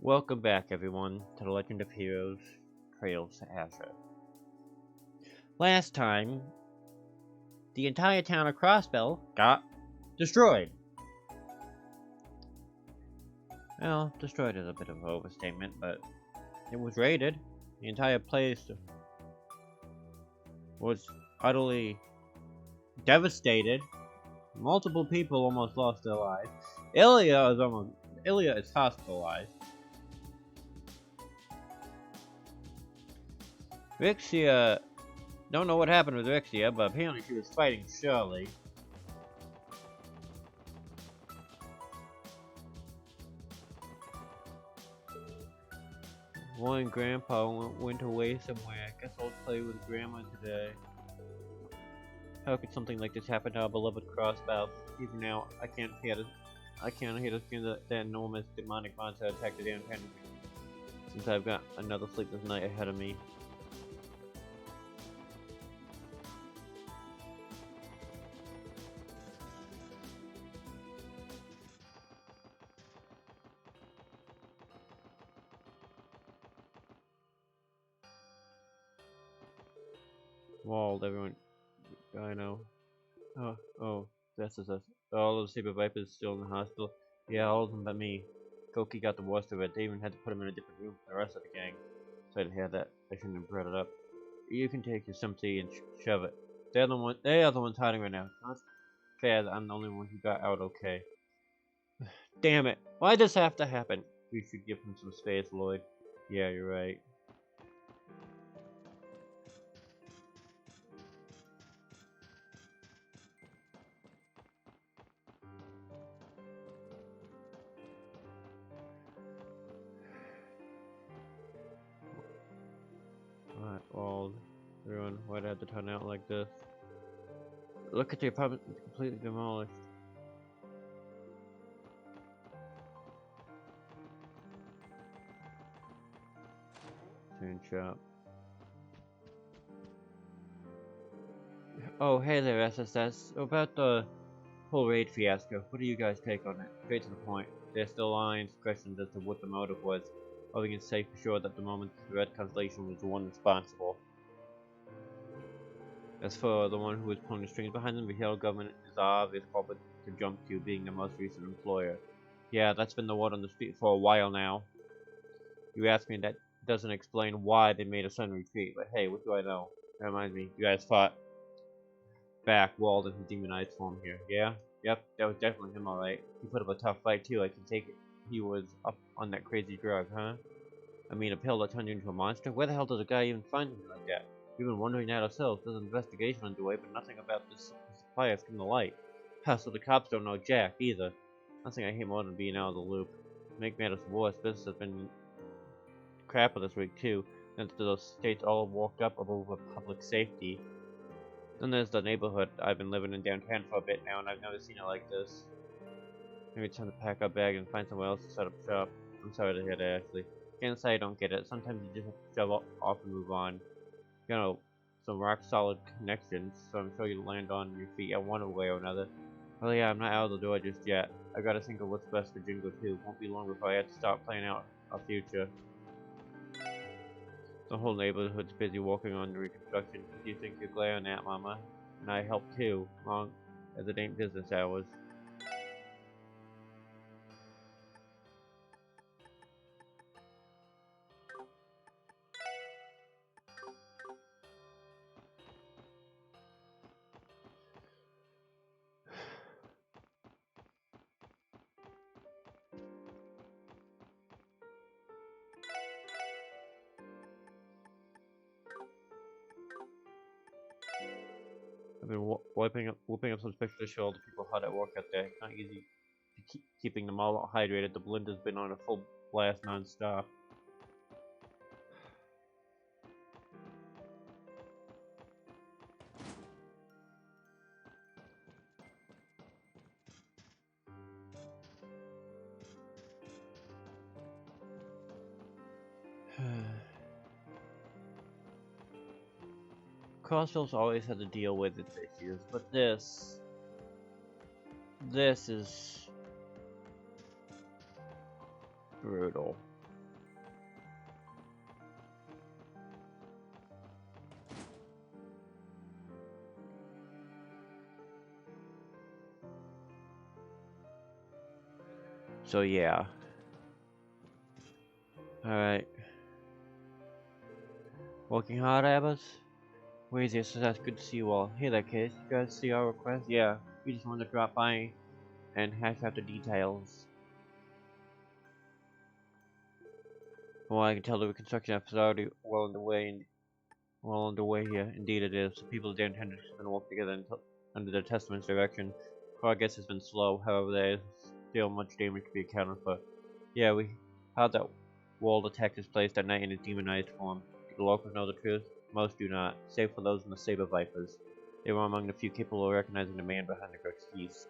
Welcome back, everyone, to the Legend of Heroes Trails to Azure. Last time, the entire town of Crossbell got destroyed. Well, destroyed is a bit of an overstatement, but it was raided. The entire place was utterly devastated. Multiple people almost lost their lives. Ilya is hospitalized. Rixia, don't know what happened with Rixia, but apparently she was fighting Shirley. One grandpa went away somewhere. Guess I'll play with grandma today. How could something like this happen to our beloved crossbow? Even now, I can't hear the screams that enormous demonic monster attacked the damn pen. Since I've got another sleepless night ahead of me. Walled, everyone. I know. Oh, that's us. All of the Saber Vipers still in the hospital. Yeah, all of them but me. Koki got the worst of it. They even had to put him in a different room from the rest of the gang. Sorry to hear that. I shouldn't have brought it up. You can take your sympathy and shove it. They are the ones hiding right now. It's not fair that I'm the only one who got out okay. Damn it! Why'd this have to happen? We should give him some space, Lloyd. Yeah, you're right. Alright, well, everyone, why'd it have to turn out like this? Look at the apartment, it's completely demolished. Turn shop. Oh, hey there, SSS. About the whole raid fiasco, what do you guys take on it? Straight to the point. There's still lines, questions as to what the motive was. All we can say for sure that the moment the Red Constellation was the one responsible. As for the one who was pulling the strings behind them, the Hero government is the obvious culprit to jump to, being the most recent employer. Yeah, that's been the word on the street for a while now. You ask me, that doesn't explain why they made a sudden retreat, but hey, what do I know? That reminds me, you guys fought back Wald in his demonized form here, yeah? Yep, that was definitely him, alright. He put up a tough fight too, I can take it. He was up on that crazy drug, huh? I mean, a pill that turned you into a monster? Where the hell does a guy even find something like that? We've been wondering that ourselves. There's an investigation underway, but nothing about this supply has come to light. Ha, so the cops don't know jack, either. Nothing I hate more than being out of the loop. To make matters worse, business has been crap this week too, since the states all walked up over public safety. Then there's the neighborhood. I've been living in downtown for a bit now, and I've never seen it like this. Maybe it's time to pack our bag and find somewhere else to set up shop. I'm sorry to hear that, Ashley. Can't say I don't get it. Sometimes you just have to shove off and move on. You know, some rock-solid connections, so I'm sure you'll land on your feet in one way or another. Well, yeah, I'm not out of the door just yet. I gotta think of what's best for Jingo too. Won't be long before I have to start planning out our future. The whole neighborhood's busy working on the reconstruction. Do you think you're glad on that, Mama? And I help too, long as it ain't business hours. I've been whooping up some pictures to show all the people hard at work out there. It's not easy to keeping them all hydrated. The blender's been on a full blast non-stop. Crossbell's always had to deal with its issues, but this is brutal. So yeah. Alright. Working hard, Abbas? Where's your success? Good to see you all. Hey there, kids. You guys see our request? Yeah. We just wanted to drop by and hash out the details. From what I can tell, the reconstruction effort is already well underway here. Indeed it is. The people of Dan Hendricks have been working together under the Testament's direction. Progress has been slow, however there is still much damage to be accounted for. Yeah, we had that wall attack this place that night in a demonized form. Do the locals know the truth? Most do not, save for those in the Saber Vipers. They were among the few capable of recognizing the man behind the grotesque.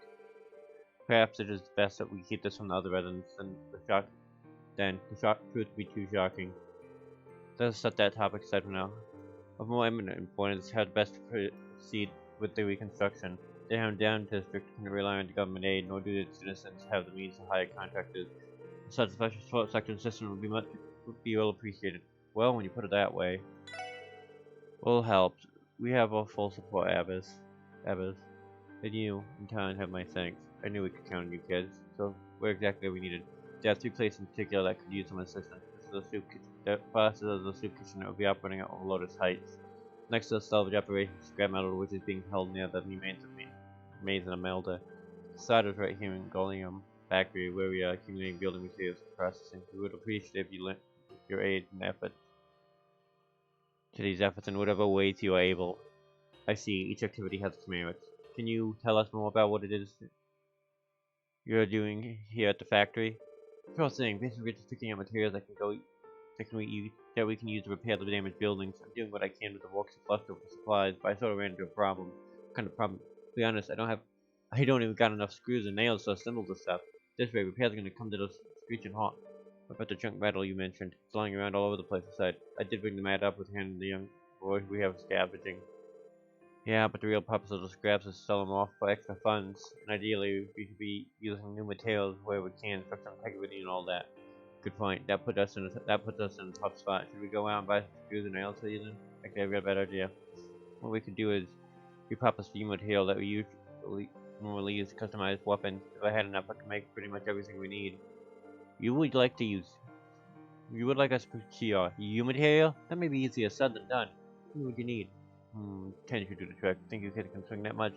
Perhaps it is best that we keep this from the other residents, and the truth would be too shocking. Let us set that topic aside for now. Of more eminent importance is how best to proceed with the reconstruction. The down district can rely on the government aid, nor do its citizens have the means to hire contractors. Such a special support section system would be well appreciated. Well, when you put it that way. Will help. We have our full support, Abbas. And you, in turn, have my thanks. I knew we could count on you kids. So, where exactly are we needed? There are 3 places in particular that could use some assistance. This is the soup kitchen. The first is the soup kitchen that will be operating at Lotus Heights. Next to the salvage operation scrap metal, which is being held near the remains in a melter. The side is right here in Golium Factory, where we are accumulating building materials for processing. We would appreciate if you lent your aid and effort to these efforts in whatever ways you are able. I see, each activity has its merits. Can you tell us more about what it is you're doing here at the factory? Sure thing. Basically, we're just picking up materials that we can use to repair the damaged buildings. I'm doing what I can with the works of leftover supplies, but I sort of ran into a problem. What kind of problem? To be honest, I don't even got enough screws and nails to assemble this stuff. This way, repairs are gonna come to those screeching halt. What about the junk metal you mentioned? It's lying around all over the place. I did bring the mat up with hand the young boy we have scavenging. Yeah, but the real purpose of the scraps is to sell them off for extra funds, and ideally we could be using new materials where we can for some integrity and all that. Good point. That puts us in a tough spot. Should we go out and buy some screws and nails for you then? Okay, I've got a better idea. What we could do is repurpose the material that we usually normally use to customize weapons. If I had enough, I could make pretty much everything we need. You would like us to procure you material? That may be easier said than done. What would you need? 10 should do the trick. Think you kids can swing that much?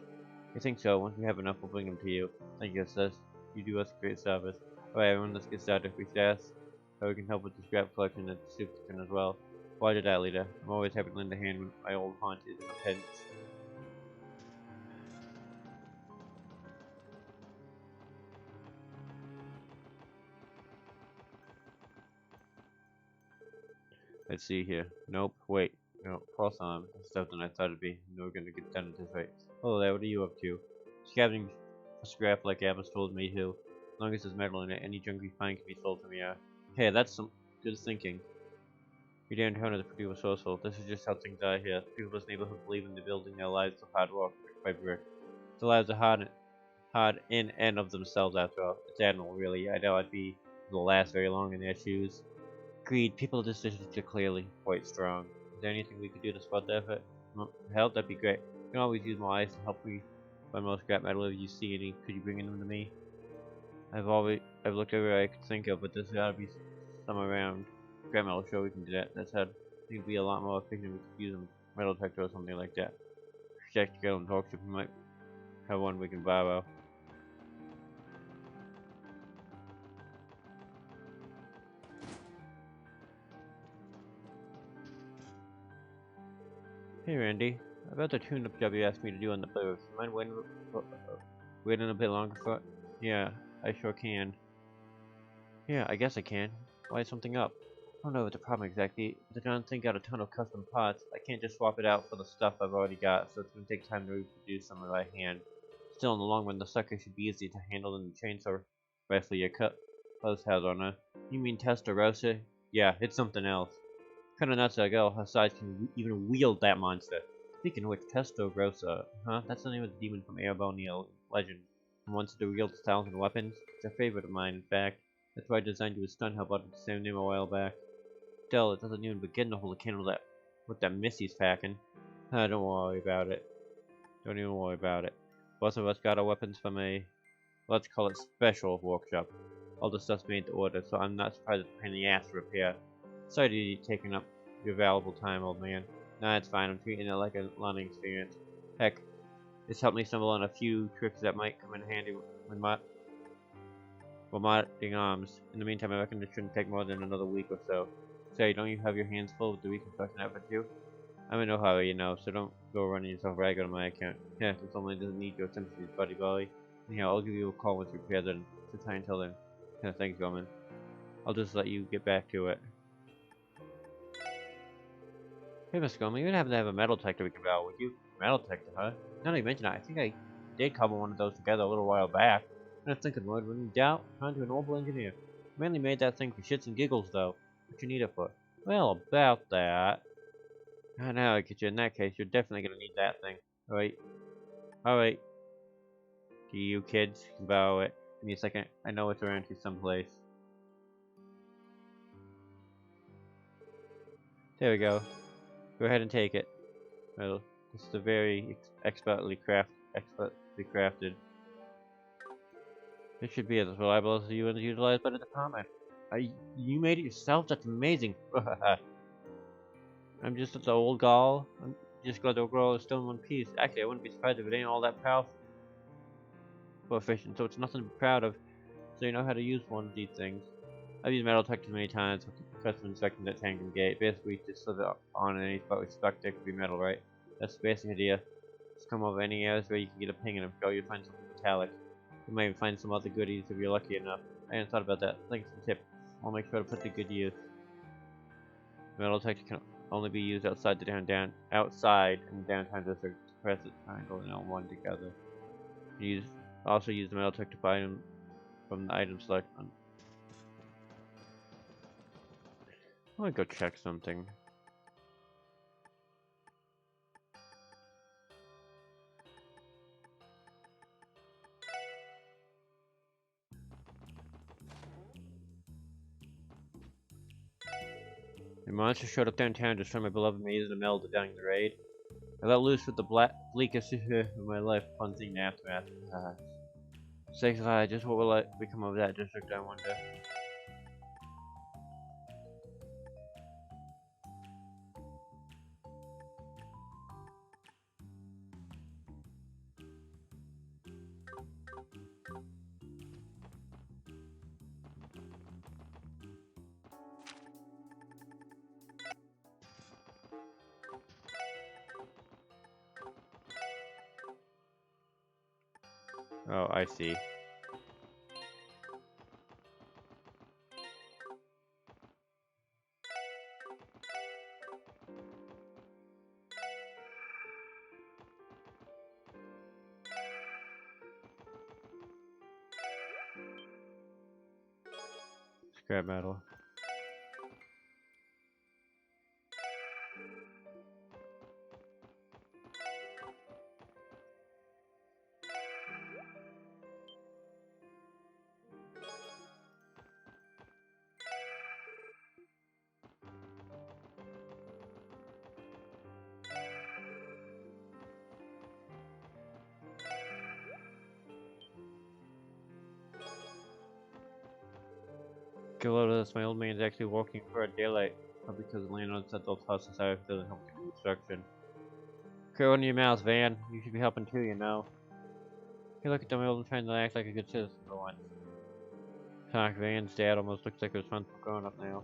I think so. Once we have enough, we'll bring them to you. Thank you, sis. You do us a great service. Alright, everyone, let's get started. We should ask how we can help with the scrap collection and the soup kitchen as well. Why did that, leader? I'm always happy to lend a hand when my old haunt is in a pinch. Let's see here. Nope, wait. No, cross on. That's stuff than I thought it'd be. No, we're gonna get done at this rate. Hello there, what are you up to? Scavenging for scrap like Abbas told me to. As long as there's metal in it, any junk we find can be sold to me. Hey, that's some good thinking. Your damn town is pretty resourceful. This is just how things are here. People in this neighborhood believe in the building their lives of hard work, brick by brick. The lives are hard in and of themselves after all. It's admirable, really. I doubt I'd be able to last very long in their shoes. Agreed. People of this district are clearly quite strong. Is there anything we could do to support the effort? Help? That'd be great. You can always use more ice to help me find more scrap metal if you see any. Could you bring them to me? I've looked everywhere I could think of, but there's gotta be some around. Scrap metal, sure we can do that. That's had. I think it'd be a lot more efficient if we could use a metal detector or something like that. Check to go and talk to. We might have one we can borrow. Hey Randy, about the tune-up job you asked me to do on the Blues. Mind waiting a bit longer for it? Yeah, I sure can. Yeah, I guess I can. Why is something up? I don't know what the problem exactly, but the darn thing got a ton of custom parts. I can't just swap it out for the stuff I've already got, so it's gonna take time to reproduce some by hand. Still, in the long run, the sucker should be easy to handle than the chainsaw rifle your clothes has on her. You mean Testarossa? Yeah, it's something else. Kinda nuts that girl her size can even wield that monster. Speaking of which, Testarossa, huh? That's the name of the demon from Arabonian legend. And once to wield 1,000 weapons. It's a favorite of mine, in fact. That's why I designed you a stun help out of the same name a while back. Still, it doesn't even begin to hold a candle with that Missy's packing. Don't worry about it. Don't even worry about it. Both of us got our weapons from a, let's call it, special workshop. all the stuff's made to order, so I'm not surprised it's a pain in the ass to repair. Sorry to you taking up your valuable time, old man. Nah, it's fine. I'm treating it like a learning experience. Heck, it's helped me stumble on a few tricks that might come in handy when modding arms. In the meantime, I reckon it shouldn't take more than another week or so. Say, don't you have your hands full with the reconstruction effort too? I'm in no hurry, so don't go running yourself ragged on my account. Yeah, this only doesn't need your sympathies, buddy boy. Anyhow, I'll give you a call once repaired then. So try until then. Thanks, Roman. I'll just let you get back to it. Hey, Mr. Gomez, you happen to have a metal detector we can borrow with you? Metal detector, huh? Now that you mention it, I think I did cobble one of those together a little while back. I'm not thinking, Lloyd, when in doubt, turn to an old engineer. I mainly made that thing for shits and giggles, though. What you need it for? Well, about that. I know, I get you. In that case, you're definitely gonna need that thing. Alright. Alright. To you kids, you can borrow it. Give me a second. I know it's around here someplace. There we go. Go ahead and take it. Well, this is a very expertly crafted. It should be as reliable as you and utilized by the department. You made it yourself? That's amazing. I'm just the old gall. I'm just glad the girl is still in one piece. Actually, I wouldn't be surprised if it ain't all that powerful efficient, so it's nothing to be proud of. So you know how to use one of these things. I've used metal detectors many times with custom inspecting that tank and gate. Basically, just slip it on any spot we suspect it could be metal, right? That's the basic idea. Just come over any areas where you can get a ping and I'm sure you'll find something metallic. You might even find some other goodies if you're lucky enough. I hadn't thought about that. Thanks for the tip. I'll make sure to put the good use. Metal detector can only be used outside outside and downtown district. Press the triangle and L1 together. Also use the metal detector item from the item select. I'm gonna go check something. A monster showed up downtown to destroy my beloved maze in the middle of the raid. I let loose with the bleakest of my life, plunging in the aftermath. Sakes alive, just what will become of that district, I wonder. Oh, I see. Scrap metal. Get a load of this, my old man's actually working for a daylight. Probably because the landlord said those houses doesn't help with construction. Clear on your mouth, Van. You should be helping too, you know. Hey, look at them old trying to act like a good citizen for once. Sonic Van's dad almost looks like a responsible grown up now.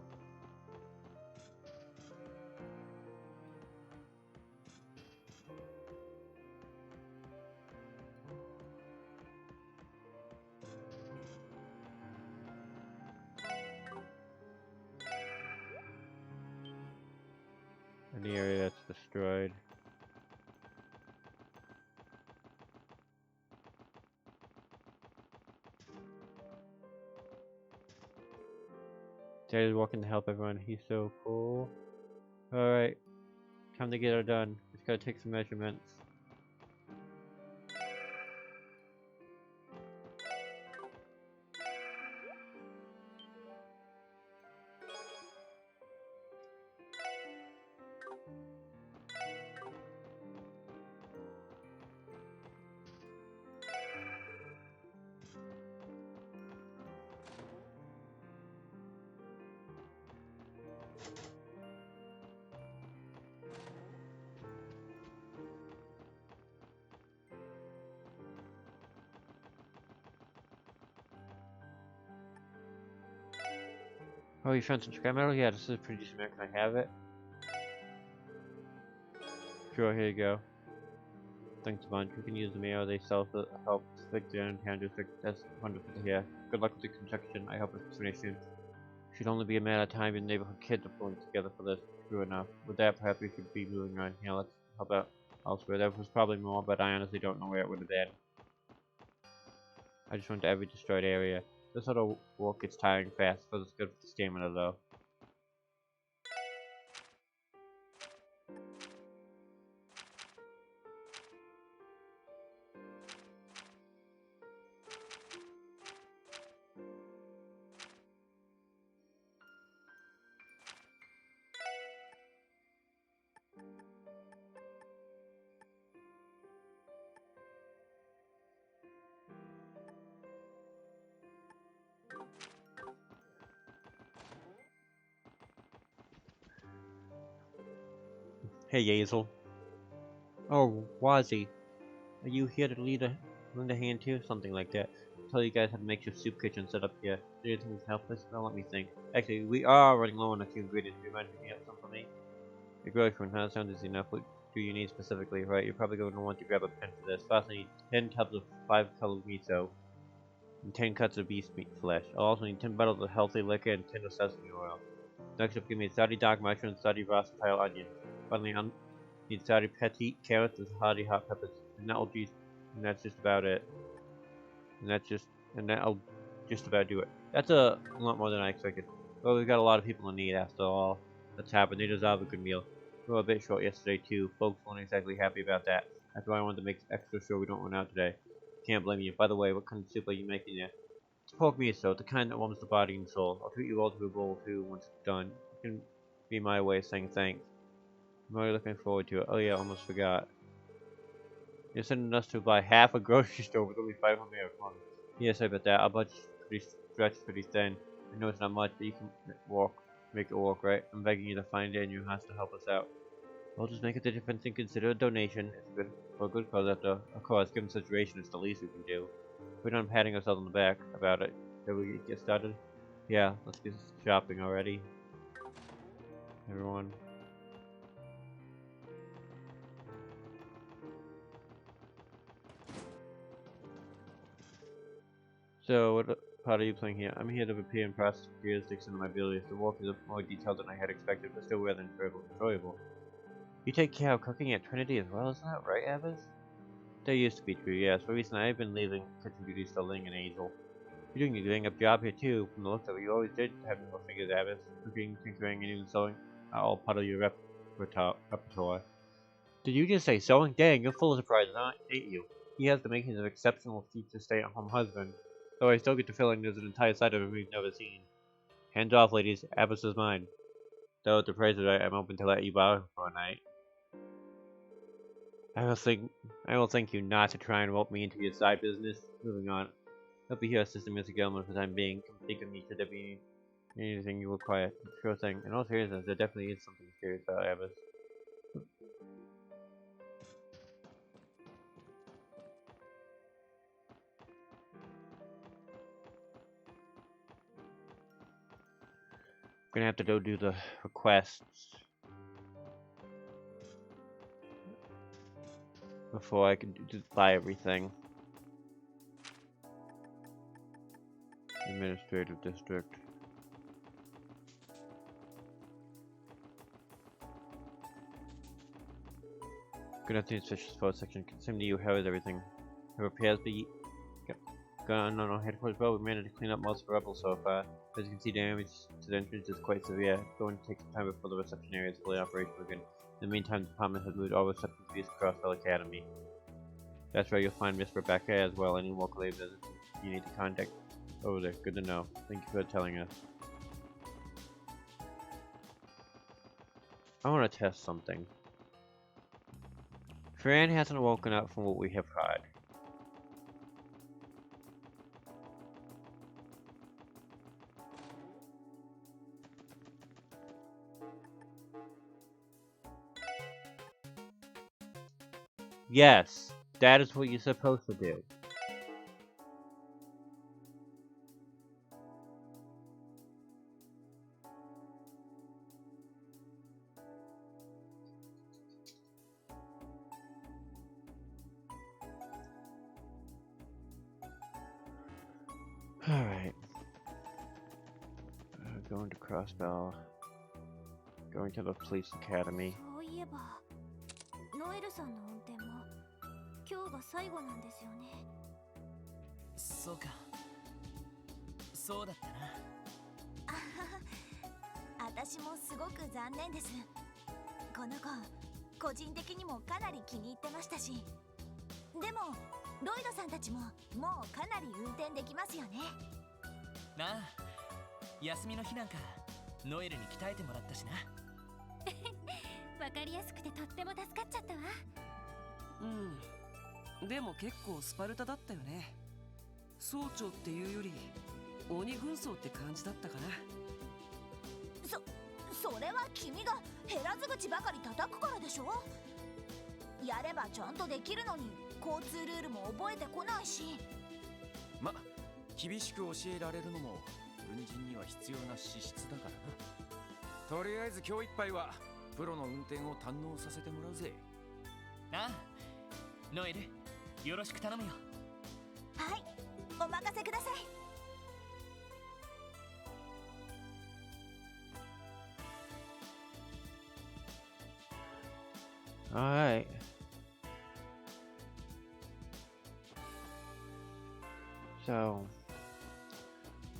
In the area that's destroyed. Dad is working to help everyone. He's so cool. Alright. Time to get her done. Just gotta take some measurements. Oh, you found some scrap metal? Yeah, this is pretty decent. Can I have it? Sure, here you go. Thanks a bunch. We can use the mail they sell to help fix the hand district. That's wonderful to hear. Good luck with the construction. I hope it's finished soon. Should only be a matter of time and neighborhood kids are pulling together for this. True enough. With that, perhaps we should be moving on. Here, let's help out elsewhere. There was probably more, but I honestly don't know where it would have been. I just went to every destroyed area. This sort of work gets tiring fast, but it's good for the stamina though. Hey, Yazel. Oh, Wazzy. Are you here to lend a hand too? Something like that. Tell you guys how to make your soup kitchen set up here. Do you think help us? Well, let me think. Actually, we are running low on a few ingredients. Do you mind picking up some for me? Your girlfriend, how sound is enough? What do you need specifically, right? You're probably going to want to grab a pen for this. First, I need 10 tubs of 5-color miso and 10 cuts of beef meat flesh. I'll also need 10 bottles of healthy liquor and 10 of sesame oil. Next up, give me 30 dark mushrooms, 30 versatile onions. Finally, I need 30 petite carrots and hardy hot peppers. And that's just about it. And that'll just about do it. That's a lot more than I expected. Well, we've got a lot of people in need after all that's happened. They deserve a good meal. We were a bit short yesterday too. Folks weren't exactly happy about that. That's why I wanted to make extra sure we don't run out today. Can't blame you. By the way, what kind of soup are you making there? It's pork miso, the kind that warms the body and soul. I'll treat you all to a bowl too once it's done. It can be my way of saying thanks. I'm really looking forward to it. Oh yeah, almost forgot. You're sending us to buy half a grocery store with only 500 pounds. Yeah, sorry about that. Our budget's pretty stretched, pretty thin. I know it's not much, but you can make it work, right? I'm begging you to find it in your house to help us out. We'll just make it the difference and consider a donation. It's good for a good cause after. Of course, given the situation, it's the least we can do. We're done patting ourselves on the back about it. Shall we get started? Yeah, let's get shopping already. Everyone. So, what part are you playing here? I'm here to prepare and process heuristics into my abilities. The work is more detailed than I had expected, but still rather enjoyable. You take care of cooking at Trinity as well, isn't that right, Abbas? That used to be true, yes, but recently I've been leaving kitchen duties to Ling and Hazel. You're doing a good up job here too, from the looks of it. You always did have more fingers, Abbas. Cooking, tinkering, and even sewing are all part of your repertoire. Did you just say sewing? Dang, you're full of surprises, ain't you? He has the makings of exceptional future stay-at-home husband, though I still get the feeling there's an entire side of him we've never seen. Hands off, ladies. Abbas is mine. Though at the price of it, I'm open to let you borrow for a night. I will thank you not to try and rope me into your side business. Moving on. I'll be here assisting Mr. Gilman for the time being. Come think of me should there be anything you require. Sure thing. In all seriousness, there definitely is something serious about Abbas. Gonna have to go do the requests before I can buy everything. Administrative district. Good afternoon, Suspicious Force Section. Same to you. How is everything? The repairs be gone on our headquarters. Well, we managed to clean up most of the rebels so far. As you can see, damage to the entrance is quite severe. It's going to take some time before the reception area is fully operational again. In the meantime, the department has moved all reception to East Crossbell Academy. That's where you'll find Miss Rebecca as well. Any more related visits you need to contact over there. Good to know. Thank you for telling us. I want to test something. Fran hasn't woken up from what we have heard. Yes, that is what you're supposed to do. Alright. Going to crossbell. Going to the police academy. そういえば、ノエルさんの運転も今日が最後なんですよね。そうか。そうだったな。あはは、私もすごく残念です。この子、個人的にもかなり気に入ってましたし。でも、ロイドさんたちももうかなり運転できますよね。なあ、休みの日なんかノエルに鍛えてもらったしな。わかりやすくてとっても助かっちゃったわ。うん。でも結構スパルタだったよね。総長っていうより鬼軍曹って感じだったかな。それは君が減らず口ばかり叩くからでしょ。やればちゃんとできるのに交通ルールも覚えてこないし。ま、厳しく教えられるのも軍人には必要な資質だからな。とりあえず今日いっぱいはプロの運転を堪能させてもらうぜ。ああ、ノエル、よろしく頼むよ。はい、お任せください。Alright. So,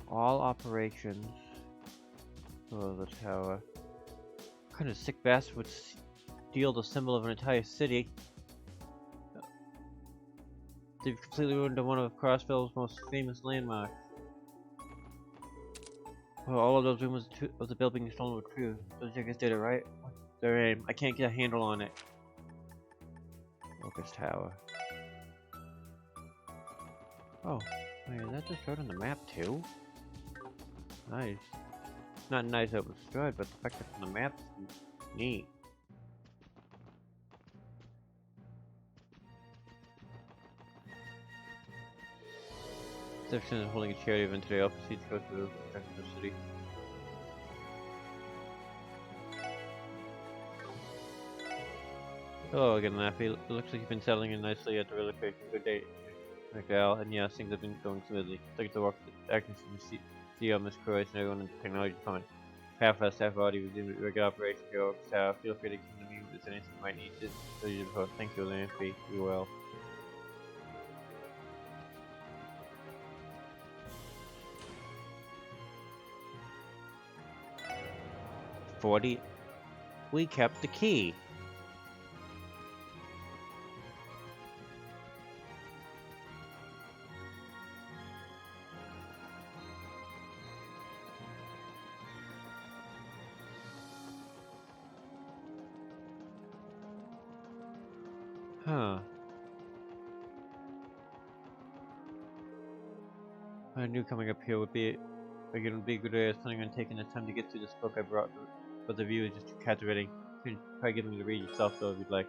all operations for the tower. What kind of sick bastard would steal the symbol of an entire city? They've completely ruined one of Crossbell's most famous landmarks. Well, all of those rumors of the bill being stolen were true. Those chickens did it, right? What's their aim? I can't get a handle on it. Locust Tower. Oh, wait, is that destroyed on the map too? Nice. Not nice that it was destroyed, but the fact that it's on the map's neat. Section is holding a charity event today. I'll proceed to go to the rest of the city. Hello again, Laffy. It looks like you've been settling in nicely at the relocation. Good day, Miguel. And yes, things have been going smoothly. Looking to work with the acting from the CEO, Miss Croix, and everyone in the technology department. Half of us have already resumed regular operations here. So feel free to come to me if there's anything you might need. Thank you, Laffy. Be well. We kept the key. Huh. I knew coming up here would be a good day. I was planning on taking the time to get through this book I brought, but the view is just too captivating. You can try getting to read yourself though if you'd like.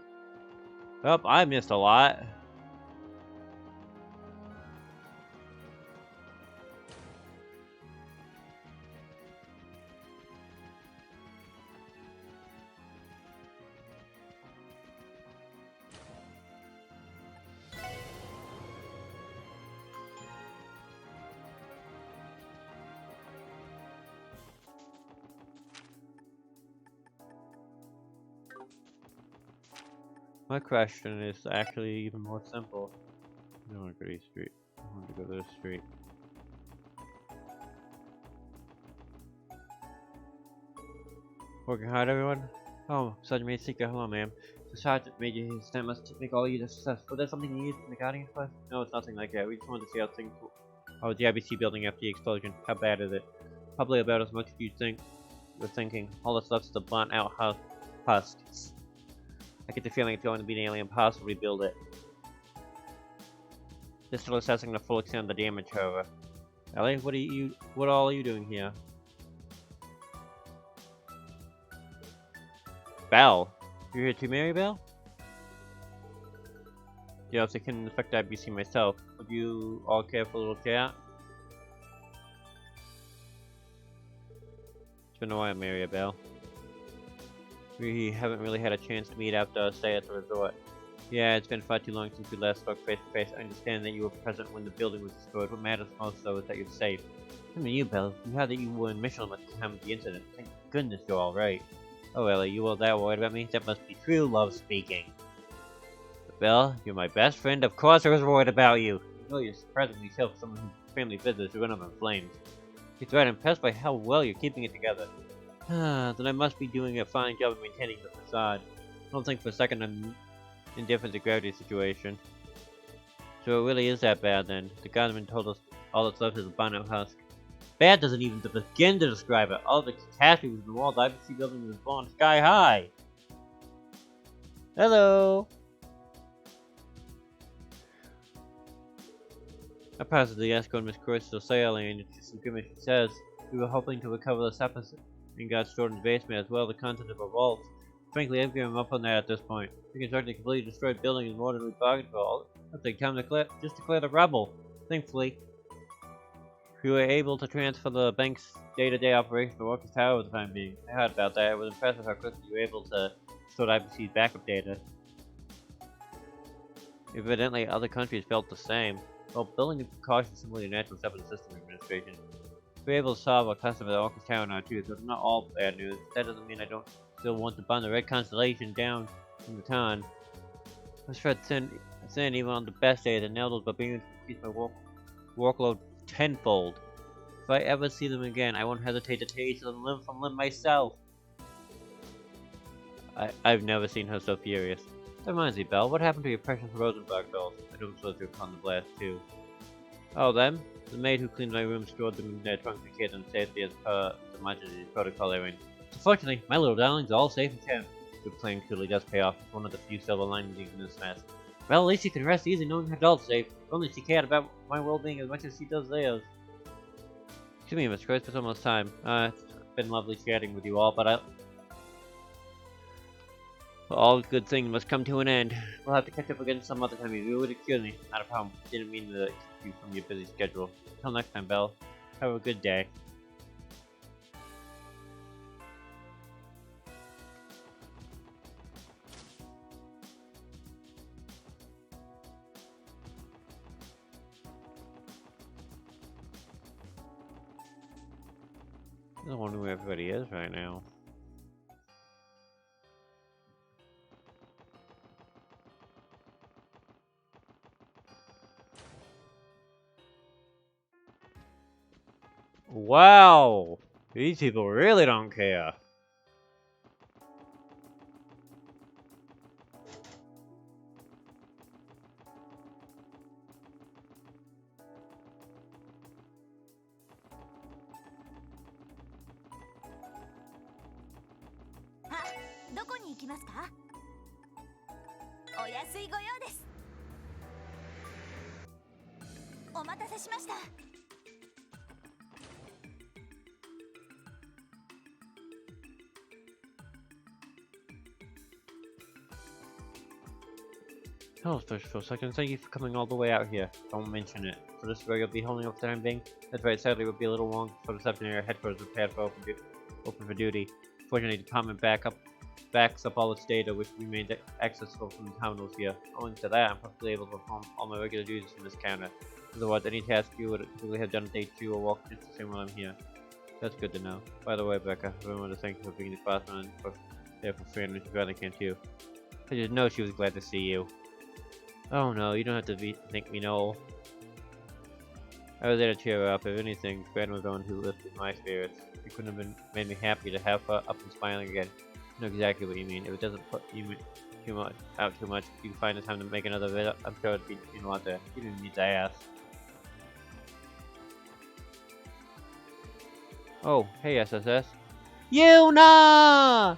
Well, I missed a lot. My question is actually even more simple. I don't want to go to East Street. I want to go to this street. Working hard, everyone? Oh, Sergeant Mate Seeker, hello, ma'am. The Sergeant Major here stamp must make all you successful. There's something you need from the Guardian Quest? No, it's nothing like that. We just wanted to see how things were the IBC building after the explosion. How bad is it? Probably about as much as you think you're thinking. All that's left is the burnt out husk. I get the feeling it's going to be nearly impossible to rebuild it. They're still assessing the full extent of the damage, however. Ellie, what all are you doing here? Belle? You're here too, Mary Belle? Yeah, if I can inspect IBC myself, would you all care for a little chat? It's been a while, Mary Belle. We haven't really had a chance to meet after our stay at the resort. Yeah, it's been far too long since we last spoke face to face. I understand that you were present when the building was destroyed. What matters most, though, is that you're safe. I mean, you, Belle. You heard that you were in Michelin at the time of the incident. Thank goodness you're alright. Oh, Ellie, you all that worried about me? That must be true love speaking. But Belle, you're my best friend. Of course I was worried about you. You know you're surprisingly safe for someone whose family business went up in flames. He's right, impressed by how well you're keeping it together. Then I must be doing a fine job of maintaining the facade. Don't think for a second I'm indifferent to gravity's situation. So it really is that bad then. The guardsman told us all that's left is a burnout husk. Bad doesn't even begin to describe it. All the catastrophes in the world, the IBC building was blown sky high. Hello! I positively asked Miss Croy still sailing, and it's just agreement she says. We were hoping to recover the supplies and got stored in the basement as well as the content of a vault. Frankly, I've given up on that at this point. Reconstructing a completely destroyed building is more than we bargained for. It'll take time to declare the rubble. Thankfully, we were able to transfer the bank's day-to-day operation to Orcus Tower for the time being. I heard about that. It was impressive how quickly you were able to store IBC's backup data. Evidently, other countries felt the same. Well, building new precautions is simply a natural step in the system administration. We're able to solve our customer at Orcus Tower now too, so it's not all bad news. That doesn't mean I don't still want to burn the Red Constellation down from the town. I spread thin even on the best day. The nailed barbarians increase my workload tenfold. If I ever see them again, I won't hesitate to tear each of them limb from limb myself. I've never seen her so furious. That reminds me, Belle, what happened to your precious Rosenberg dolls? I don't suppose you're upon the blast too. Oh, them? The maid who cleaned my room stored them in their trunk for kids and safety as per the emergency protocol they were in. Fortunately, my little darlings are all safe and sound. Good playing truly does pay off. It's one of the few silver linings in this mess. Well, at least she can rest easy knowing her doll's safe. If only she cared about my well-being as much as she does theirs. Excuse me, Mr. Christ, for so much time. It's been lovely chatting with you all, but all good things must come to an end. We'll have to catch up again some other time. You would excuse me. Not a problem. Didn't mean to keep you from your busy schedule. Until next time, Belle. Have a good day. I don't wonder where everybody is right now. Wow! These people really don't care. Ah, どこに行きますか? お安いご用です。お待たせしました。Oh, first for a second, thank you for coming all the way out here. Don't mention it. So this is where you'll be holding up for the time being? That's right, sadly it will be a little long for the reception area headquarters are prepared for open for duty. Fortunately, the department backs up all its data, which remains accessible from the terminals here. Owing to that, I'm perfectly able to perform all my regular duties from this counter. Otherwise, any task you would typically have done at day 2 will walk just the same while I'm here. That's good to know. By the way, Becca, I want to thank you for being the classman and for there for free, and Mr. Bradley can too. I just know she was glad to see you. Oh no, you don't have to think me no. I was there to cheer her up. If anything, Gran was the one who lifted my spirits. It couldn't have made me happy to have her up and smiling again. I know exactly what you mean. If it doesn't put you too much, you can find the time to make another visit. I'm sure it'd be out there. You didn't need to ask. Oh, hey SSS. Yuna!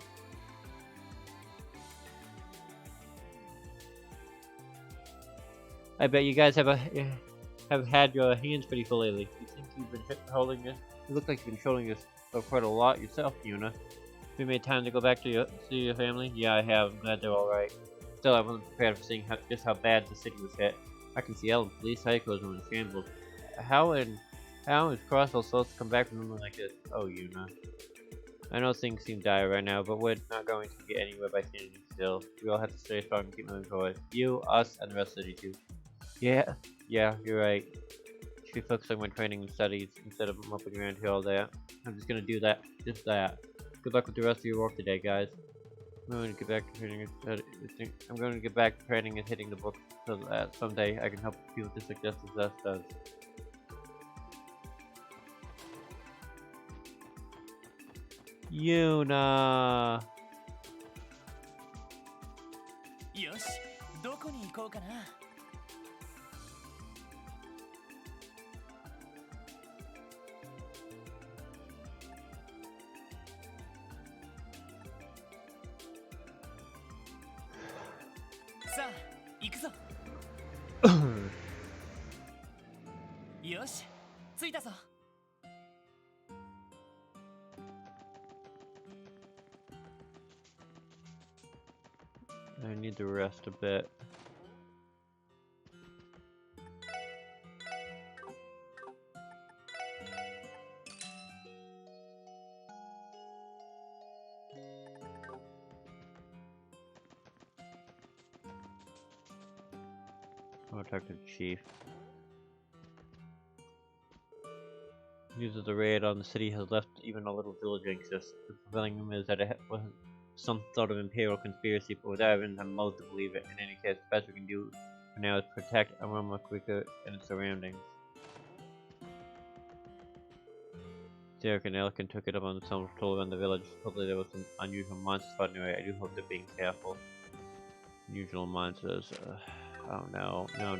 I bet you guys have had your hands pretty full lately. You think you've been holding this? You look like you've been showing this for quite a lot yourself, Yuna. Have you made time to go back to see your family? Yeah, I have. I'm glad they're alright. Still, I wasn't prepared for seeing just how bad the city was hit. I can see Ellen, police headquarters were in shambles. How is Crossbell supposed to come back from something like this? Oh, Yuna. I know things seem dire right now, but we're not going to get anywhere by standing still. We all have to stay strong and keep moving forward. You, us, and the rest of you too. Yeah, you're right. Should be focusing on my training and studies instead of moping around here all day. I'm just gonna do that, just that. Good luck with the rest of your work today, guys. I'm going to get back to training and hitting the book so that someday I can help people just like Justice S does. Yuna! よし、どこに行こうかな。さあ、行くぞ。よし、着いたぞ。I need to rest a bit. I'll talk to the chief. News of the raid on the city has left even a little village anxious. The prevailing rumor is that it was some sort of imperial conspiracy, but without evidence, I'm loath to believe it. In any case, the best we can do for now is protect Aroma Quicker and its surroundings. Derek and Elkin took it up on themselves, patrol around the village. Hopefully there was some unusual monsters spotted in the area. I do hope they're being careful. Unusual monsters. Oh no. No.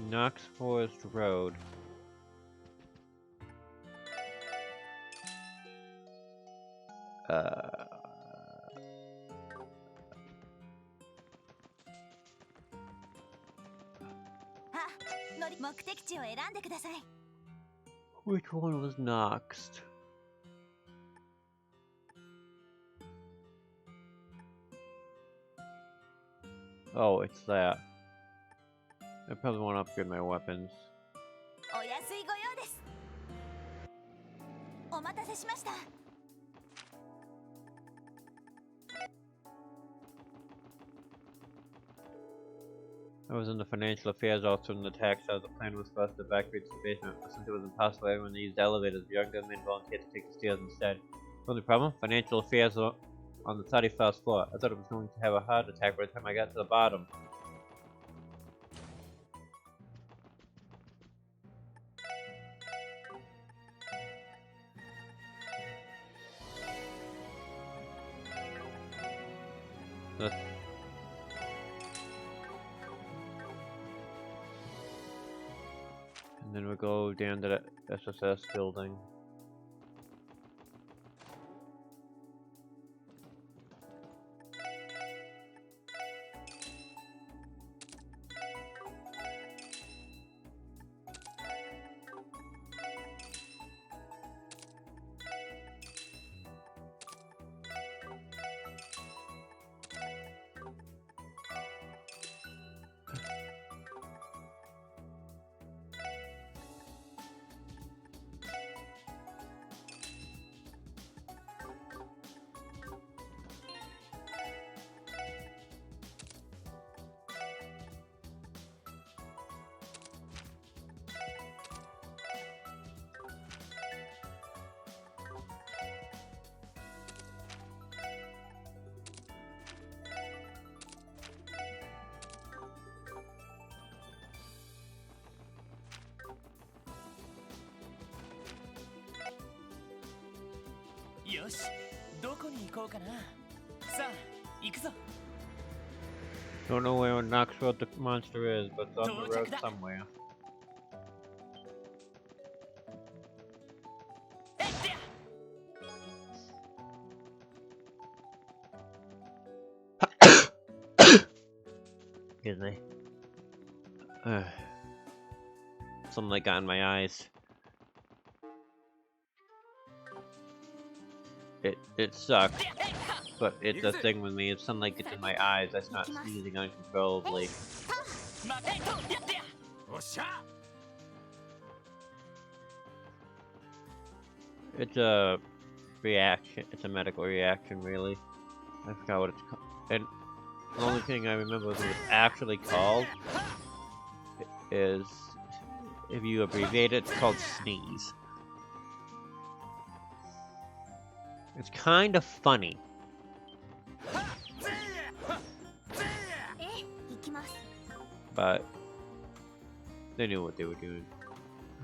Knox Forest Road. Which one was Knox? Oh, it's that. I probably want to upgrade my weapons. お安いご用です。お待たせしました。I was in the financial affairs officer in the tax side. The plan was for us to evacuate the basement, but since it was impossible, everyone used elevators. The younger men volunteered to take the stairs instead. The only problem? Financial affairs were on the 31st floor. I thought I was going to have a heart attack by the time I got to the bottom. And then we'll go down to the SSS building. Yosh, どこに行こうかな。さあ、行くぞ。 Don't know where Knox Road the monster is, but it's on the road somewhere. Excuse me. Something got in my eyes. It sucks, but it's a thing with me. If sunlight gets in my eyes, I start sneezing uncontrollably. 待てとやってや。おっしゃ。 It's a reaction. It's a medical reaction, really. I forgot what it's called. And the only thing I remember what it's actually called is, if you abbreviate it, it's called sneeze. It's kind of funny. ええ、行きます。 But they knew what they were doing.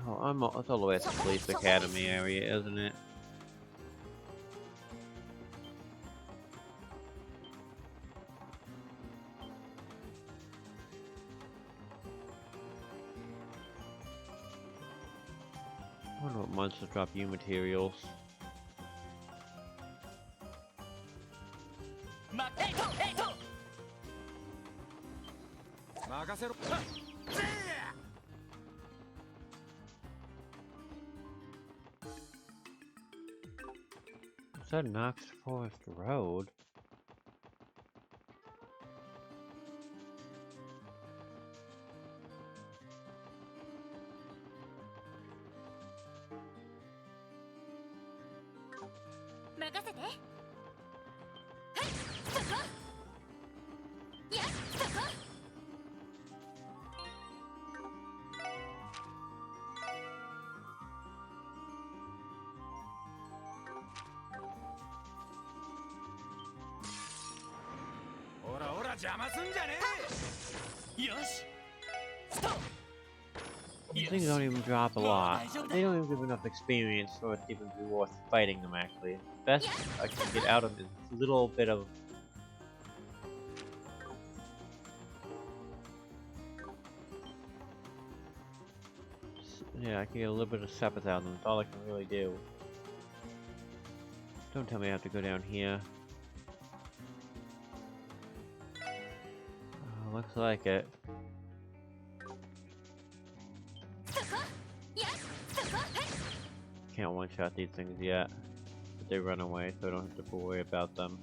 Oh, it's all the way at the police academy area, isn't it? I wonder what monsters drop you materials. 待てとえと。任せろ。 Is that Knox Forest Road? These things don't even drop a lot. They don't even give enough experience for it to even be worth fighting them, actually. Best I can get out of is a little bit of... Yeah, I can get a little bit of sepith out of them. That's all I can really do. Don't tell me I have to go down here. Looks like it. Can't one-shot these things yet. But they run away, so I don't have to worry about them.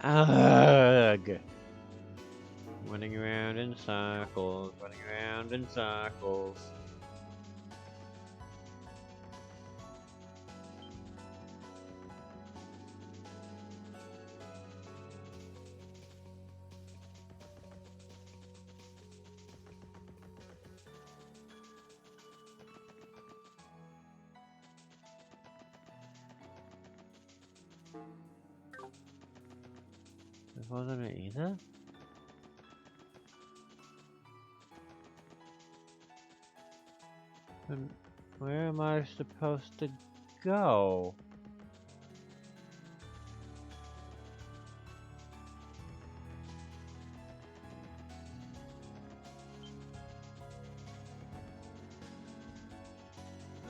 Ugh. Running around in circles, running around in circles. This wasn't it either? Then where am I supposed to go?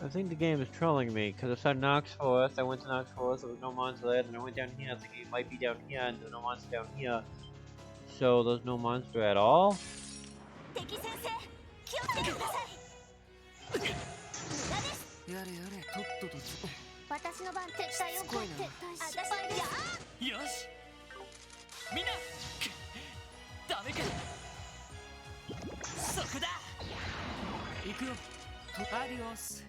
I think the game is trolling me, because I said Knox Forest, I went to Knox Forest, there was no monster there, then I went down here, I think it might be down here, and there's no monster down here. So there's no monster at all? 敵先生、気をつけてください。無駄です。やれやれ、とっとと私の番撤退を撤退失敗です。よし。みんな。ダメか。そこだ。行くよ。アディオス。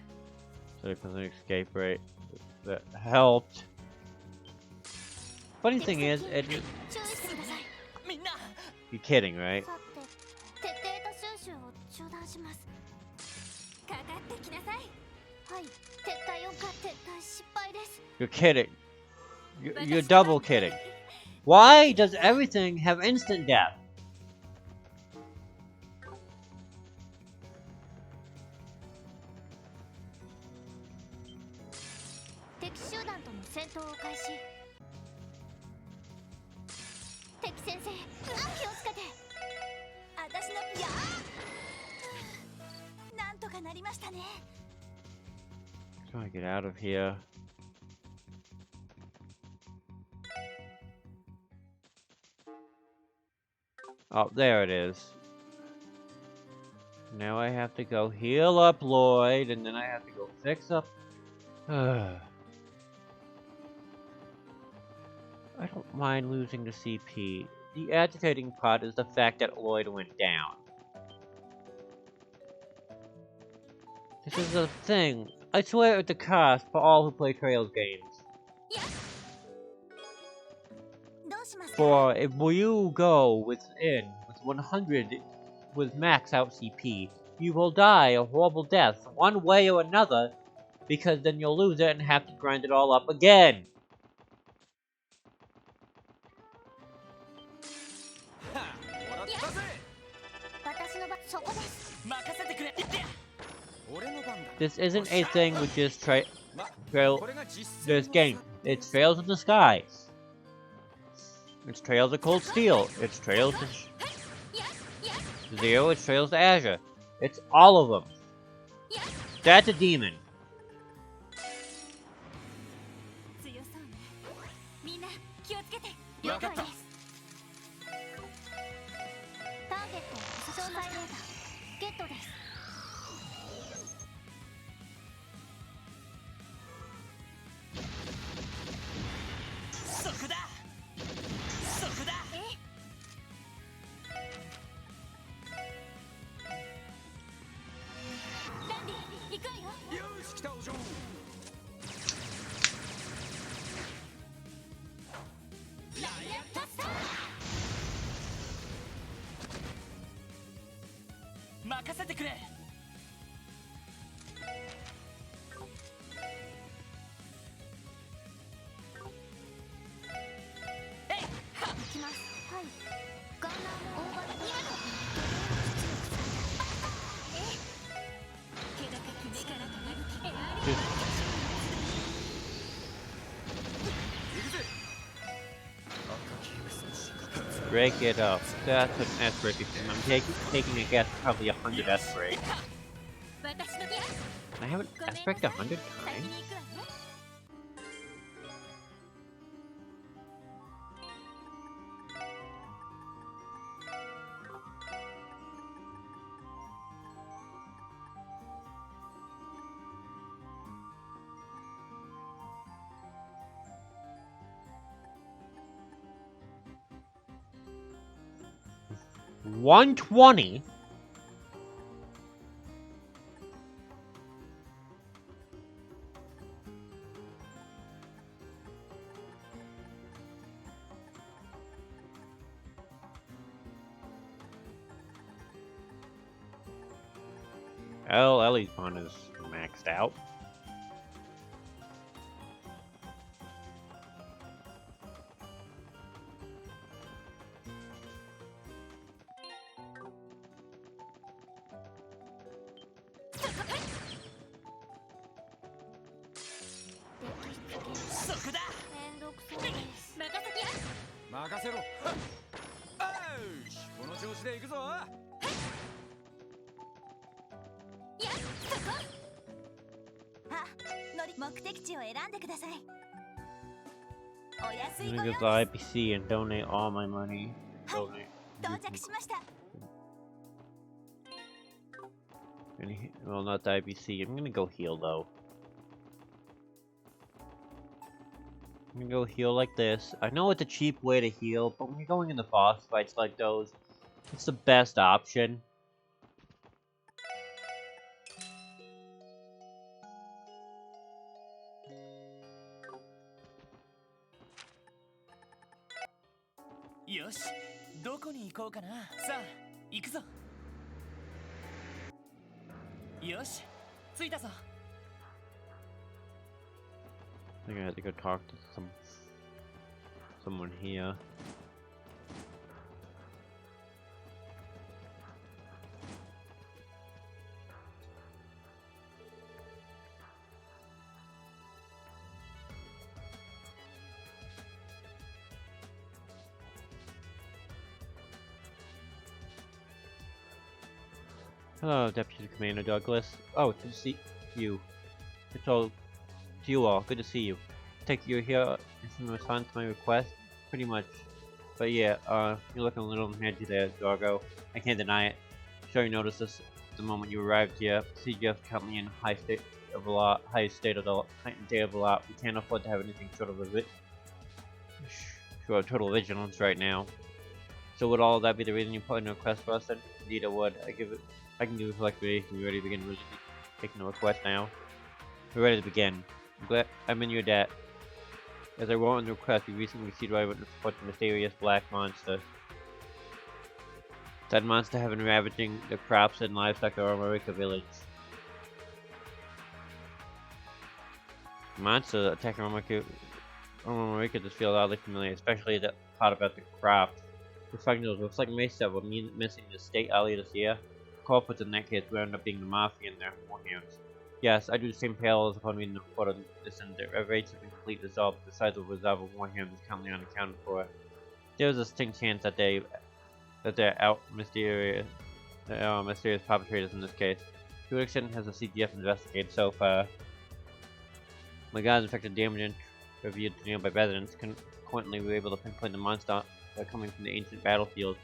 So there's an escape rate that helped. Funny thing is, you're kidding, right? さて、徹底と収集を中断します。かかってきなさい。はい、撤退4回撤退失敗です。 You're kidding. You're double kidding. Why does everything have instant death? 敵集団団との戦闘を開始。敵先生、気をつけて。私のやーなんとかなりましたね。Trying to get out of here. Oh, there it is. Now I have to go heal up Lloyd, and then I have to go fix up. I don't mind losing the CP. The agitating part is the fact that Lloyd went down. This is a thing. I swear it's a curse for all who play Trails games. For if you go with 100 with max out CP, you will die a horrible death one way or another, because then you'll lose it and have to grind it all up again. This isn't a thing with just this game. It's Trails of the Skies. It's Trails of Cold Steel. It's Trails of Zero. It's Trails to Azure. It's all of them. That's a demon. Break it up. That's an S break. I'm taking a guess, probably 100 S break. I haven't S breaked 100 times. $120? Oh, Ellie's fun is maxed out. I'm gonna go to the IPC and donate all my money. Well, not the IPC. I'm gonna go heal though. I'm gonna go heal like this. I know it's a cheap way to heal, but when you're going into boss fights like those, it's the best option. Yosh, どこに行こうかな。さあ、行くぞ。よし、着いたぞ。I think I had to go talk to someone here. Hello, Deputy Commander Douglas. Oh, good to see you. It's all to you all. Good to see you. Take you're here in response to my request, pretty much. But yeah, you're looking a little edgy there, Dorgo. I can't deny it. Sure, you noticed this the moment you arrived here. CGF currently in high state of alarm. Heightened state of alarm. We can't afford to have anything short of total vigilance right now. So would all that be the reason you put in a request for us then? Indeed it would. I can give it recommendation. We're ready to begin really taking a request now. We're ready to begin. I'm glad I'm in your debt. As I wrote in the request, we recently received eyewitness report of a mysterious black monster. That monster had been ravaging the crops and livestock of America village. Monster attacking America just feels oddly familiar, especially the part about the crops. The fact knows looks like Mesa will be missing the state earlier this year. The culprits in that case will end up being the Mafia and their warhounds. Yes, I do the same parallels upon reading the report on this, and the raids have been completely resolved. The size of reserve of warhounds is currently unaccounted for. There is a distinct chance that they're out mysterious perpetrators in this case. To what extent has the CGF investigated so far? My guys infected damage and reviewed nearby residents. Consequently, we were able to pinpoint the monster coming from the ancient battlefield.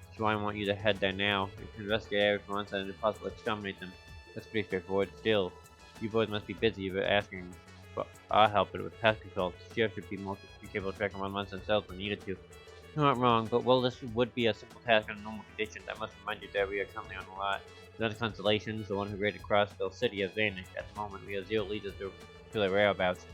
That's why I want you to head there now. You can investigate areas for monsters and if possible exterminate them. That's pretty straightforward. Still, you boys must be busy if asking for our help with pest control. The sheriff should be more capable of tracking around monsters themselves when needed to. You're not wrong, but well, this would be a simple task under normal conditions. I must remind you that we are currently on a lot. The other constellations, the one who raided Crossbell City, has vanished. At the moment, we have zero leads to their whereabouts.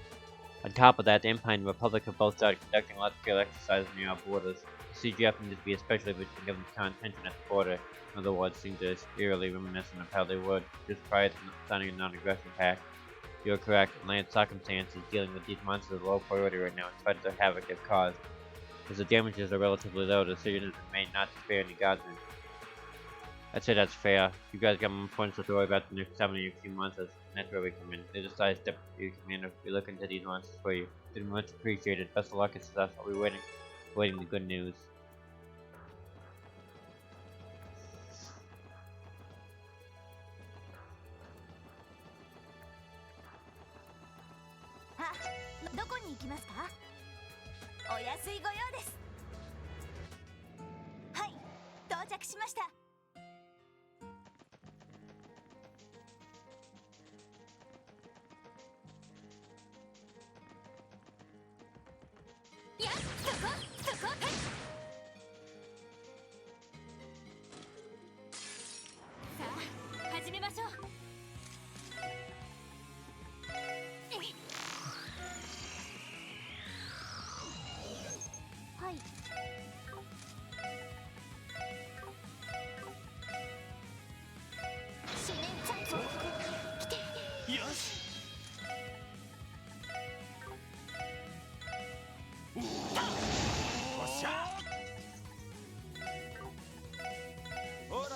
On top of that, the Empire and the Republic have both started conducting large-scale exercises near our borders. The CGF needs to be especially vigilant given the current tension at the border. In other words, seem to eerily reminiscent of how they were just prior to signing a non-aggression pact. You're correct. In land circumstances, dealing with these monsters is a low priority right now in spite of the havoc they've caused. As the damages are relatively low, the decision has been made not to spare any guardsmen. I'd say that's fair. You guys got more points to worry about the next 70 or few months, and that's where we come in. They decide to Deputy Commander, we look into these monsters for you. It's been much appreciated. Best of luck and success. I'll be waiting the good news. Ah, どこに行きますか？お安いご用です。はい、到着しました。いや、そこ、はい。さあ、始めましょう。はい。新年チャンス来て。よし。おっしゃほらよ。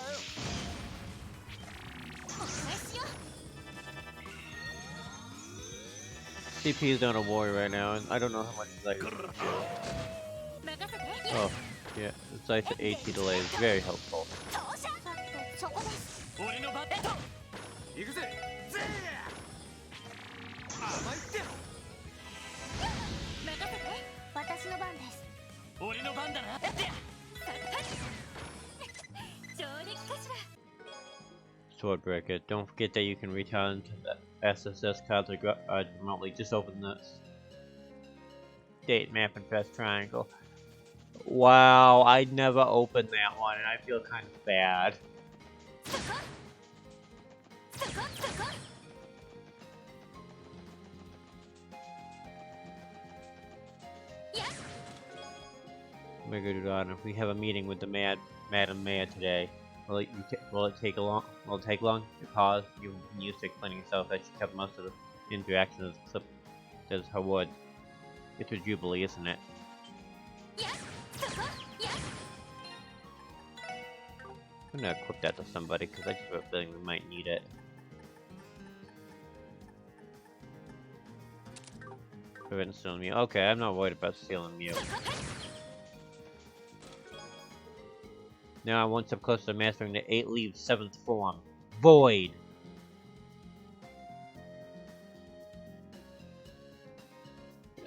お返しよ。 CP is doing a war right now, and I don't know how much it's like. 任せて。 Oh, yeah, it's like the 80 delay is very helpful. 到着。さて、そこです。俺の番。行くぜ。ぜ甘いって。任せて。私の番です。俺の番だな。上陸かしら。 Swordbreaker. Don't forget that you can return to the SSS cards remotely. Just open the date map and press triangle. Wow, I never opened that one, and I feel kind of bad. Megalodon, we have a meeting with the Madam Mayor today. Will it take long? Will it take long? Because you've been used to explaining yourself that she kept most of the interactions except as her word. It's a jubilee, isn't it? I'm gonna equip that to somebody because I just have a feeling we might need it. Prevent stealing me. Okay, I'm not worried about stealing you. Now I'm one step closer to mastering the 8 leaves 7th form. void.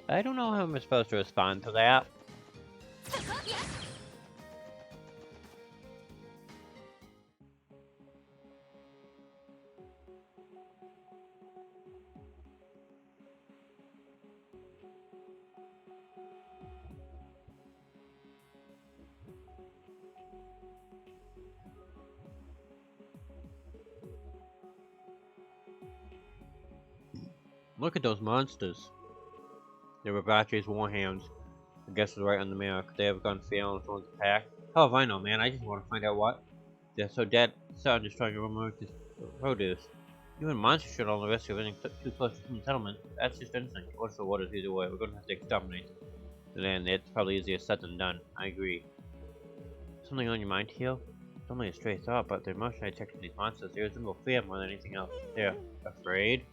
I don't know how I'm supposed to respond to that. Look at those monsters. They were Vache's warhounds. I guess was right on the mirror. Could they have gone feral and someone's attack? Hell if I know, man. I just want to find out what. They're so dead. So I'm just trying to remove this produce. Even monsters should on the risk of getting too close to human settlement. That's just instinct. What's the waters either way? We're going to have to exterminate. And it's probably easier said than done. I agree. Something on your mind, Teal? It's only a stray thought, but the emotion I detect in these monsters, they resemble fear more than anything else. They're afraid?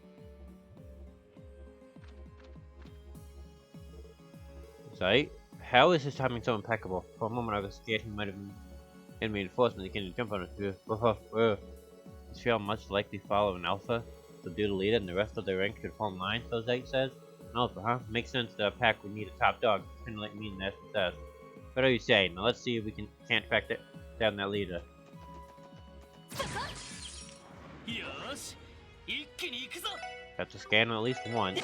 Sight? How is his timing so impeccable? For a moment I was scared he might have been enemy reinforcement that came to jump on us. Is Shell much likely follow an alpha? Subdue the leader and the rest of the rank should fall in line, so Zayt says? An alpha, huh? Makes sense that a pack would need a top dog. It's kinda like me and that success. What are you saying? Now let's see if we can't track down that leader. Have to scan at least one.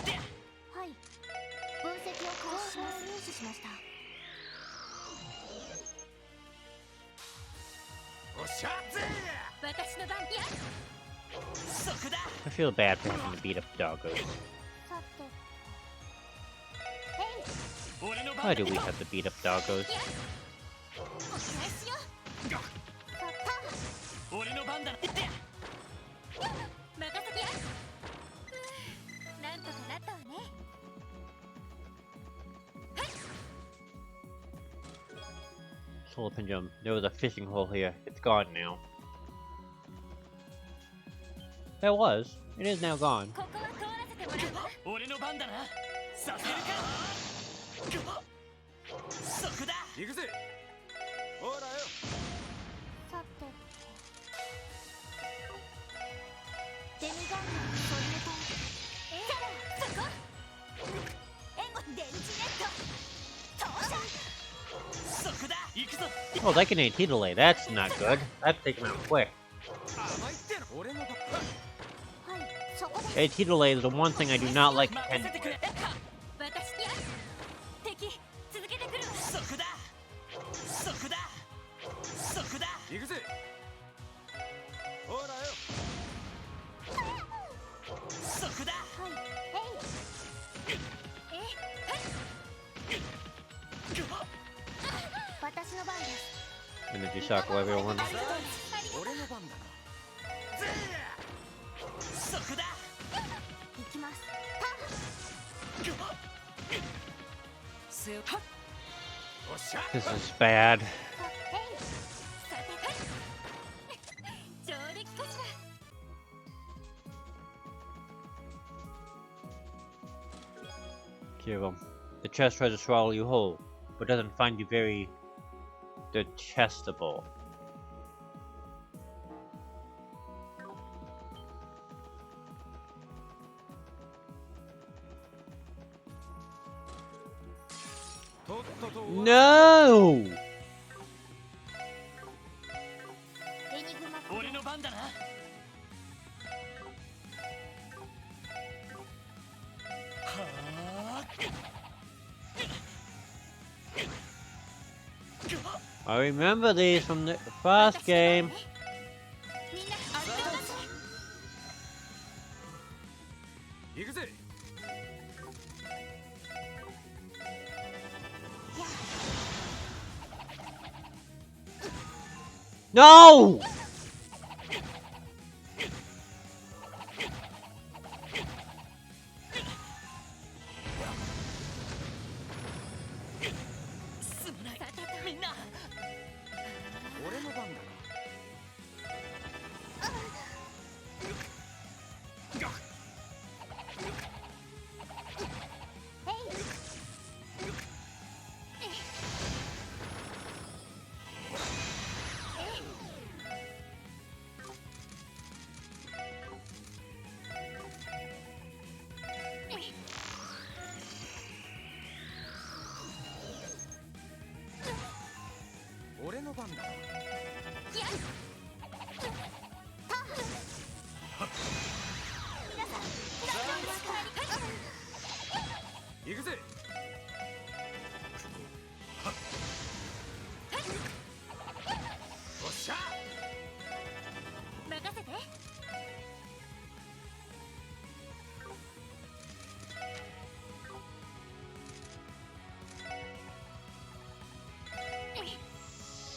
I feel bad for having to beat up doggos. Why do we have to beat up doggos? Solar pendulum. There was a fishing hole here. It's gone now. There was. It is now gone. Oh, that can aid delay. That's not good. That's taking out quick. AT delay is the one thing I do not like contending with. Energy shock will everyone. This is bad. Kirill, the chest tries to swallow you whole, but doesn't find you very digestible. No! I remember these from the first game. No! 番だ。皆さん大丈夫ですか？行くぜ。おっしゃ。任せて。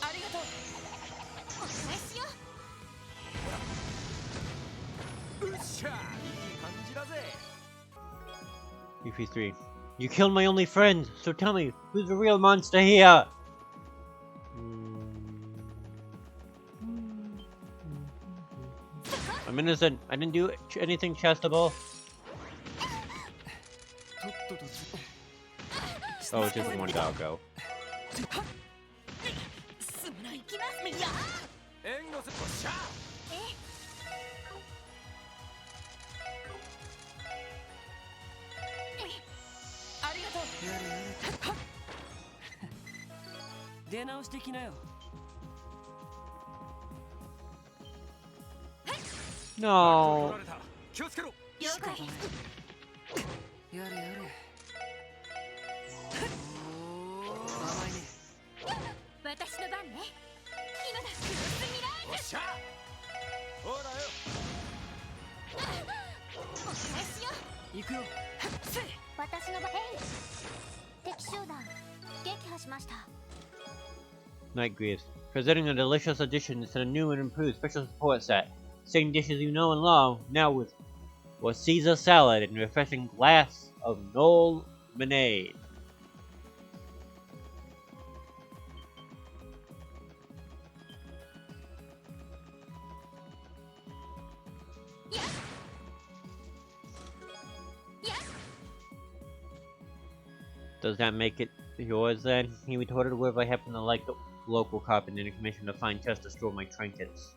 ありがとう。お願いしよう。うっしゃ、いい感じだぜ。EP3. You killed my only friend, so tell me, who's the real monster here? I'm innocent. I didn't do anything chestable. とっととつ Oh, it's just one dog go. すまない。行きます。いや援護す。おっしゃ。ありがとう。やれやれ出直してきなよ。 No. 取られた。気をつけろ。了解。やれやれおー甘いね。私の番ね。今だ。クロスミラーおっしゃ。ほらよ。お願いしよう。行くよ。私の番。敵集団撃破しました。 Night Greaves. Presenting a delicious addition to the new and improved special support set. Same dishes you know and love, now with Caesar salad and a refreshing glass of Knoll lemonade. Does that make it yours then? He retorted, "What if I happen to like the local cop and then a commission to find chest to store my trinkets?"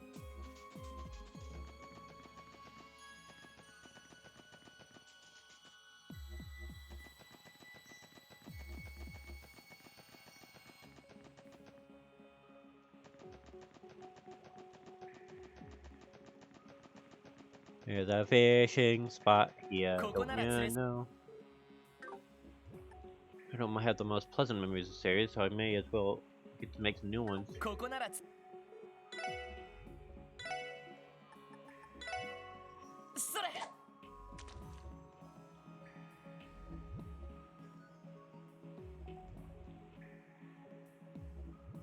There's a fishing spot here. Don't you know? I don't have the most pleasant memories of the series, so I may as well get to make some new ones. ここならつ。それ。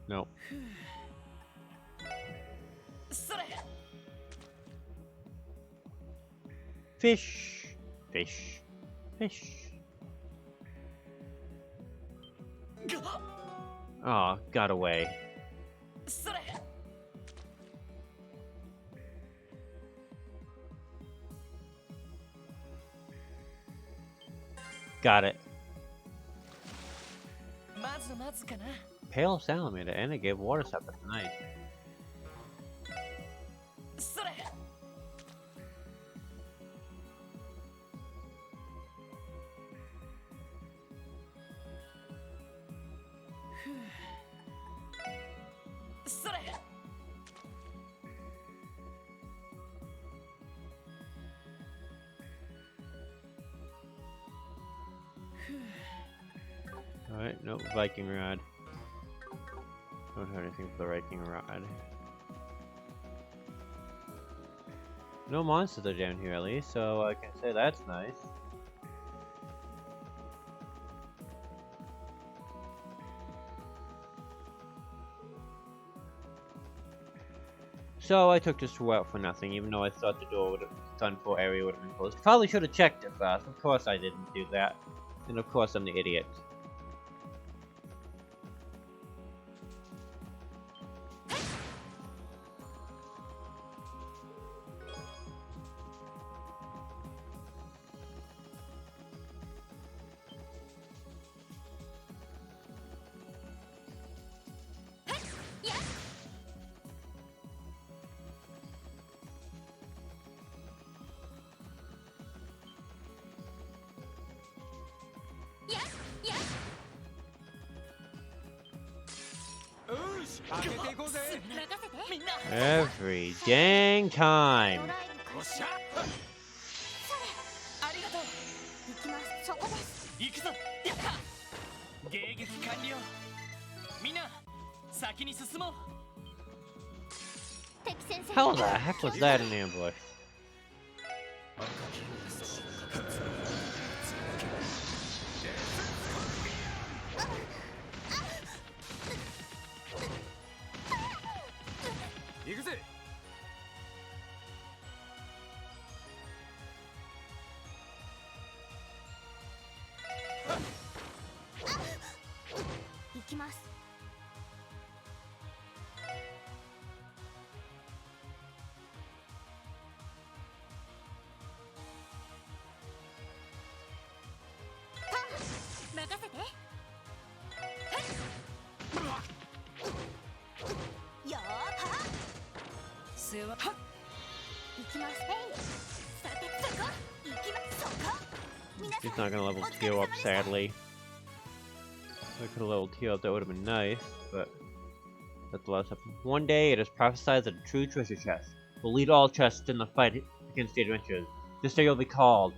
No. それ。 Fish. Fish. Fish. Oh, got away. それ。 Got it. まずまずかな。 Pale salamander, and it gave water sapper tonight. それ。 それ。 Alright, no Viking rod. Don't have anything for the Viking rod. No monsters are down here at least, so I can say that's nice. So I took this route for nothing, even though I thought the door would have done for area would have been closed. Probably should have checked it first. Of course I didn't do that. And of course I'm the idiot. Every dang time. ドライブ開始。ゃありがとう。行きます。そこです。行くぞ。やった。迎撃完了。みんな先に進もう。敵先生。 How the heck was that an ambush? 行くぜ。行きます。任せて。よーは世話行きます。さてそこ行きます。そこ皆さ He's ん not gonna level Tio up, sadly. I could have leveled Tio up, that would have been nice, but that's a lot of stuff. One day, it is prophesied that a true treasure chest will lead all chests in the fight against the adventurers. This day will be called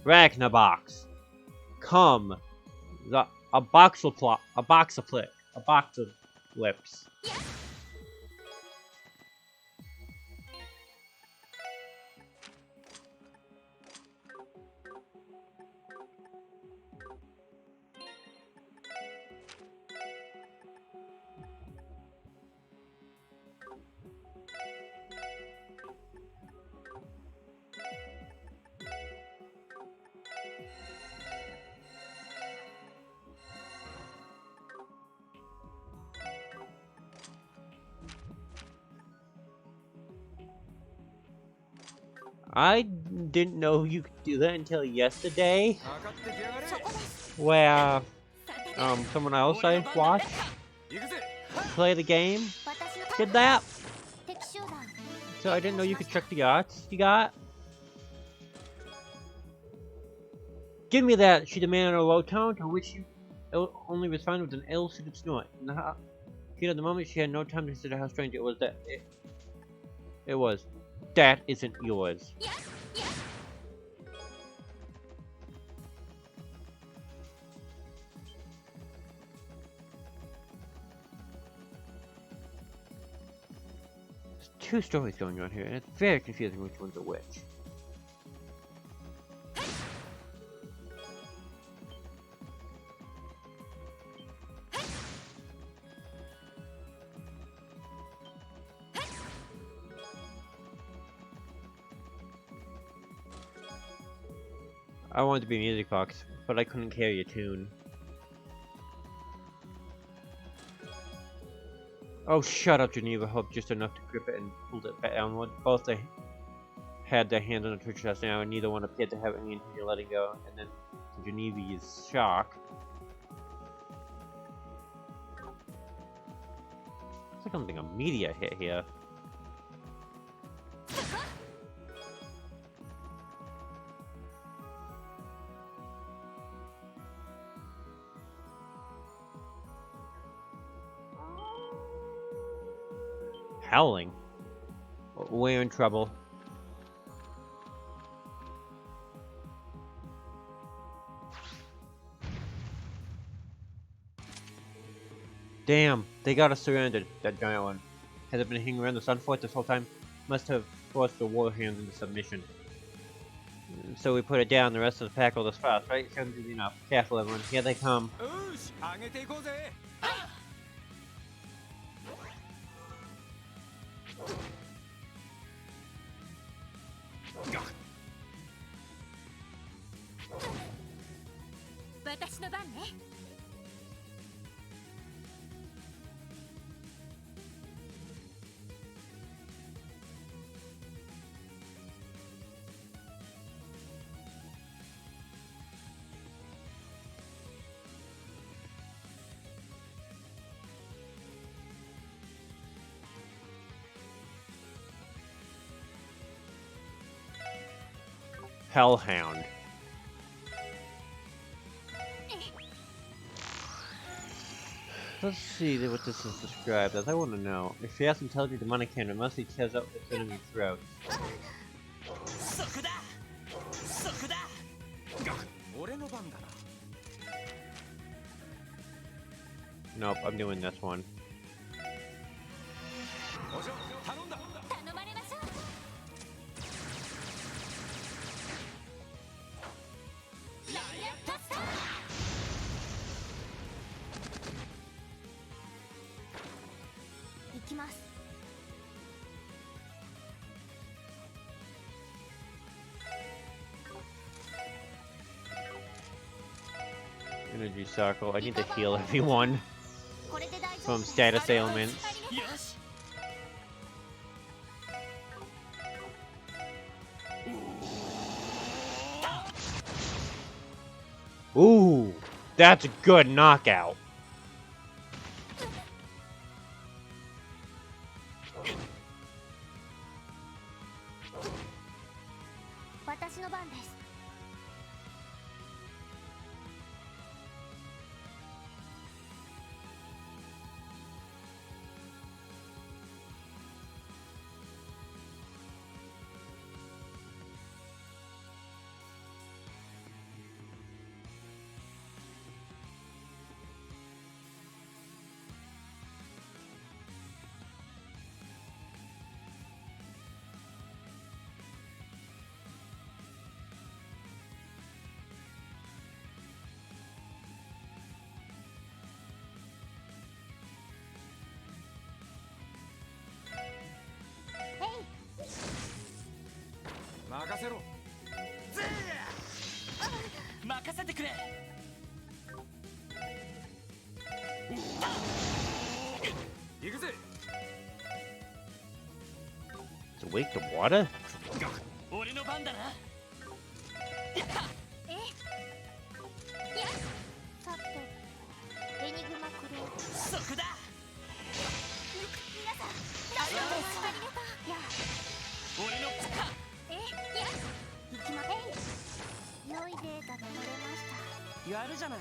Ragnabox. Come, a box of lips. I didn't know you could do that until yesterday, かかってきやがれ。そこです。 where さて someone else I watched 行くぜ。 play the game 私の did that. 敵集団 So I didn't know you could check the yachts you got. Give me that, she demanded in a low tone, to which she only responded with an ill-suited snort. In the heat of the moment, she had no time to consider how strange it was that it was. That isn't yours. There's two stories going on here, and it's very confusing which one's a which. I wanted to be Music Box, but I couldn't carry a tune. Oh, shut up, Geneva. Hope just enough to grip it and pulled it back downward. Both they had their hands on the treasure chest now, and neither one appeared to have any intention of letting go. And then, to Geneviève's shock, it's like I'm getting a meteor hit here. Howling. We're in trouble. Damn, they got us surrounded, that giant one. Has it been hanging around the sun fort this whole time? Must have forced the war hands into submission. So we put it down, the rest of the pack will just fast, right? Sounds easy enough. Careful everyone, here they come. よし、上げていこうぜ。私の番ね。Hellhound. Let's see what this is described as. I want to know. If she has intelligent demonic hand, it must be tears out its enemy throats. そこだそこだ俺の番だな。 Nope, I'm doing this one. お嬢頼んだ。頼まれましょう。ライアットスター。行きます。 Energy circle. I need to heal everyone これで大丈夫 from status ailments. よし Ooh, that's a good knockout. 私の番です。 任せろ。任せてくれ 行くぜ。 To wake the water? 俺の番だなえやさてエニグマクローそこだ皆さん大丈夫ですありがとうや俺のや行きま良いデータが取れましたやるじゃない。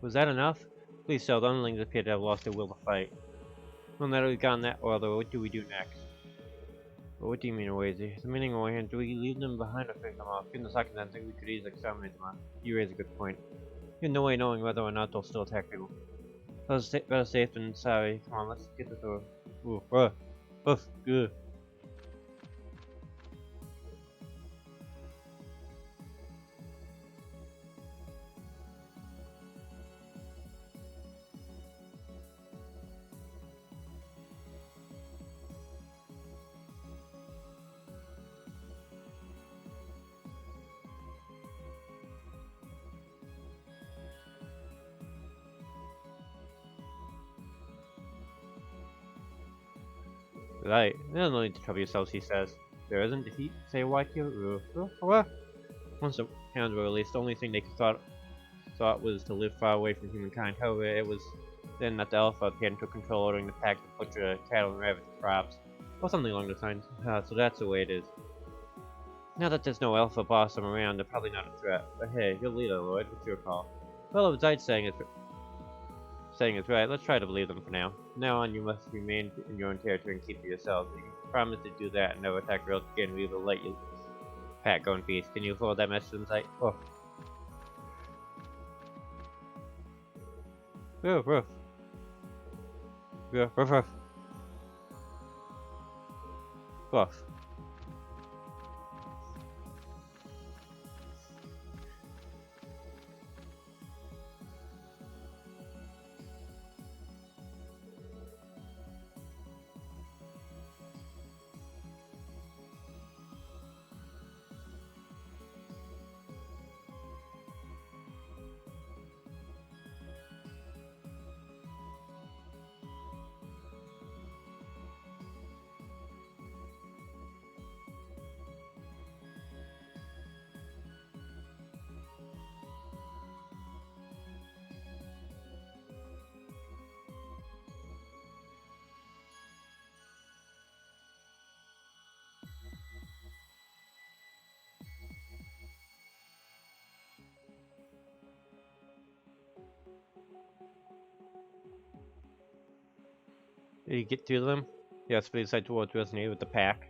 Was that enough? Please so, the underlings appear to have lost their will to fight. Well, now that we've gotten that order, what do we do next? Well, what do you mean, Oazy? The meaning of hand, do we leave them behind or finish them off? In the second, I think we could easily exterminate them. You raise a good point. You have no way of knowing whether or not they'll still attack people. Better safe than sorry. Come on, let's get this over. Ooh, good. Right, there's no need to trouble yourselves, he says. There isn't, did he say why to? What? Once the hounds were released, the only thing they thought was to live far away from humankind. However, it was then that the Alpha appeared and took control, ordering the pack to butcher cattle and ravage crops. Or something along those lines. So that's the way it is. Now that there's no Alpha boss around, they're probably not a threat. But hey, you're leader, Lloyd. What's your call? Well, if Zyd's saying it's right, let's try to believe them for now. From now on, you must remain in your own territory and keep to yourself. You can promise to do that and never attack real again. We will let you pack go in peace. Can you forward that message in sight? Oh. Roof, roof. Roof, roof, roof. Roof. Did you get to them? Yes, please decide towards resonate with the pack.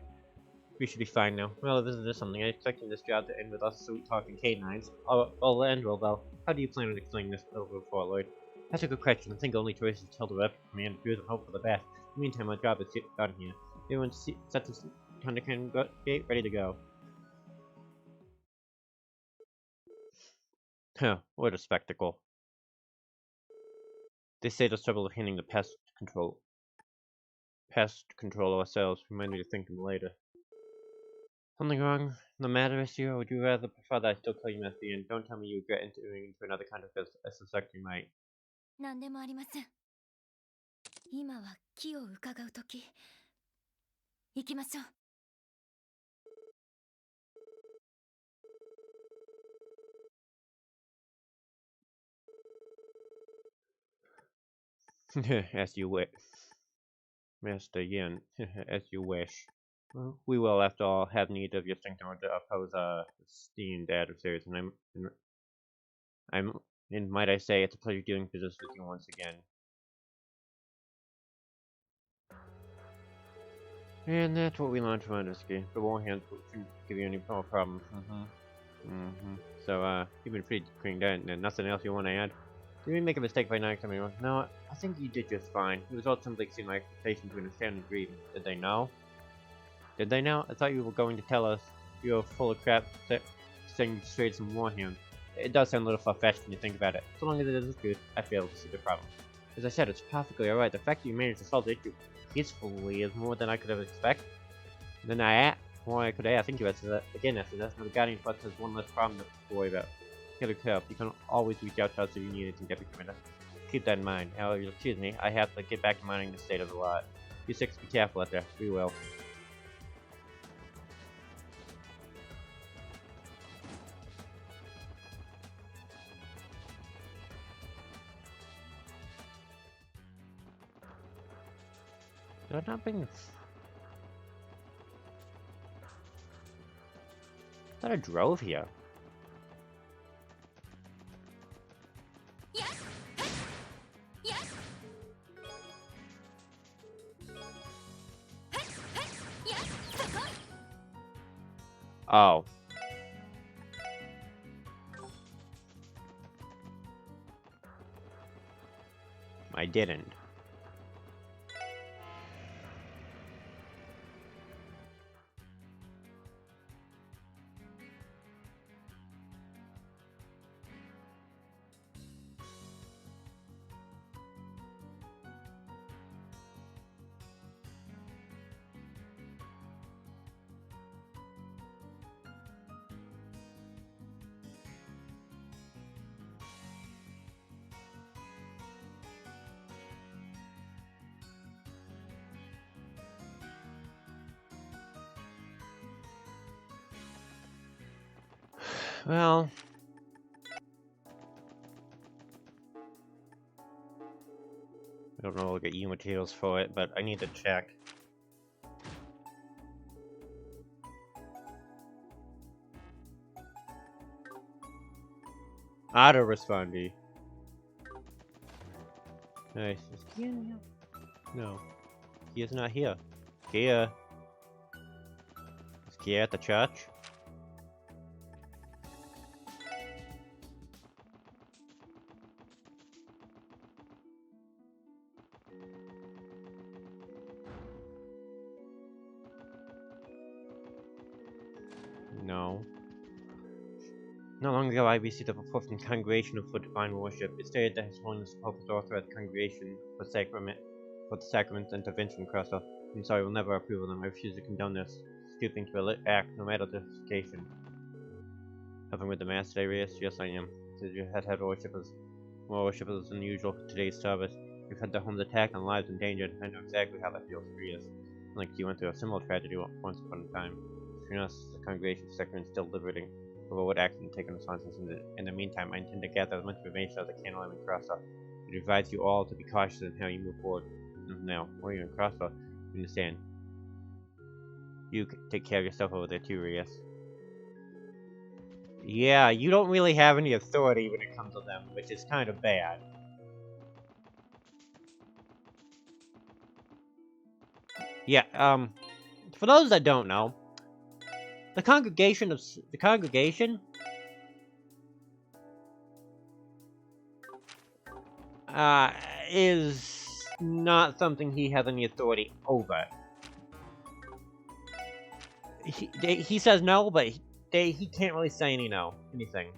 We should be fine now. Well, this is something. I expected this job to end with us sweet-talking canines. I'll end well, though. How do you plan on explaining this over before, Lloyd? That's a good question. I think only choice is to tell the rep command to and hope for the best. In the meantime, my job is done here. Everyone set this Thunder Cannon gate ready to go. Huh, what a spectacle. They say there's trouble with handling the pest control ourselves. Remind me to think of them later. Something wrong? The matter, Monsieur? Or would you rather prefer that I still call you Matthew and don't tell me you regret entering into another kind of business? I suspect you might. 何でもありません。今は気を伺う時。行きましょう。As you wish. Master Yin, as you wish. Well, we will, after all, have need of your strength in order to oppose our esteemed adversaries, and might I say, it's a pleasure doing business with you once again. And that's what we learned from this game. The warhands shouldn't give you any more problems. So, you've been pretty cleaned out, and nothing else you want to add? Did we make a mistake by not coming on? No, I think you did just fine. The results simply exceed my expectations to an astounding degree. Did they know? Did they know? I thought you were going to tell us you were full of crap saying you strayed some warhands. It does sound a little far-fetched when you think about it. So long as it isn't good, I fail to see the problem. As I said, it's perfectly alright. The fact that you managed to solve the issue peacefully is more than I could have expected. More I could have. Thank you, again, after that. Now the Guardian Plus has one less problem to worry about. Get a help. You can always reach out to us if you need anything, Deputy Commander. Keep that in mind. However, excuse me, I have to get back to mining the state of the lot. You six, be careful out there. We will. Did I not bring... I thought I drove here. Oh. I didn't. Well... I don't know if I'll get you materials for it, but I need to check. Auto-respondee. Nice. Is Kia in here? No. Kia's not here. Kia. Is Kia at the church? No. Not long ago, I received a report from the Congregation for Divine Worship. It stated that His Holiness the Pope has authorized the Congregation for the Sacrament's intervention across the... I'm sorry, we'll never approve of them. I refuse to condone this stooping to a act, no matter the justification. Helping with the Mass today, Reyes? Yes, I am. Since you had more worshippers than usual for today's service. You've had their homes attacked and lives endangered. I know exactly how that feels, Reyes. Like you went through a similar tragedy once upon a time. Between us, the Congregation for Sacrament is still deliberating over what action to take in response. In the meantime, I intend to gather as much information as I can while I'm in Crossbell. I advise you all to be cautious in how you move forward. Now, while you're in Crossbell, you understand. You take care of yourself over there too, Reyes. Yeah, you don't really have any authority when it comes to them, which is kind of bad. Yeah, for those that don't know, the congregation uh, is not something he has any authority over. He says no, but he can't really say anything.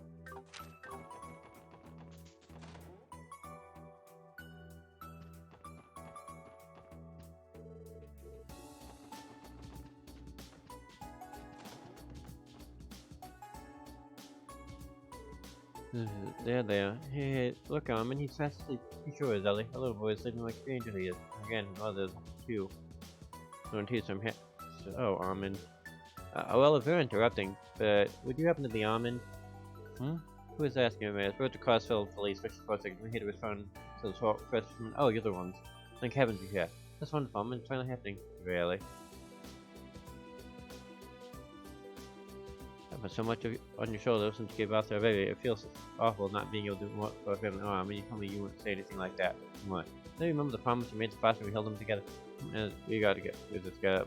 There. Hey, look, Armin, he's fast asleep. He sure is, Ellie. A little boy is sleeping like a stranger he is. Again, there's two. One, two, so I'm Oh, Armin. Well, if you're interrupting, but would you happen to be Armin? Hmm? Who is asking me? I spoke to crossbell police, which of course I can hear to respond to the question. Oh, you're the ones. Thank heavens you're here. That's wonderful, Armin. It's finally happening. Really? I've had so much on your shoulders since you gave birth to our baby. It feels awful not being able to do more for a family. Oh, I mean, you told me you wouldn't say anything like that. What? Do you remember the promise you made to Foster? We held them together. We gotta get this guy.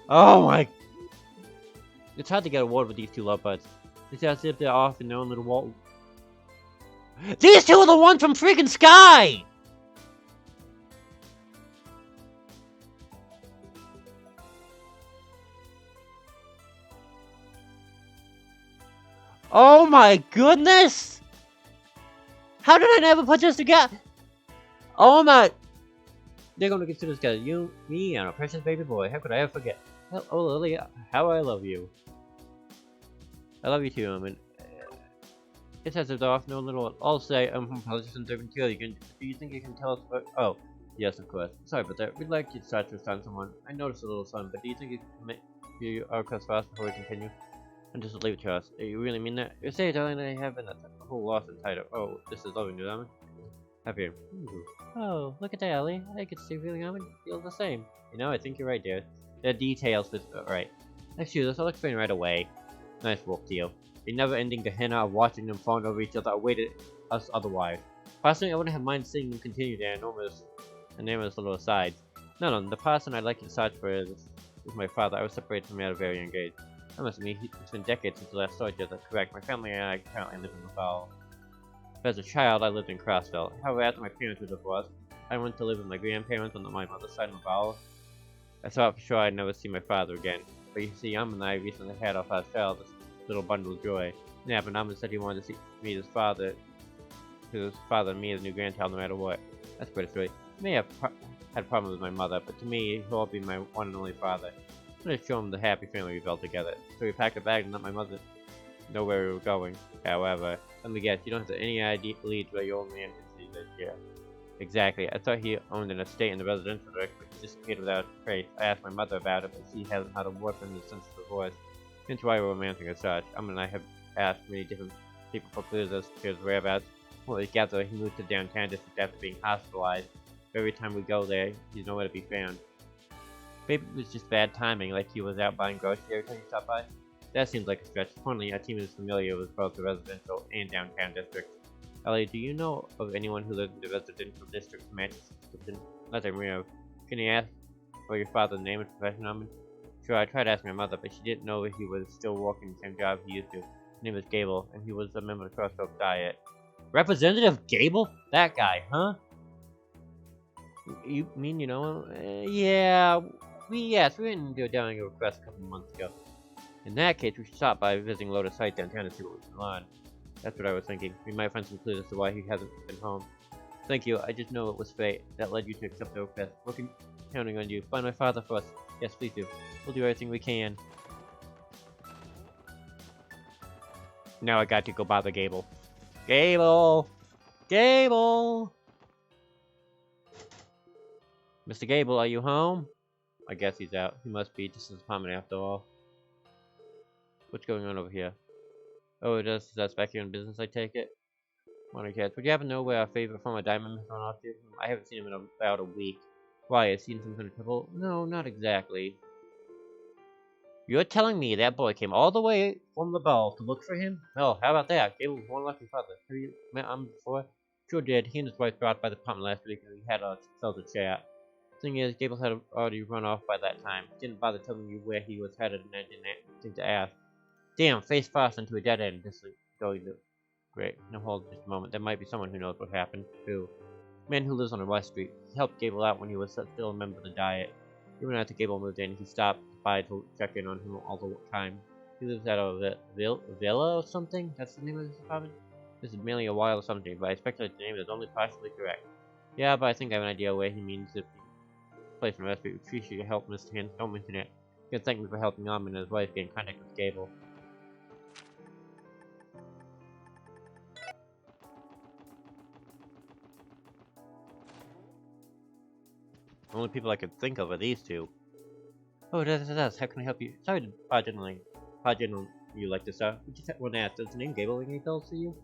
Oh my! It's hard to get a word with these two lovebirds. It's as if they're off in their own little world. These two are the ones from freaking Sky! Oh my goodness! How did I never put this together? Oh my! They're gonna consider this guy. You, me, and a precious baby boy. How could I ever forget? Oh, Lily, how I love you. I love you too, I mean. It says it's off, no little. I'll say, politicians have been killed. Do you think you can tell us what? Oh, yes, of course. Sorry about that. We'd like you to start to assign someone. I noticed a little son, but do you think you can make our request fast before we continue? And just leave it to us. You really mean that? You say, darling, I have a whole loss and title. Oh, this is loving you, Diamond. Happy. Oh, look at that, Ellie. I could see feeling I would feel the same. You know, I think you're right, dear. The details, but right. Next to this, I'll explain right away. Nice wolf deal. The never-ending Gehenna of watching them fawn over each other awaited us otherwise. Personally, I wouldn't have mind seeing them continue their enormous little asides. No, the person I'd like to search for is my father. I was separated from him at a very young age. I must admit, it's been decades since the last saw each other. Correct, my family and I currently live in the Valley. As a child, I lived in Crossbell. However, after my parents were divorced, I went to live with my grandparents on my mother's side of the Valley. I thought for sure I'd never see my father again. But you see, and I recently had our first child, this little bundle of joy. Yeah, but Amin said he wanted to meet his father and me as a new grandchild no matter what. That's pretty sweet. He may have had problems with my mother, but to me, he'll be my one and only father. I'm gonna show him the happy family we built together. So we packed a bag and let my mother know where we were going. However, let me guess, you don't have any idea where your old man can see this here. Exactly. I thought he owned an estate in the residential district, but he disappeared without a trace. I asked my mother about it, but she hasn't had a word from him since the divorce. Hence why we're romancing as such. Amin and I have asked many different people for clues as to his whereabouts. Well, we gather he moved to downtown district after being hospitalized. Every time we go there, he's nowhere to be found. Maybe it was just bad timing, like he was out buying groceries every time he stopped by. That seems like a stretch. Fortunately, our team is familiar with both the residential and downtown districts. Ellie, do you know of anyone who lives in the residential district who matches the description? Nothing real. Can you ask for your father's name and profession, Amin? Sure, I tried asking my mother, but she didn't know if he was still working the same job he used to. His name is Gable, and he was a member of the Crossbell Diet. Representative Gable? That guy, huh? You mean you know him? Yeah, we didn't do a downloading request a couple of months ago. In that case, we should stop by visiting Lotus site downtown to see what we can learn. That's what I was thinking. We might find some clues as to why he hasn't been home. Thank you. I just know it was fate that led you to accept the request. We're counting on you. Find my father for us. Yes, please do. We'll do everything we can. Now I got to go bother Gable. Gable! Gable! Mr. Gable, are you home? I guess he's out. He must be. This is apartment after all. What's going on over here? Oh, it does. That's back here in business, I take it? Morning, cats. Would you happen to know where our favorite former diamond has gone off to? I haven't seen him in about a week. Why, has he seen some kind of trouble? No, not exactly. You're telling me that boy came all the way from the ball to look for him? Oh, how about that? Gable was one lucky father. Have you met him before? Sure did. He and his wife dropped by the apartment last week and we had ourselves a chat. Thing is, Gable had already run off by that time. Didn't bother telling you where he was headed, and I didn't think to ask. Damn, face fast into a dead end. Just going to. Great. Now hold just a moment. There might be someone who knows what happened. Who? Man who lives on the West Street. He helped Gable out when he was still a member of the Diet. Even after Gable moved in, he stopped by to check in on him all the time. He lives at a villa or something? That's the name of this apartment? This is merely a while or something, but I speculate the name is only partially correct. Yeah, but I think I have an idea where he means it. Place on the West Street. We appreciate your help, Mr. Hans. Don't mention it. You can thank me for helping Armin and his wife get in contact with Gable. The only people I could think of are these two. Oh, that's. How can I help you? Sorry to barge in you like this, sir. We just want to ask, does the name Gable ring any bells to you?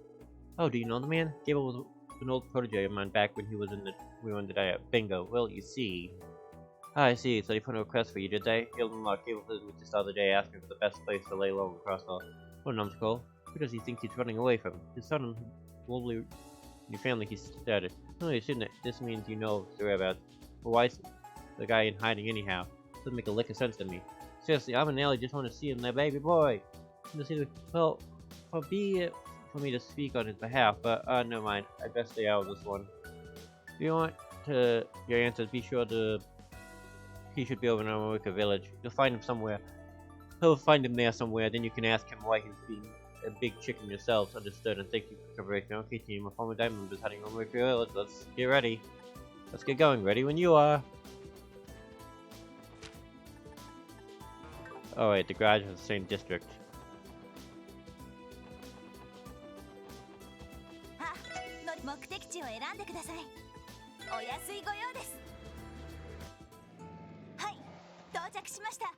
Oh, do you know the man? Gable was an old protege of mine back when we were in the Diet. Bingo. Well, you see. Ah, I see. So they put a request for you, did they? Gable unlocked Gable visited me just the other day asking for the best place to lay low in crossbell. What a numbskull. Who does he think he's running away from? His son and lovely new family, he started. No, you shouldn't. This means you know his whereabouts. But why is the guy in hiding anyhow? Doesn't make a lick of sense to me. Seriously, I'm and Ellie just want to see him, their baby boy. Well, for me to speak on his behalf, but never mind. I best stay out of this one. If you want your answers, be sure to. He should be over in America Village. You'll find him somewhere. He'll find him there somewhere. Then you can ask him why he's being a big chicken yourselves. Understood, and thank you for cooperation. Okay, team. A former diamond member is heading over America Village. Let's get ready. Let's get going. Ready when you are. Oh wait, the garage is the same district. あ、目的地を選んでください。お安いご用です。はい、到着しました。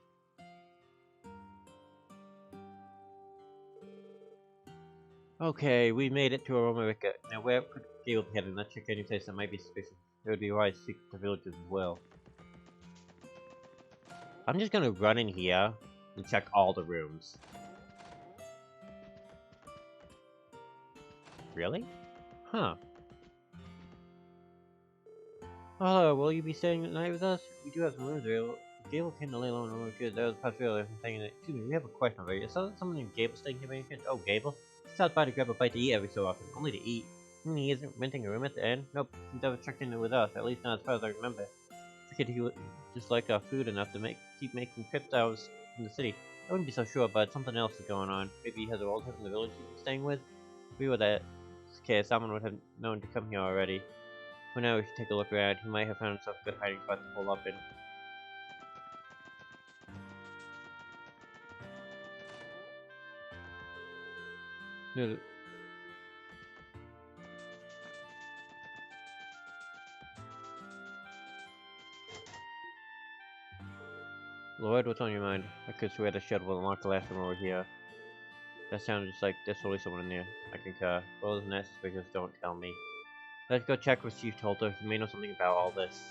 Okay, we made it to America. Now where could Gable be headed? Let's check any place that might be suspicious. It would be wise to seek the villages as well. I'm just gonna run in here and check all the rooms. Really? Huh. Hello, will you be staying the night with us? We do have some rooms available. Gable came to lay low and good. That was a possibility of saying that. Excuse me, we have a question over here. Is someone named Gable staying here by any chance? Oh, Gable? He stops by to grab a bite to eat every so often. Only to eat. He isn't renting a room at the inn? Nope, he's never checked in with us, at least not as far as I remember. I figured he would just like our food enough to keep making trips out in the city. I wouldn't be so sure, but something else is going on. Maybe he has a relative in the village he's staying with? If we were that case, someone would have known to come here already. For now, we should take a look around. He might have found himself a good hiding spot to pull up in. No. Lloyd, what's on your mind? I could swear the shed will unlock the last room over here. That sounded just like there's totally someone in there. I concur. Well, isn't that suspicious? Don't tell me. Let's go check with Chief Tolter. He may know something about all this.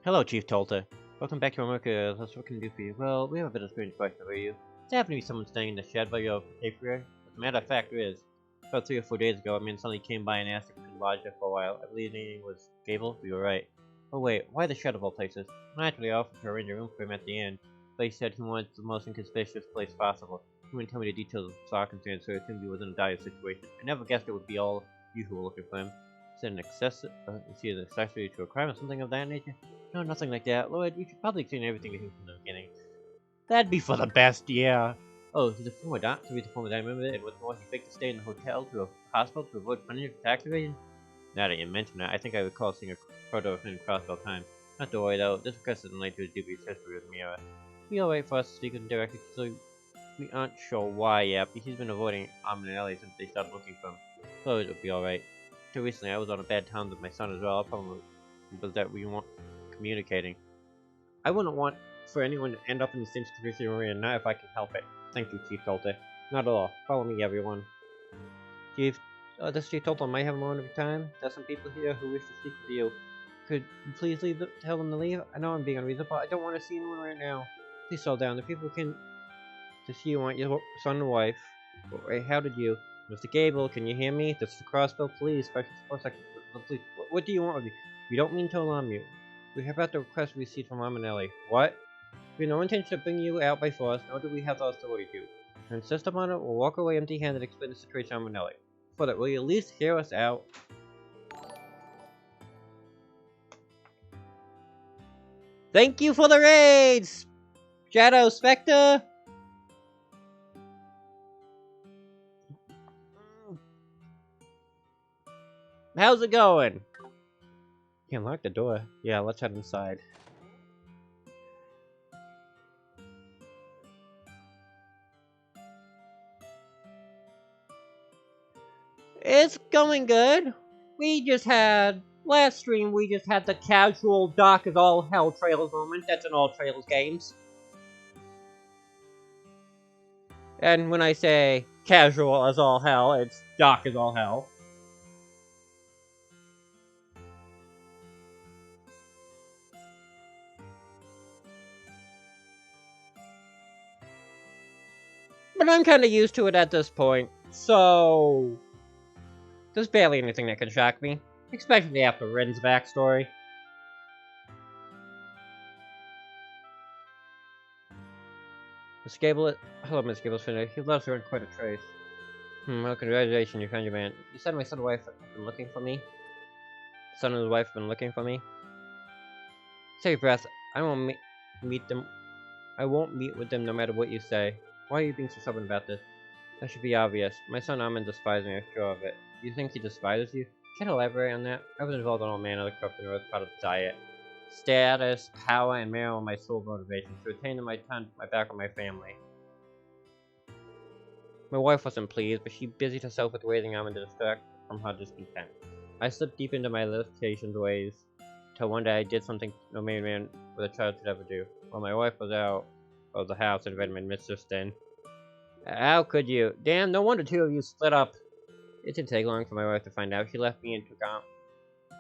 Hello, Chief Tolter. Welcome back to America. What can I do for you? Well, we have a bit of a strange question for you. There happened to be someone staying in the shed by your cafe. As a matter of fact, there is. About 3 or 4 days ago, a man suddenly came by and asked if we could lodge there for a while. I believe his name was Gable. You were right. Oh wait, why the shed of all places? Naturally, I offered to arrange a room for him at the inn, but he said he wanted the most inconspicuous place possible. He wouldn't tell me the details of the circumstance, so it assumed he was in a dire situation. I never guessed it would be all you who were looking for him. Is it an accessory to a crime or something of that nature? No, nothing like that. Lloyd, you should probably explain everything to him from the beginning. That'd be for the best, yeah. Oh, he's a former doctor, member, and what's more, he faked to stay in the hotel to a hospital to avoid punishment for tax evasion? Now that you mention it, I think I recall seeing a photo of him in crossbell time. Not to worry though, this request isn't related to his dubious history with Mira. Be alright for us to speak with him directly, so we aren't sure why yet, but he's been avoiding Armin and Ellie since they started looking for him. So it'll be alright. Till recently, I was on a bad terms with my son as well. Our problem was that we weren't communicating. I wouldn't want for anyone to end up in the same situation we're in, not if I can help it. Thank you, Chief Tolter. Not at all. Follow me, everyone. Chief, this Chief Tolter might have a moment of your time. There's some people here who wish to speak with you. Could you please tell them to leave? I know I'm being unreasonable. I don't want to see anyone right now. Please slow down. The people to see you want your son and wife. Wait, how did you? Mr. Gable, can you hear me? This is the crossbell police. Special support section. Please, what do you want with me? We don't mean to alarm you. We have about the request we received from Ramonelli. What? We have no intention of bringing you out by force, nor do we have the authority to. If you insist upon it, we'll walk away empty-handed and explain the situation to Ramonelli. For that, will you at least hear us out? Thank you for the raids! Shadow Spectre! How's it going? You can lock the door. Yeah, let's head inside. It's going good. Last stream we just had the casual dark as all hell Trails moment. That's in all Trails games. And when I say casual as all hell, it's dark as all hell. But I'm kinda used to it at this point, so there's barely anything that can shock me, especially after Rin's backstory. Miss Gable, hello, Miss Gable's finished. He loves her in quite a trace. Well, congratulations, you found your man. You said my son and wife have been looking for me? Son and his wife have been looking for me? Save your breath. I won't meet them. I won't meet with them no matter what you say. Why are you being so stubborn about this? That should be obvious. My son Armin despises me, I'm sure of it. Do you think he despises you? Can't elaborate on that. I was involved in all manner of corruption as part of the diet. Status, power, and marrow are my sole motivations. To attain them, I turned my back on my family. My wife wasn't pleased, but she busied herself with raising Armin to distract from her discontent. I slipped deep into my limitations ways, till one day I did something no married man with a child should ever do. While my wife was out of the house and invited my mistress in. How could you? Damn, no wonder two of you split up. It didn't take long for my wife to find out. She left me and took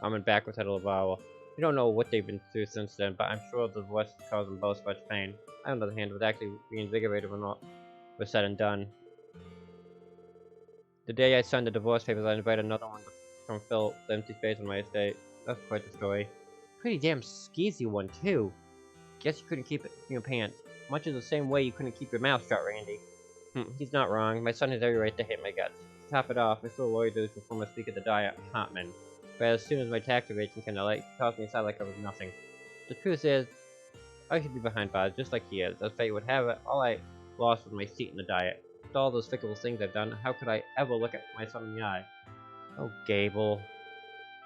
Armin back with her to Laval. We don't know what they've been through since then, but I'm sure the divorce has caused them both much pain. I, on the other hand, was actually reinvigorated when all was said and done. The day I signed the divorce papers, I invited another one from fill the empty space on my estate. That's quite the story. Pretty damn skeezy one, too. Guess you couldn't keep it in your pants. Much in the same way you couldn't keep your mouth shut, Randy. He's not wrong. My son has every right to hate my guts. To top it off, I still lawyer dudes for former Speaker of the Diet, Hartman. But as soon as my tax evasion came to light, he tossed me aside like I was nothing. The truth is, I should be behind bars just like he is. As fate would have it, all I lost was my seat in the Diet. With all those fickle things I've done, how could I ever look at my son in the eye? Oh, Gable.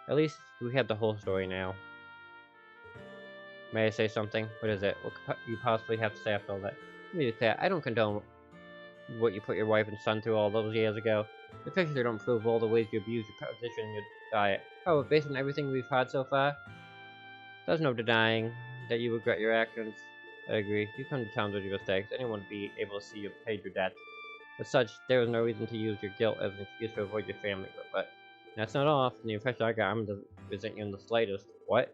At least we have the whole story now. May I say something? What is it? What could you possibly have to say after all that? Let me just say, I don't condone what you put your wife and son through all those years ago. Especially don't prove all the ways you abuse your position in your diet. However, based on everything we've had so far, there's no denying that you regret your actions. I agree. You come to terms with your mistakes. Anyone would be able to see you've paid your debt. As such, there is no reason to use your guilt as an excuse to avoid your family. But that's not all. From the impression I got, doesn't resent you in the slightest. What?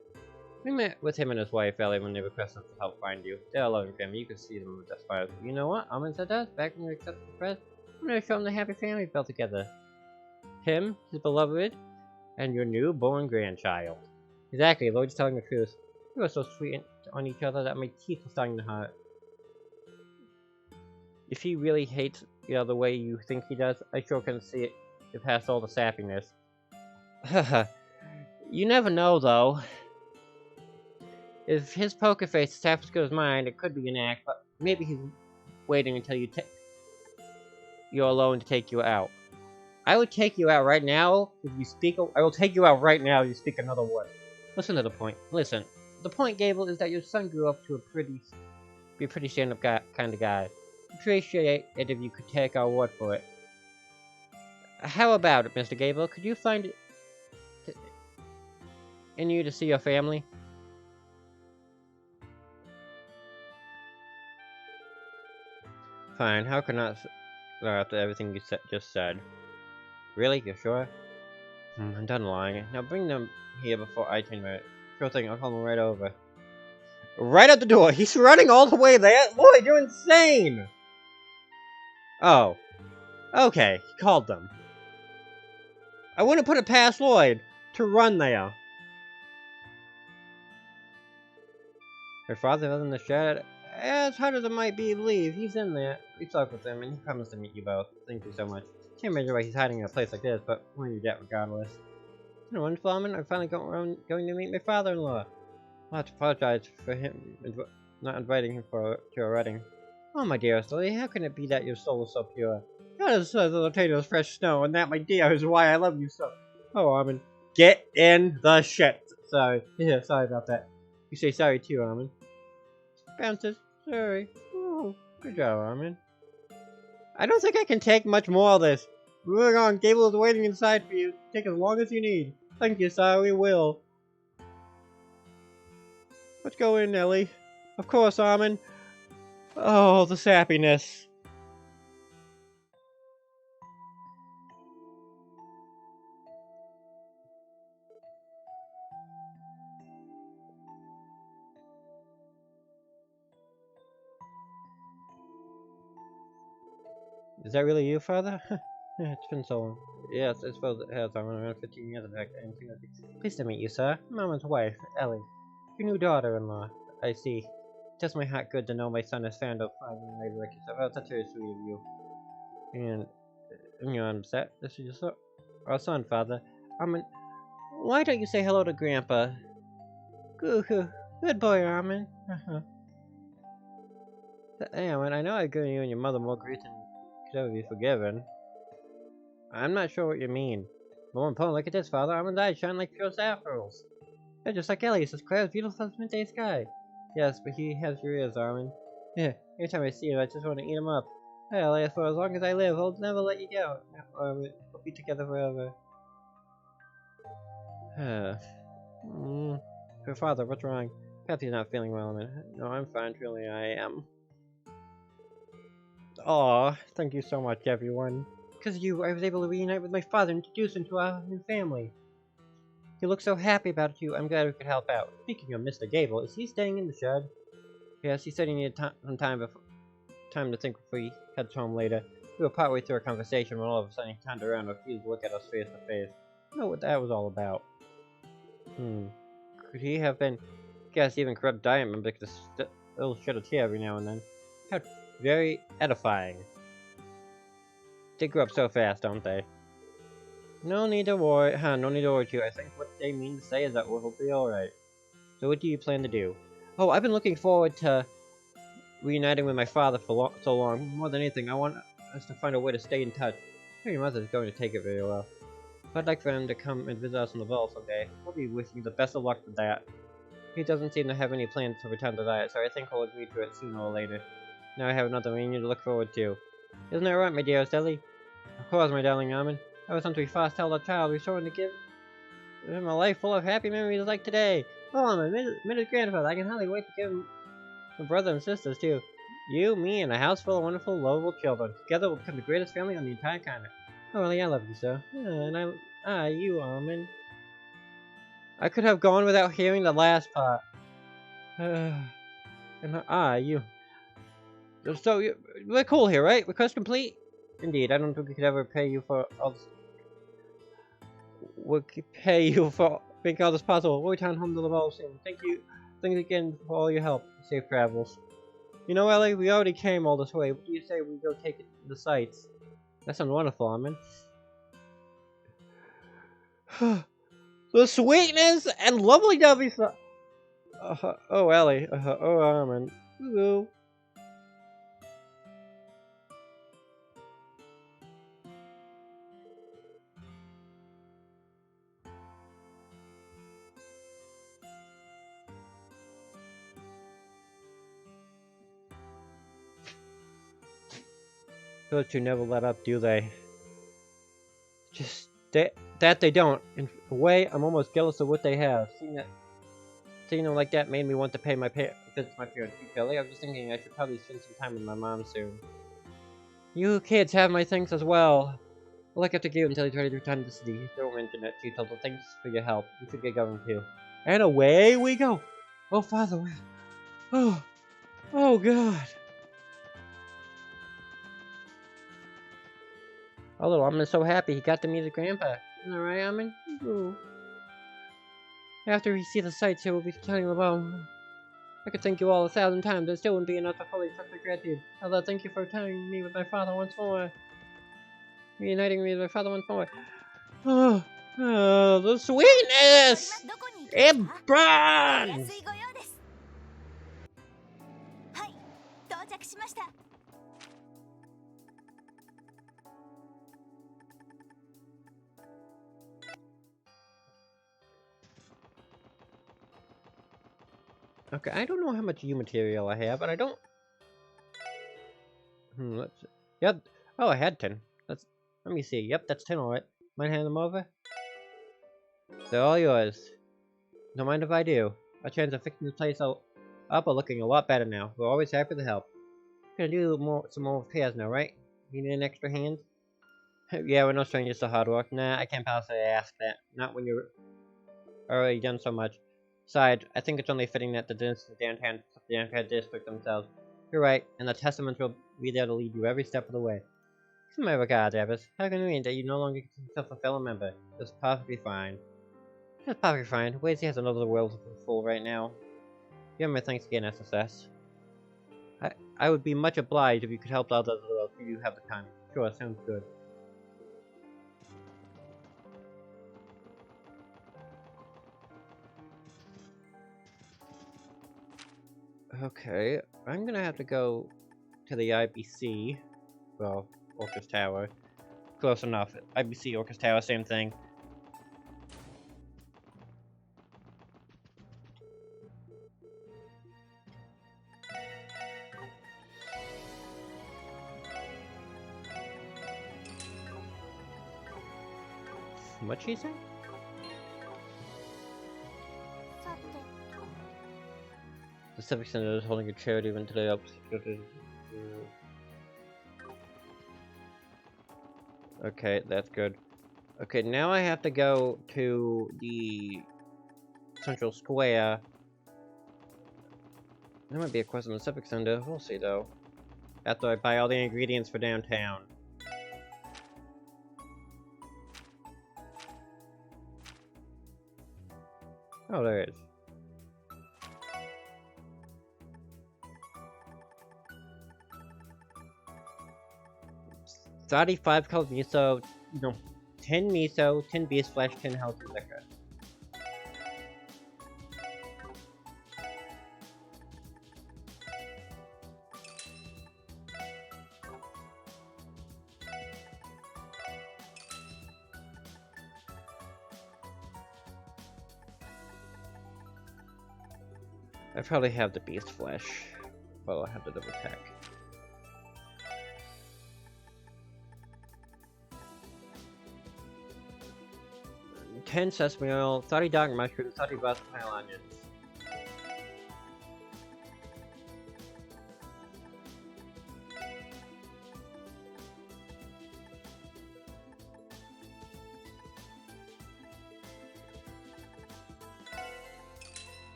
We met with him and his wife earlier when they requested us to help find you. They're a loving family. You can see them with their smiles. You know what? Armin said to us back when we accepted the request. I'm gonna show him the happy family we built together. Him, his beloved, and your newborn grandchild. Exactly, Lloyd's telling the truth. We were so sweet on each other that my teeth were starting to hurt. If he really hates you the way you think he does, I sure can see it past all the sappiness. You never know, though. If his poker face is half as good as mine, it could be an act, but maybe he's waiting until you're alone to take you out. I would take you out right now if you speak. I will take you out right now if you speak another word. Listen to the point. Listen. The point, Gable, is that your son grew up to be a pretty stand-up kind of guy. Appreciate it if you could take our word for it. How about it, Mr. Gable? Could you find it in you to see your family? Fine. How could not after everything you just said? Really? You're sure? I'm done lying. Now bring them here before I change my... Sure thing, I'll call them right over. Right at the door! He's running all the way there! Lloyd, you're insane! Oh. Okay, he called them. I wouldn't put it past Lloyd to run there. Her father was in the shed. As hard as it might be to leave, he's in there. We talked with him, and he promised to meet you both. Thank you so much. Can't imagine why he's hiding in a place like this, but we're in your debt regardless. You know, one Flamin, I'm finally going to meet my father-in-law. I'll have to apologize for him not inviting him to our wedding. Oh, my dearest Lily, how can it be that your soul is so pure? You're as little taste of fresh snow, and that, my dear, is why I love you so. Oh, Armin, get in the shit. Sorry. Yeah, sorry about that. You say sorry too, Armin. Bounces. Sorry. Oh, good job, Armin. I don't think I can take much more of this. Moving on, Gable is waiting inside for you. Take as long as you need. Thank you, sir, we will. Let's go in, Ellie. Of course, Armin. Oh, the sappiness. Is that really you, Father? It's been so long. Yes, I suppose it has. I'm around 15 years, in fact. Pleased to meet you, sir. Mama's wife, Ellie. Your new daughter-in-law. I see. It does my heart good to know my son has found a fine lady like yourself. Oh, that's very sweet of you. And you're upset. This is our son, Father. Armin, why don't you say hello to Grandpa? Good boy, Armin. Anyway, I know I've given you and your mother more grief than could ever be forgiven. I'm not sure what you mean. More important, look at this, Father. Armin's eyes shine like pure sapphires. They're just like Ellie's, as clear as beautiful as midday sky. Yes, but he has your ears, Armin. Yeah, every time I see him, I just want to eat him up. Hey, Ellie, for as long as I live, I'll never let you go. Armin, we'll be together forever. Her father, what's wrong? Kathy's not feeling well, Armin. No, I'm fine, truly I am. Aw, thank you so much, everyone. Because of you, I was able to reunite with my father and introduce him to our new family. He looks so happy about you, I'm glad we could help out. Speaking of Mr. Gable, is he staying in the shed? Yes, he said he needed some time to think before he heads home later. We were partway through our conversation when all of a sudden he turned around and refused to look at us face to face. I don't know what that was all about. Could he have been... Guess even corrupt diamond because it'll shed a tear every now and then. How very edifying. They grow up so fast, don't they? No need to worry, no need to worry too. I think what they mean to say is that we'll be alright. So what do you plan to do? Oh, I've been looking forward to reuniting with my father for so long. More than anything, I want us to find a way to stay in touch. Your mother's going to take it very well. I'd like for him to come and visit us in the vault someday. I'll be wishing you the best of luck with that. He doesn't seem to have any plans to return to that, so I think he'll agree to it sooner or later. Now I have another reunion to look forward to. Isn't that right, my dearest Ellie? Of course, my darling Armin. Ever since we first held a child, we've sworn to give him a life full of happy memories like today. Oh, I'm a minute grandfather. I can hardly wait to give him a brother and sisters, too. You, me, and a house full of wonderful, lovable children. Together we'll become the greatest family on the entire continent. Oh, Ellie, I love you, sir. And you, Armin. I could have gone without hearing the last part. You. So, we're cool here, right? Request complete? Indeed, I don't think we could ever pay you for all this. We'll pay you for making all this possible. We'll return home to the ball soon. Thank you. Thanks again for all your help. Safe travels. You know, Ellie, we already came all this way. What do you say we go take it to the sights? That sounds wonderful, Armin. The sweetness and lovely-dovey stuff. Oh, Ellie. Oh, Armin. Ooh. Those two never let up, do they? Just that they don't. In a way, I'm almost jealous of what they have. Seeing them like that made me want to pay my visit to my parents. Billy, I was just thinking I should probably spend some time with my mom soon. You kids have my thanks as well. I'll look after you until he's ready to return to the city. Don't mention it. She told her thanks for your help. You should get going too. And away we go. Oh, Father. Oh God. Oh, little Armin is so happy he got to meet his grandpa. Alright, I'm in. Ooh. After we see the sights here, we'll be telling about. I could thank you all 1,000 times. There still wouldn't be enough to fully express my gratitude. Although, thank you for telling me with my father once more. Reuniting me with my father once more. Oh, the sweetness! どこに行き It ますか？ burns! お安いご用です。はい、到着しました。Okay, I don't know how much U material I have, but I don't. Let's see. Yep. Oh, I had 10. Let me see. Yep, that's 10, alright. Mind handing them over? They're all yours. Don't mind if I do. Our chance of fixing this place up are looking a lot better now. We're always happy to help. Gonna do some more repairs now, right? You need an extra hand? Yeah, we're no strangers to hard work. Nah, I can't possibly ask that. Not when you're already done so much. Besides, I think it's only fitting that the downtown district themselves. You're right, and the testaments will be there to lead you every step of the way. Give my regards, Abbas. How convenient that you no longer consider yourself a fellow member. That's perfectly fine. That's perfectly fine. Wazy has another world full right now. Give him my thanks again, SSS. I would be much obliged if you could help others as well if you have the time. Sure, sounds good. Okay, I'm gonna have to go to the IBC. Well, Orcus Tower. Close enough. IBC, Orcus Tower, same thing. What she say? さてと。 The Civic Center is holding a charity event today. Okay, that's good. Okay, now I have to go to the Central Square. There might be a quest in the Civic Center. We'll see, though. After I buy all the ingredients for downtown. Oh, there it is. $35 colored miso, no, 10 miso, 10 beast flesh, 10 healthy liquor. I probably have the beast flesh, but I'll have to double check. $10 sesame oil, 30 dark mushrooms, 30 versatile onions.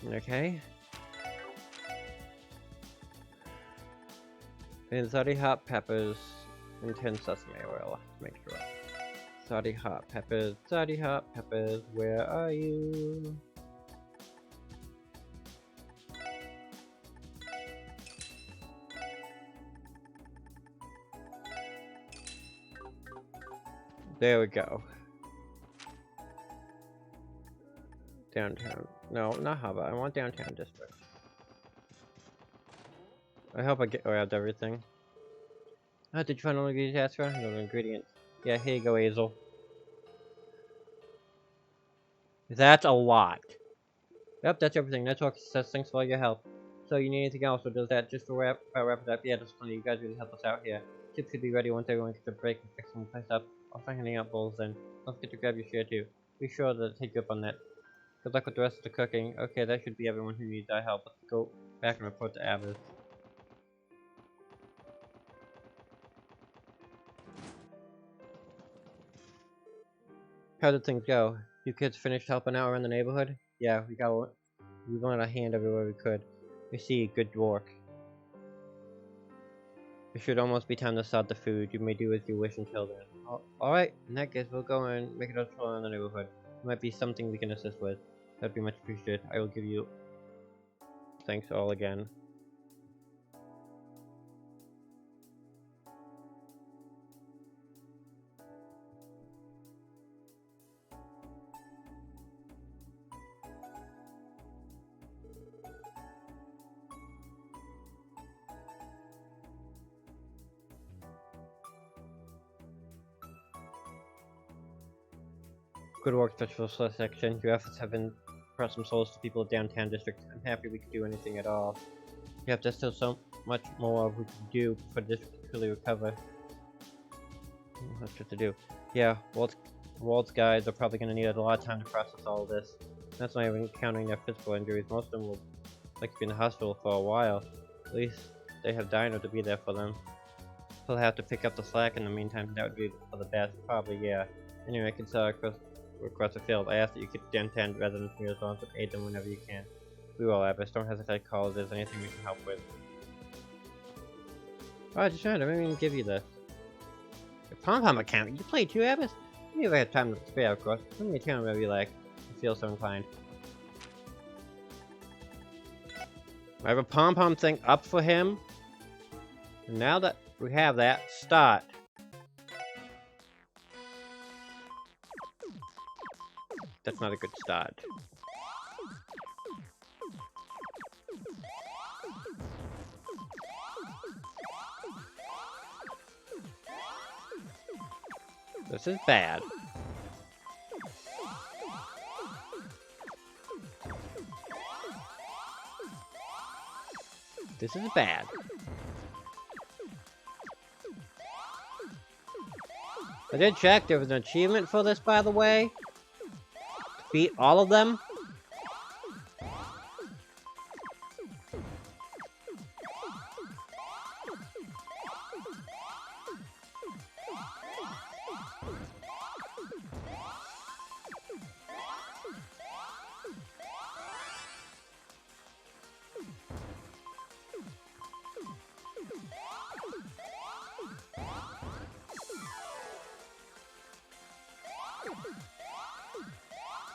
Okay. And 30 hot peppers and 10 sesame oil. Make sure. 30 hot peppers, 30 hot peppers, where are you? There we go. Downtown. No, not Haba. I want downtown district. I hope I grabbed everything. Oh, did you find all the ingredients, Astra? No ingredients. Yeah, here you go, Hazel. That's a lot. Yep, that's everything. That's all. Says thanks for all your help. So you need anything else, or does that just wrap it up? Yeah, that's plenty. You guys really help us out here. Chips should be ready once everyone gets a break and fix the place up. I'll start handing out bowls then. Don't forget to grab your share too. Be sure to take you up on that. Good luck with the rest of the cooking. Okay, that should be everyone who needs our help. Let's go back and report to Abbas. How did things go? You kids finished helping out around the neighborhood? Yeah, we lent a hand everywhere we could. You see, good work. It should almost be time to start the food. You may do as you wish until then. Alright, in that case, we'll go and make a tour around the neighborhood. There might be something we can assist with. That'd be much appreciated. I will give you thanks all again. Good work, Special Section. Your efforts have brought some souls to people of downtown district. I'm happy we could do anything at all. Yep, there's still so much more we can do for the district to truly recover. That's what to do. Yeah, Walt's guys are probably going to need a lot of time to process all of this. That's not even counting their physical injuries. Most of them will like to be in the hospital for a while. At least they have Dino to be there for them. He'll have to pick up the slack in the meantime. That would be for the best, probably, yeah. Anyway, I can across the field. I ask that you keep downtown residents near as well and aid them whenever you can. We will, Abbas. Don't hesitate to call if there's anything we can help with. Oh, just trying to even give you this. Your pom-pom account? You play too, Abbas? You never had time to spare, of course. Let me tell you whenever you like. You feel so inclined. I have a pom-pom thing up for him. And now that we have that, start. That's not a good start. This is bad. This is bad. I did check, there was an achievement for this, by the way. Beat all of them.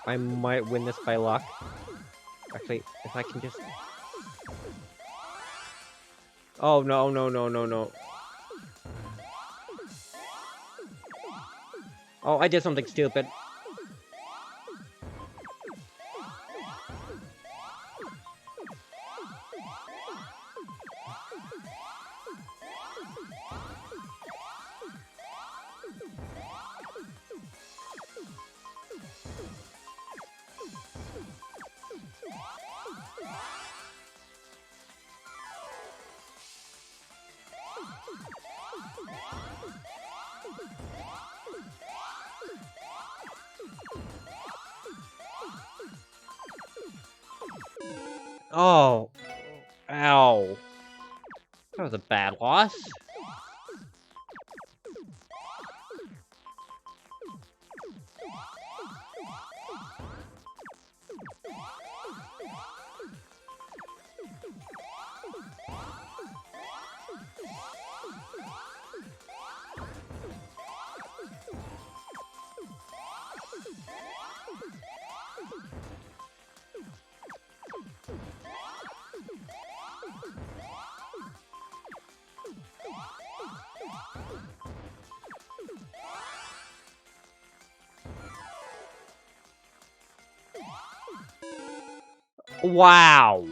I might win this by luck. Actually, if I can just... Oh, no, no, no, no, no. Oh, I did something stupid. Oh. Ow. That was a bad loss. Wow.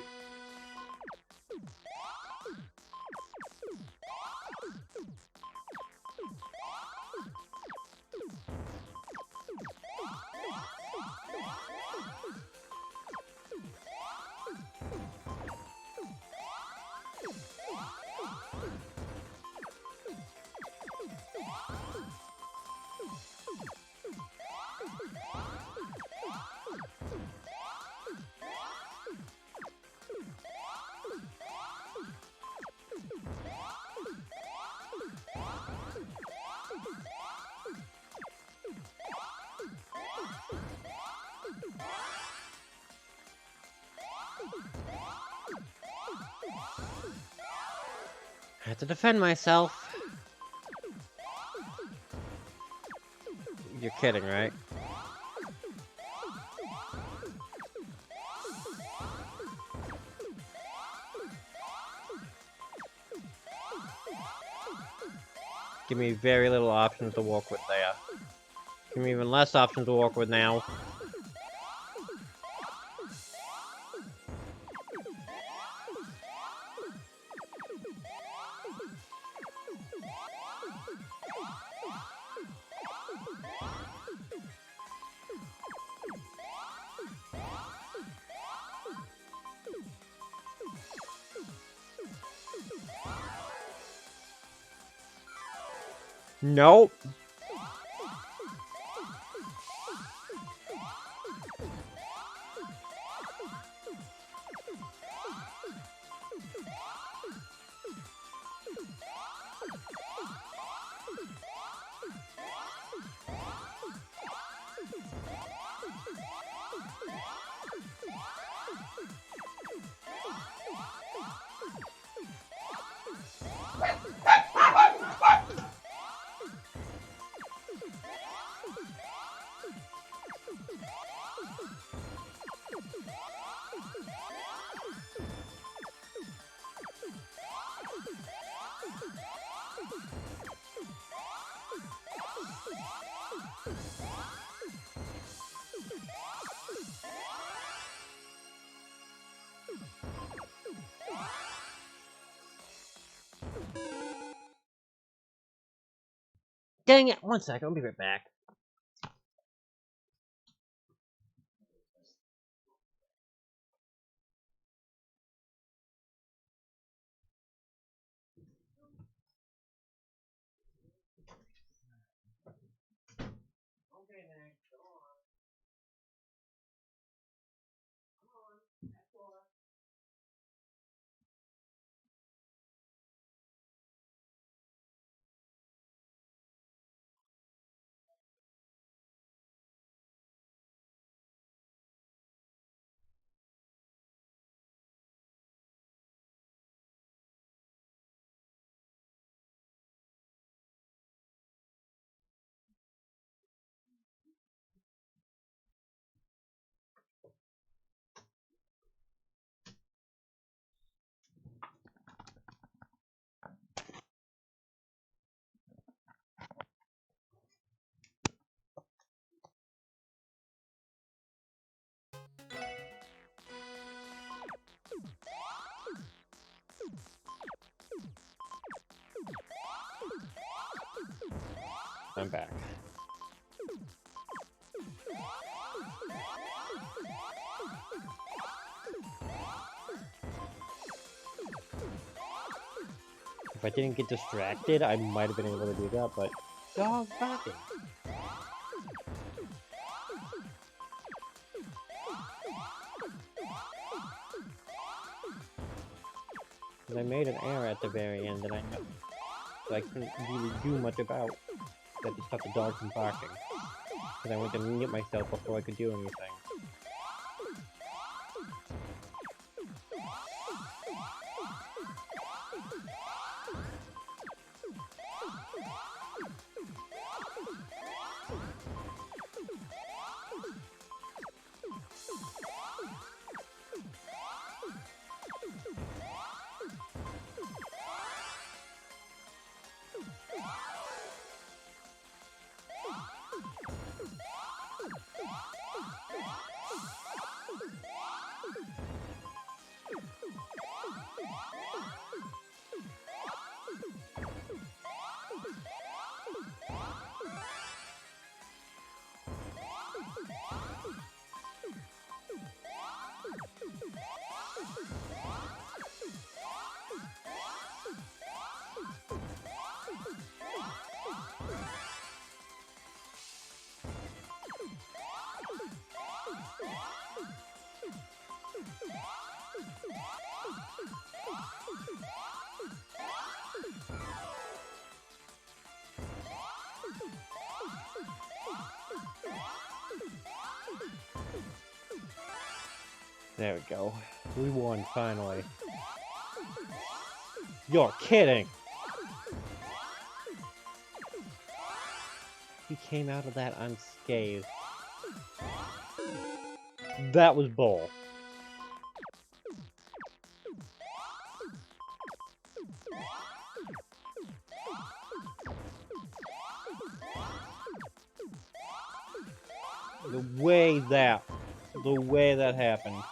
I have to defend myself. You're kidding, right? Give me very little options to work with there. Give me even less options to work with now. Nope. Dang it! 1 second, I'll be right back. I'm back. If I didn't get distracted, I might have been able to do that, but dog barking. I made an error at the very end that I know, so I couldn't really do much about. I had to stop the dog from barking, because I went to mute myself before I could do anything. There we go. We won, finally. You're kidding! came out of that unscathed. That was bull. The way that happened.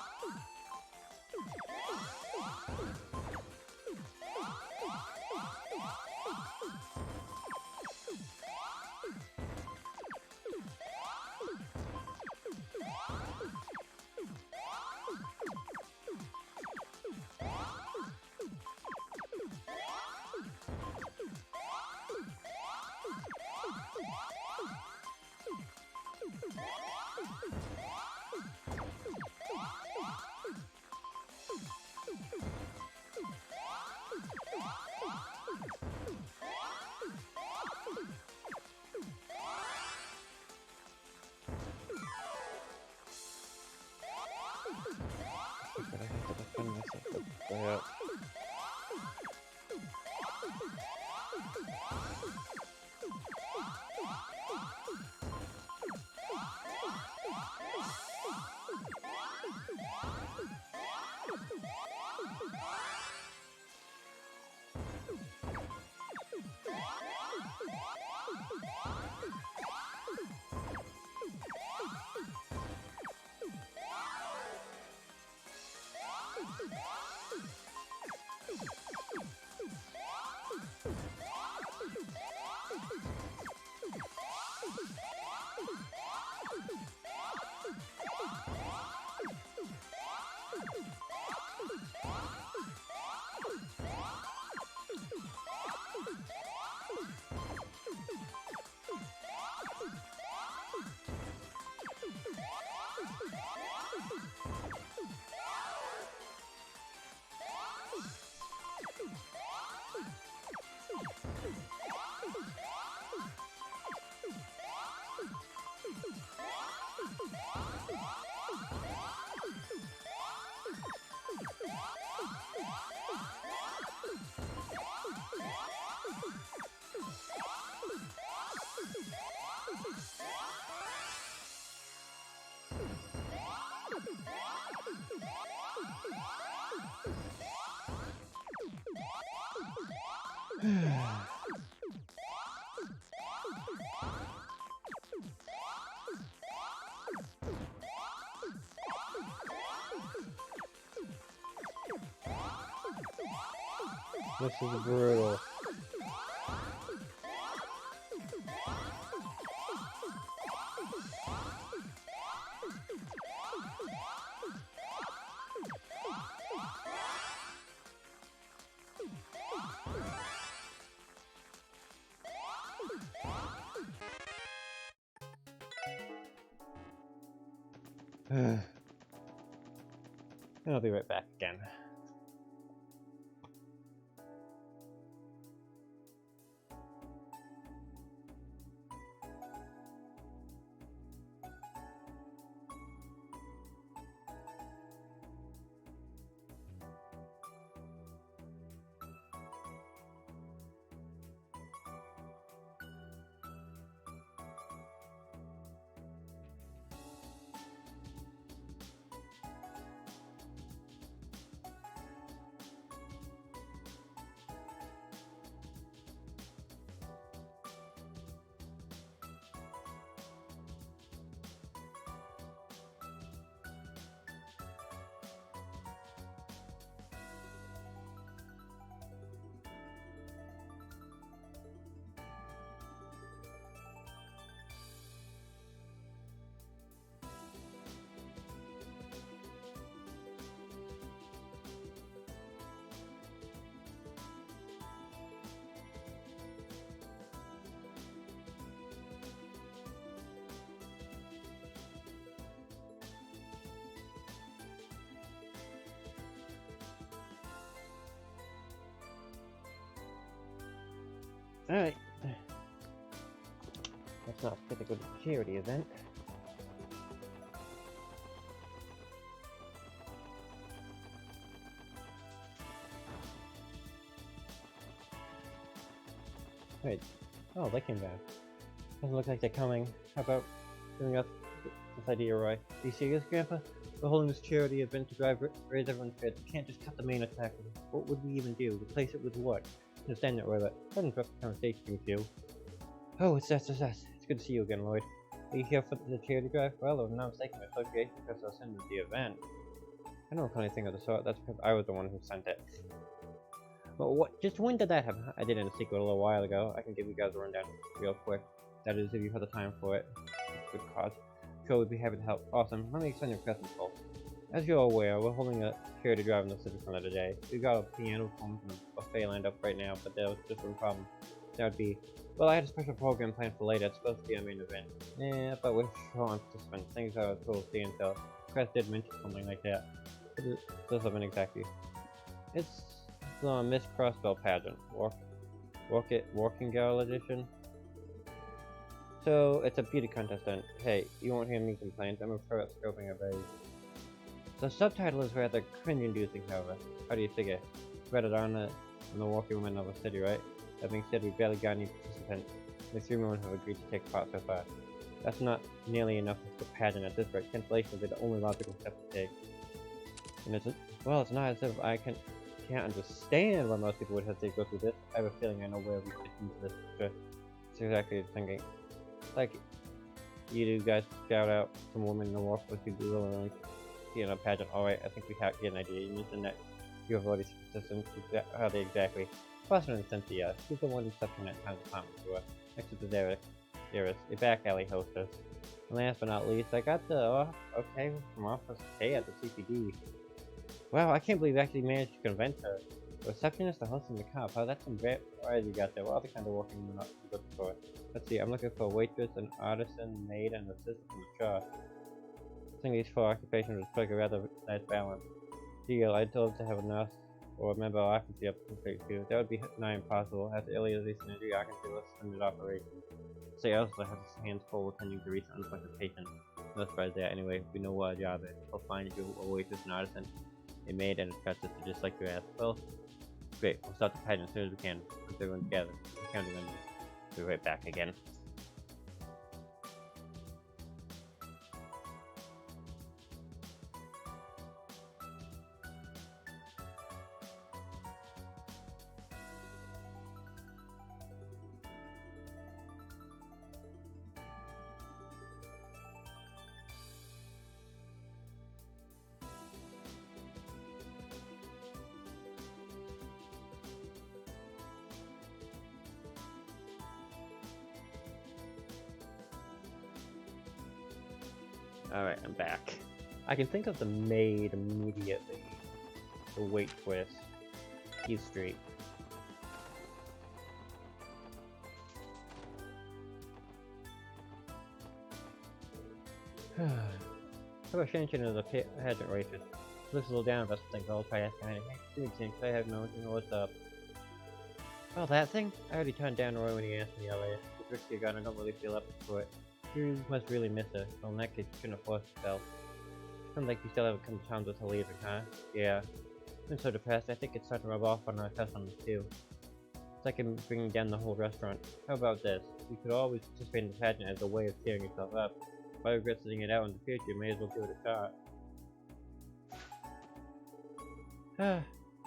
But I have to defend myself with that. This is brutal. And I'll be right back again. Alright. That's not a good charity event. Wait. Oh, they came back. Doesn't look like they're coming. How about giving us this idea, Roy? Are you serious, Grandpa? We're holding this charity event to raise everyone's spirits. We can't just cut the main attack. What would we even do? Replace it with what? Understand that, Roy, but I didn't interrupt the conversation with you. Oh, it's us. It's good to see you again, Lloyd. Are you here for the charity drive? Well, if I'm not mistaken, the association because I was sending the event. I don't recall anything of the sort. That's because I was the one who sent it. But what? Just when did that happen? I did it in a secret a little while ago. I can give you guys a rundown real quick. That is, if you have the time for it. Good cause. Sure, we'd be happy to help. Awesome. Let me explain your presence, folks. As you're aware, we're holding a charity drive in the city center today. We've got a piano performance and a buffet lined up right now, but there was just one problem. That would be, well, I had a special program planned for later. It's supposed to be our main event. Yeah, but we're short on participants. Things are a total standstill. Chris did mention something like that. It doesn't mean exactly. It's the Miss Crossbell pageant. Working Girl edition. So, it's a beauty contest and, hey, you won't hear me complain. I'm a pro at scoping a very... The subtitle is rather cringe-inducing, however. How do you figure? Read it on the working women of the city, right? That being said, we barely got any participants. The 3 women have agreed to take part so far. That's not nearly enough for the pageant at this rate. Cancellation will be the only logical step to take. And it's not as if I can't understand why most people would hesitate to go through this. I have a feeling I know where we fit into this. It's exactly the thinking. Like, you guys scout out some women in the workforce who do really in a pageant. Alright, I think we get an idea. You mentioned that you have already systems. How they exactly? Foster and Cynthia. She's the one who's stuck in that town department to us. Next to the Darius, a back alley hostess. And last but not least, I got the okay from Officer K at the CPD. Wow, I can't believe I actually managed to convince her. The receptionist, the host, and the cop. How that's some great variety you got there. What other kind of working you're not looking for? Let's see, I'm looking for a waitress, an artisan, maid, and an assistant from the shop. I think these 4 occupations would strike a rather nice balance. Deal, I'd love to have a nurse or a member of occupancy up to too. That would be nigh impossible. As early as these synergy occupancy was suspended operation. Say also has his hands full attending to recent unexpected patients. No surprise there anyway, we know what our job is. We'll find you a waitress, an artisan, a maid, and a practice just like you asked. Well, great, we'll start the pageant as soon as we can. Once everyone's together. We're counting on you. Be right back again. Alright, I'm back. I can think of the maid immediately. The waitress. East Street. How about changing to the pageant waitress? Looks a little down about something, but I'll try asking her. Hey, do I have no idea what's up. Oh, that thing? I already turned down Roy when he asked me earlier. It's risky gun, I don't really feel up for it. You must really miss her. Well, in that case, you shouldn't have forced yourself. Sounds like you still haven't come to terms with her leaving, huh? Yeah. I've been so depressed, I think it's starting to rub off on our customers too. It's like I'm bringing down the whole restaurant. How about this? You could always participate in the pageant as a way of cheering yourself up. If I regret sitting it out in the future, you may as well give it a shot.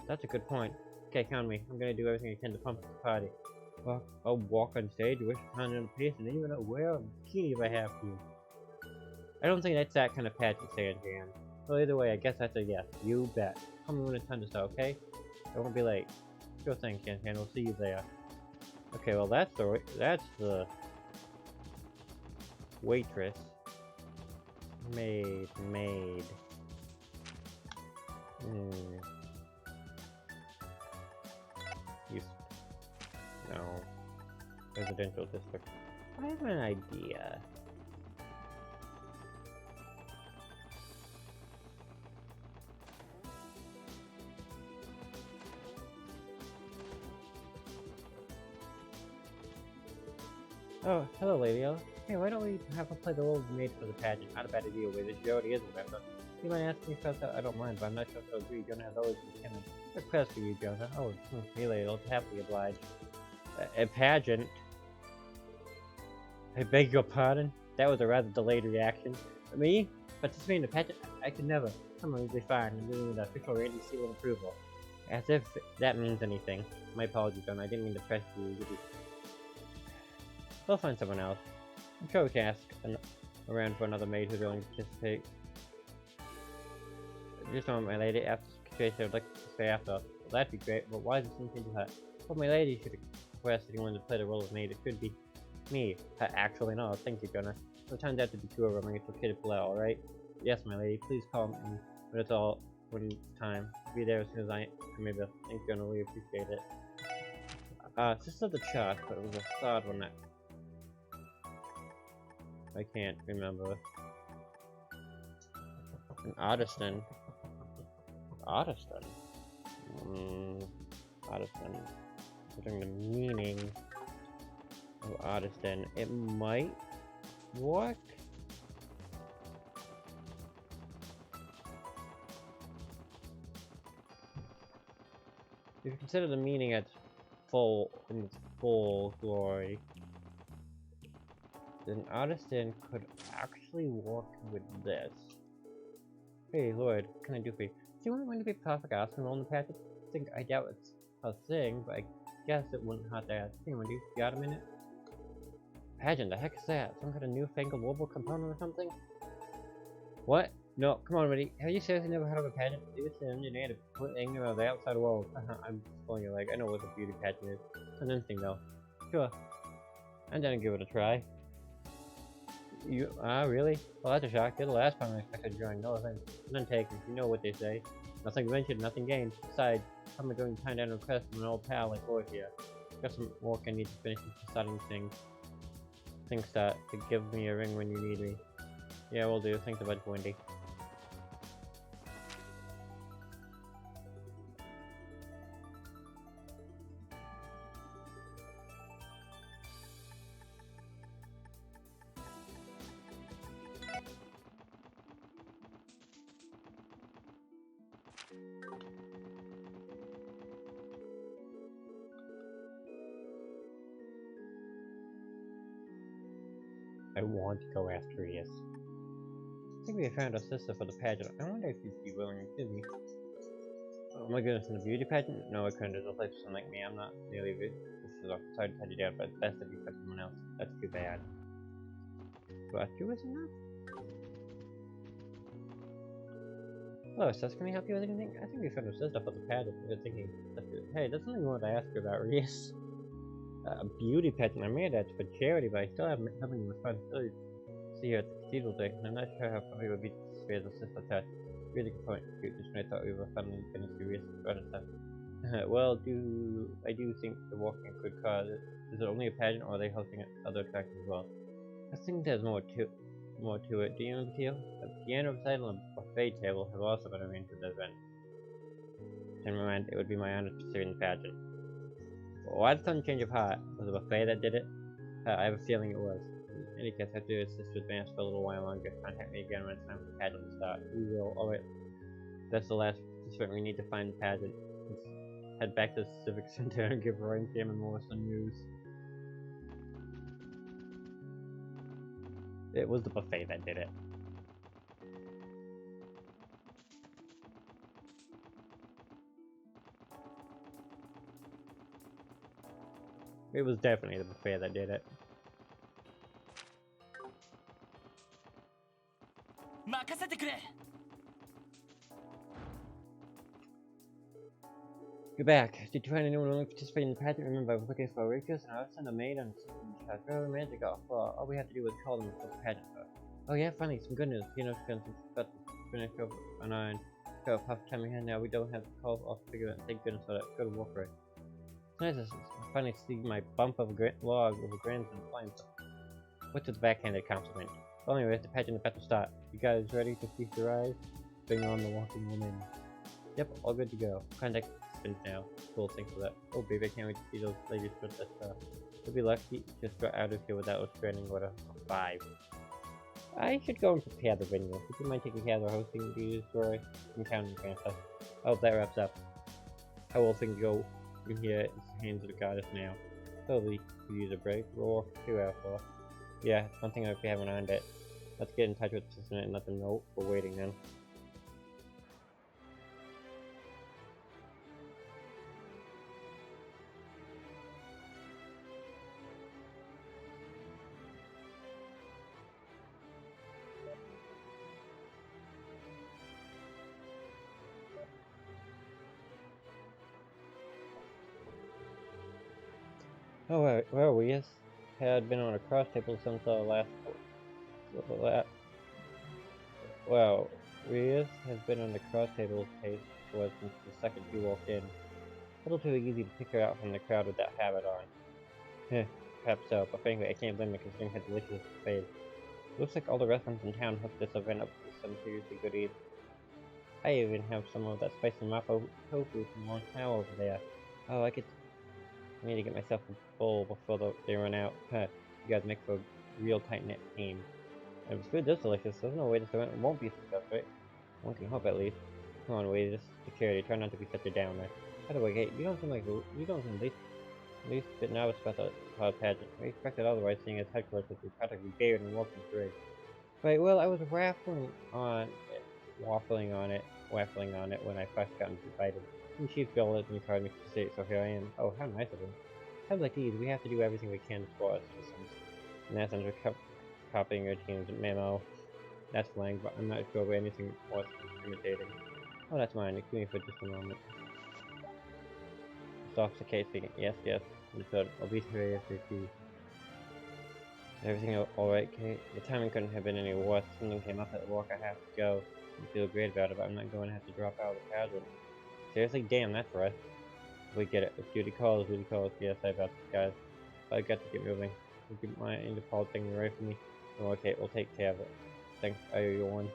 That's a good point. Okay, count me. I'm gonna do everything I can to pump up the party. Well, I'll walk on stage, wish upon an pace, and even wear a bikini if I have to. I don't think that's that kind of pageant, Jan. Well, either way, I guess that's a yes. You bet. Call me when it's time to start, okay? I won't be late. Sure thing, Jan. We'll see you there. Okay, well that's the waitress. Maid. No. Residential district. I have an idea. Oh, hello, Lady Ella. Hey, why don't we have her play the role of maid for the pageant? Not a bad idea with it. She already is a member. You might ask me first, I don't mind, but I'm not sure if I'll agree. Jonah has always been canon. Request for you, Jonah. Oh, hey, Lady Ella, happily obliged. A pageant? I beg your pardon? That was a rather delayed reaction. Me? Participating in the pageant? I could never. I'm usually fine. I'm doing the official Randy seal of approval. As if that means anything. My apologies, John. I didn't mean to press you. We'll find someone else. I'm sure we can ask around for another maid who's willing to participate. Just a moment, my lady. After this situation, I would like to stay after. Well, that'd be great, but why does it seem to her? Well, my lady should request anyone to play the role of maid. It could be me. Actually, no. Thank you, Gunnar. So it turned out to be two of them, and it's okay to pull out, alright? Yes, my lady. Please call me when it's time. Be there as soon as I am able. Thank you, Gunnar. We appreciate it. It's just not the chart, but it was a third one that I can't remember. An artisan. Artisan? Artisan. Considering the meaning of artisan, it might work? If you consider the meaning in its full glory, then artisan could actually work with this. Hey Lloyd, what can I do for you? Do you want to be perfect artisan role in the package? I doubt it's a thing, but I guess it wouldn't hurt to ask. Anyway, do you got a minute? Pageant, the heck is that? Some kind of newfangled mobile component or something? What? No, come on, buddy. Have you seriously never heard of a pageant? It's an engineer to put anger of the outside world. I'm pulling your leg. I know what a beauty pageant is. It's an instinct, though. Sure. I'm gonna give it a try. You, really? Well, that's a shock. You're the last time I expected to join. No offense. None taken. You know what they say. Nothing ventured, nothing gained. Besides, how am I going to turn down a request from an old pal like Lloyd here? Got some work I need to finish before starting things. Things start to give me a ring when you need me. Yeah, we'll do. Thanks a bunch, Wendy. I want to go after Rias. I think we found a sister for the pageant. I wonder if you'd be willing to give me. Oh my goodness, in a beauty pageant? No, I couldn't. There's a place for someone like me. I'm not nearly good. This is sorry to tell you down, but it's best if you put someone else. That's too bad. But you isn't that? Hello, sis. Can we help you with anything? I think we found a sister for the pageant. We were thinking, hey, that's something we wanted to ask you about, Rias. A beauty pageant. I made that for charity, but I still have having responsibility to see you at the cathedral day, and I'm not sure how funny it would be to spare the sister touch. Really good point. Just when I thought we were finally finished serious about it stuff. Well, I do think the walking could cause it. Is it only a pageant, or are they hosting other attractions as well? I think there's more to it. Do you feel? A piano recital and a buffet table have also been arranged for the event. In my mind, it would be my honor to serve in the pageant. Why did sudden change of heart? Was it a buffet that did it? I have a feeling it was. In any case, I have to assist to advance for a little while longer. Contact me again when it's time for the pageant to start. We will. Alright. That's the last participant. We need to find the pageant. Let's head back to the Civic Center and give Roy and Sam and Melissa news. It was the buffet that did it. It was definitely the buffet that did it. You're back. Did you find anyone willing to participate in the pageant? Remember, I was looking for a waitress and I was a maid and a minute ago. Well, all we have to do was call them for the pageant. Oh yeah, finally, some good news. You know, she's got to finish up an iron. Got a puff time ahead now. We don't have to call off to figure it out. Thank goodness for that. Go to work for it. It's nice to finally see my bump of a log with a grandson flying. What's a backhanded compliment? Well, anyway, the pageant is about to start. You guys ready to feast your eyes? Bring on the walking woman. Yep, all good to go. Contact spins now. Cool, thanks for that. Oh baby, I can't wait to see those ladies put that stuff. We'll be lucky to just got out of here without us stranding with a 5. I should go and prepare the venue. Would you mind taking care of the hosting duties, Roy? I'm counting Grandpa. Oh, that wraps up. I will think go in here in the hands of the goddess now. Probably could use a break. Roar, 2 out 4. Yeah, it's one thing if we haven't earned it. Let's get in touch with the assistant and let them know we're waiting then. Oh, where are we? Yes, had been on a cross table since the last. Well, Rias has been on the cross table case for since the second you walked in. A little too easy to pick her out from the crowd with that habit on. Heh, perhaps so, but frankly, I can't blame her considering how delicious it tastes. Looks like all the restaurants in town hooked this event up with some seriously good eats. I even have some of that spicy mapo tofu from Long Tao over there. Oh, I need to get myself a bowl before they run out. Huh, you guys make for a real tight-knit team. And if it's food this delicious, there's no way this event won't be a success, right? One can hope at least. Come on, wait, this is security. Try not to be such a downer. By the way, Kate, you don't seem least bit nervous about the pageant. We expected otherwise, seeing as headquarters would be practically buried in welcome parade. Right, well, I was waffling on it when I first got invited. And Chief Bill let me card me to say, so here I am. Oh, how nice of him. Times like these, we have to do everything we can to support our citizens. In that sense, we're copying your team's memo. That's slang, but I'm not sure where anything was imitating. Oh, that's mine. Excuse me for just a moment. This officer Kate speaking. Yes, understood. I'll be here ASAP. Everything alright, Kate? The timing couldn't have been any worse. Something came up at work. I have to go. I feel great about it, but I'm not going to have to drop out of the pageant. Seriously? Damn, that's right. We get it. If duty calls, duty calls. Yes, I got this, guys. But I got to get moving. You keep my Interpol thing right from me. Oh, okay, we'll take care of it. Thanks, I owe you one.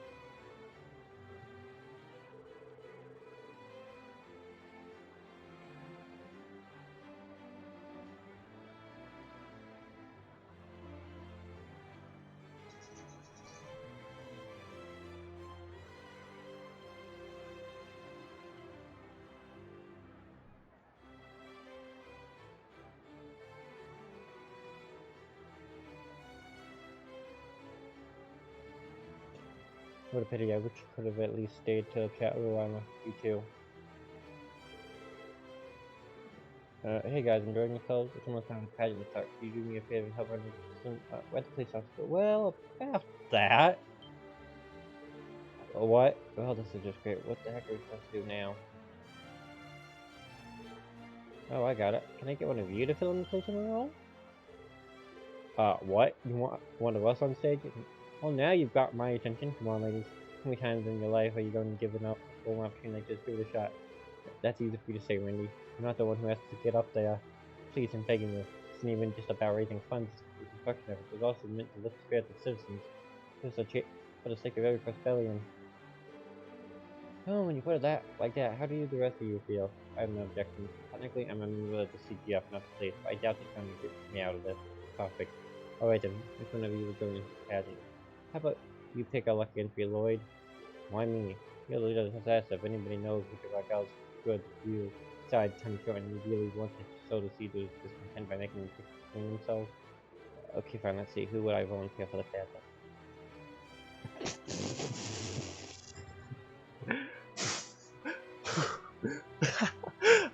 What a pity, I wish you could have at least stayed to chat a little while with you too. Hey guys, enjoying yourselves? It's almost time for the pageant to start. Could you do me a favor and help run some, where's the police officer? Well, about that. What? Well, this is just great. What the heck are we supposed to do now? Oh, I got it. Can I get one of you to fill in the principal role? What? You want one of us on stage? Well, now you've got my attention. Come on, ladies. How many times in your life are you going to give up a full opportunity like this? Give it a shot. That's easy for you to say, Wendy. I'm not the one who has to get up there. Please, I'm begging you. It's not even just about raising funds for construction efforts. It's also meant to lift the spirits of citizens. For the sake of every Crossbellian. Oh, when you put it like that, how do the rest of you feel? I have no objections. Technically, I'm a member of the CGF, not the police, but I doubt they're trying to get me out of this. Perfect. Alright then, which one of you is going into the pageant? How about you pick a lucky entry, Lloyd? Why me? You're the leader of the success. If anybody knows which of our girls is good, you. Besides, time short and you really want to sow the seed of discontent by making them pick between themselves. Okay, fine, let's see. Who would I volunteer for the pageant?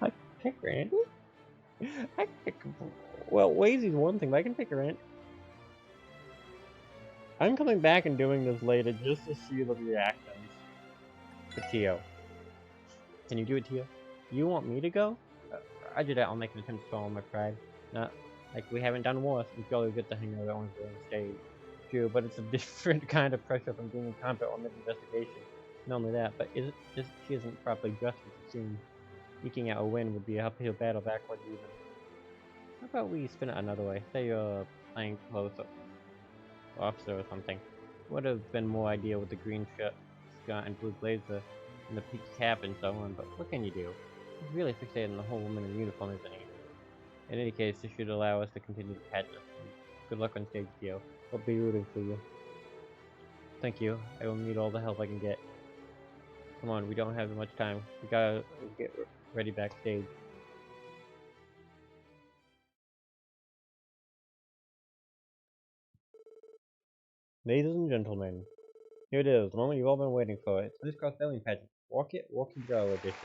I pick Randy? I can pick. Well, Lazy's one thing, but I can pick Randy. I'm coming back and doing this later just to see the reactions for Tio. Can you do it, Tio? You want me to go? I do that. I'll make an attempt to swallow my pride. Not like we haven't done war, so we probably get to hang out on the stage. True, but it's a different kind of pressure from being a combat on this investigation. Not only that, but she isn't properly dressed for the scene. Eking out a win would be a uphill battle backwards even. How about we spin it another way? Say you're playing close officer or something. Would have been more ideal with the green shirt, skirt, and blue blazer, and the peaked cap and so on, but what can you do? He's really fixated on the whole woman in uniform, isn't he? In any case, this should allow us to continue the pageant. Good luck on stage, Gio. I'll be rooting for you. Thank you. I will need all the help I can get. Come on, we don't have much time. We gotta get ready backstage. Ladies and gentlemen, here it is, the moment you've all been waiting for. It's this cross-belling pageant. Walk it, go edition.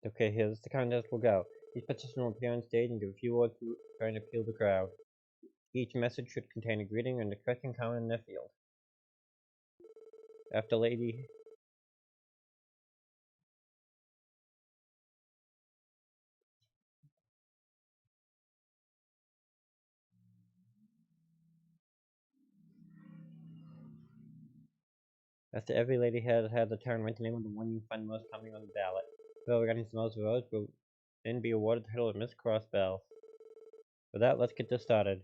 Okay, here's the contest will go. Each participant will appear on stage and give a few words to try and appeal the crowd. Each message should contain a greeting and a question common in their field. After every lady has had the turn, write the name of the one you find most coming on the ballot. Whoever gets the most votes will then be awarded the title of Miss Crossbell. With that, let's get this started.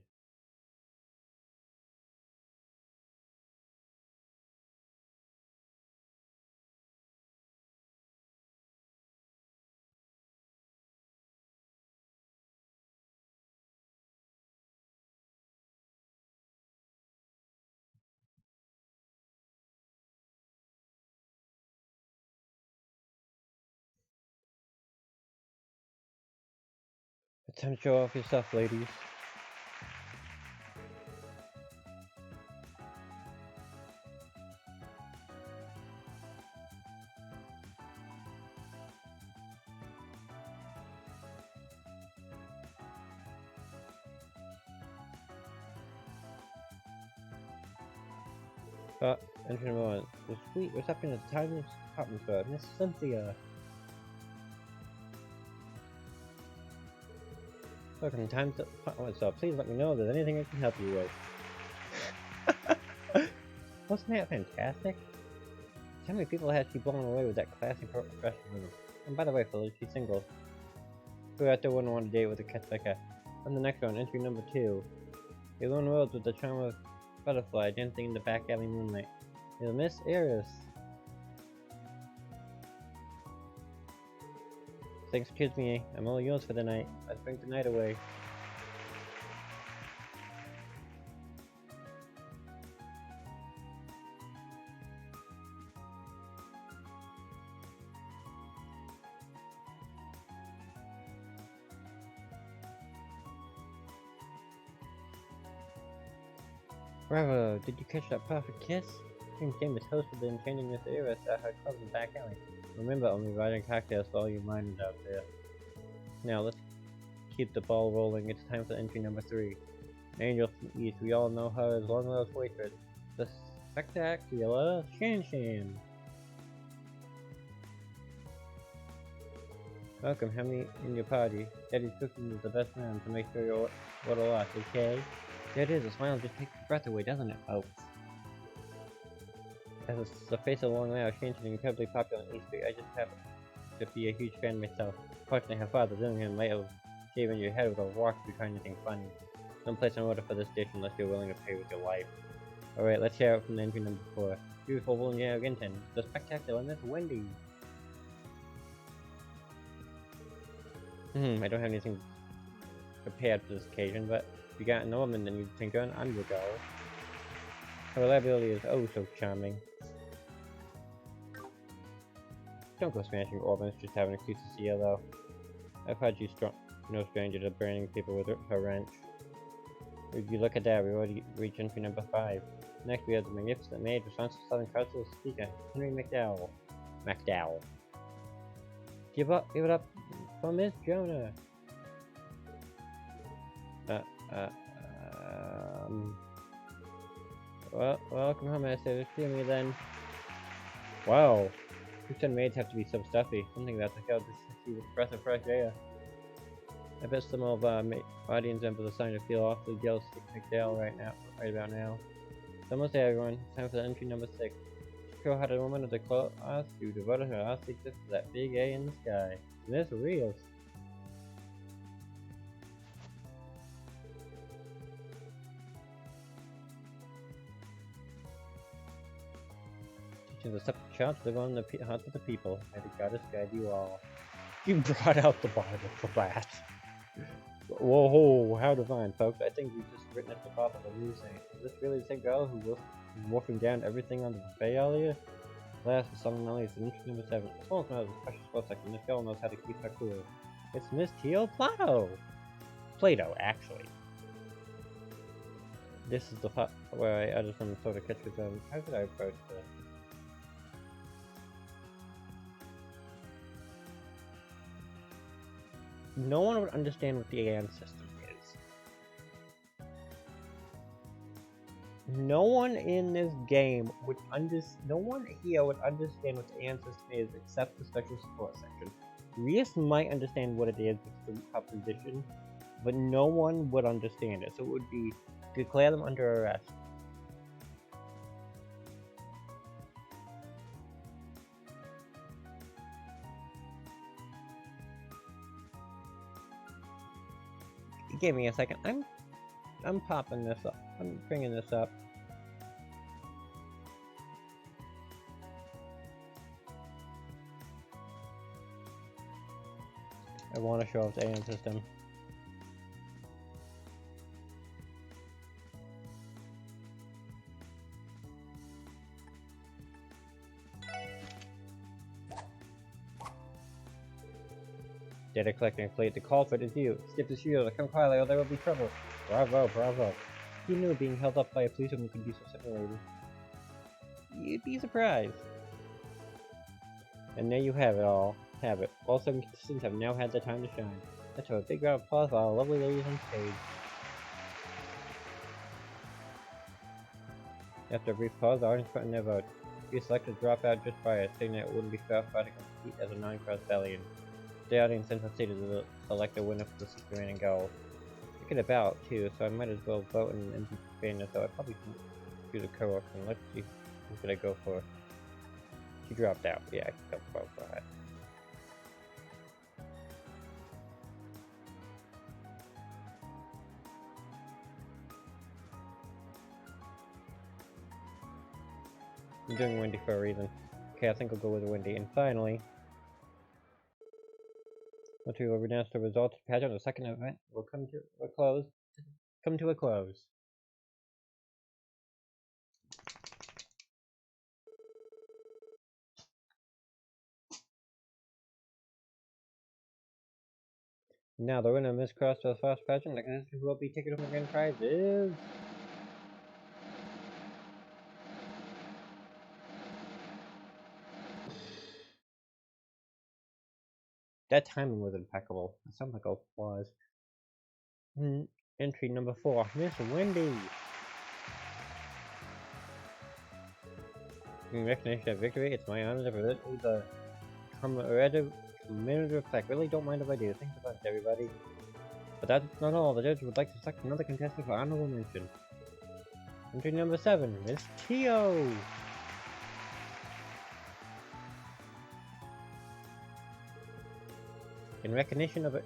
It's time to show off your stuff, ladies. Entry number 1. The sweet reception at the tiny department store, Miss Cynthia. Welcome, time to so please let me know if there's anything I can help you with. Wasn't that fantastic? How many people has she blown away with that classic professionalism? And by the way, fellas, she's single. Who out there wouldn't want to date with a cat like that? On the next one, entry number 2. A lone world with the charm of butterfly dancing in the back alley moonlight. You'll miss Iris. Thanks for choosing me. I'm all yours for the night. Let's bring the night away. Bravo! Did you catch that perfect kiss? King James hosted the enchanting Miss Iris at her club in back alley. Remember, only riding cocktails for all you miners out there. Now let's keep the ball rolling. It's time for entry number 3. Angel from East. We all know her as Long-Lost Waitress. The spectacular Shan Shan. Welcome, have me in your party. Daddy's cooking is the best man to make sure you're what a lot, okay? There it is, a smile just takes your breath away, doesn't it, folks? As the face of Long Loud changed and incredibly popular in East Street, I just happen to be a huge fan myself. Fortunately, her father, Dillingham, might have shaven your head with a rock if you try anything funny. Don't place an order for this dish unless you're willing to pay with your life. Alright, let's hear it from entry number 4. Beautiful William Ginton, the spectacular Miss Wendy. I don't have anything prepared for this occasion, but if you got an ornament, then you think an undergo. Her reliability is oh so charming. Don't go smashing ornaments, just have an excuse to see her though. I've heard she's no stranger to burning people with her wrench. If you look at that, we already reached entry number 5. Next we have the magnificent maid responsible for Southern Cultural speaker, Henry McDowell. Give it up for Miss Jonah. Well, welcome home, I say. Excuse me then. Wow. Christian maids have to be so stuffy. Something about the crowd just with a breath of fresh air. I bet some of audience members are starting to feel awfully jealous of McDowell right about now. It's almost there, everyone. It's time for the entry number 6. Show how the woman of the class who devoted her last existence to that big A in the sky. Miss Rios. Teaching the separate child to live on the hearts of the people. May the goddess guide you all. You brought out the Bible for that. Whoa, how divine, folks. I think we've just written at the top of the news saying, is this really the same girl who wolfing down everything on the buffet earlier? Last but something only is interest number 7. It's almost not as a special sport section. This girl knows how to keep her cool. It's Miss Teal Plato! Plato, actually. This is the part where I added some sort of catch with them. How did I approach this? No one would understand what the AN system is. No one in this game would no one here would understand what the AN system is except the special support section. Rias might understand what it is with the opposition, but no one would understand it, so it would be declare them under arrest. Give me a second. I'm popping this up. I'm bringing this up. I want to show off the AM system. Data collecting fleet. The culprit is you. Skip the shield. Come quietly or there will be trouble. Bravo, bravo. Who knew being held up by a policeman could be so stimulating? You'd be surprised. And there you have it all. All 7 contestants have now had their time to shine. Let's have a big round of applause for our lovely ladies on stage. After a brief pause, the audience put in their vote. If you selected to drop out just by a stating that it wouldn't be fair to compete as a non-crossbellian. The audience then proceeded to select a winner for the 6 remaining goals. I get a ballot too, so I might as well vote in fairness, so I probably can choose a co-option. Let's see who could I go for. She dropped out. Yeah, I can vote for her. I'm doing Wendy for a reason. Okay, I think I'll go with Wendy. And finally, once we will announce the results of the pageant, the second event will come to a close. Now, the winner of Miss Crossbell's first pageant, the contestant who will be taking home the grand prize is... That timing was impeccable. It sounds like applause. Entry number 4, Miss Wendy! In recognition of victory, it's my honor to present you the commemorative plaque. Really don't mind if I do. Thanks a bunch, everybody. But that's not all. The judge would like to select another contestant for honorable mention. Entry number 7, Miss Tio! In recognition of it...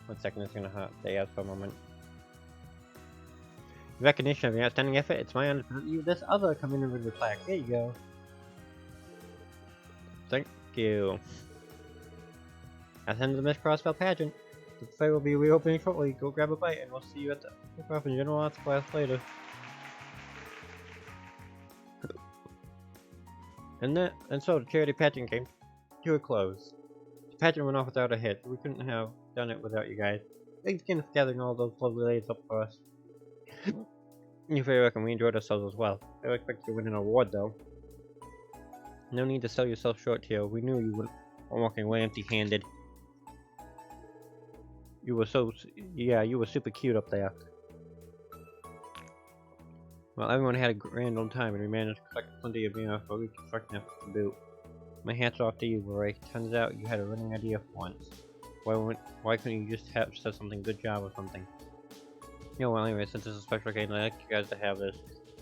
1 second, it's gonna stay out for a moment. In recognition of your outstanding effort, it's my honor to present you this other commemorative plaque. Here you go. Thank you. That's the end of the Miss Crossbell pageant. The buffet will be reopening shortly. Go grab a bite, and we'll see you at the kickoff and general arts class later. And so the charity pageant came to a close. The pageant went off without a hitch. We couldn't have done it without you guys. Thanks again for gathering all those lovely ladies up for us. You're very welcome. We enjoyed ourselves as well. I don't expect you to win an award though. No need to sell yourself short here. We knew you weren't walking away empty-handed. You were you were super cute up there. Well, everyone had a grand old time, and we managed to collect plenty of for reconstruction efforts to boot. My hat's off to you, Roy. Turns out you had a running idea for once. Why couldn't you just have said something, good job or something? You know, well, anyway, since it's a special occasion, I'd like you guys to have this.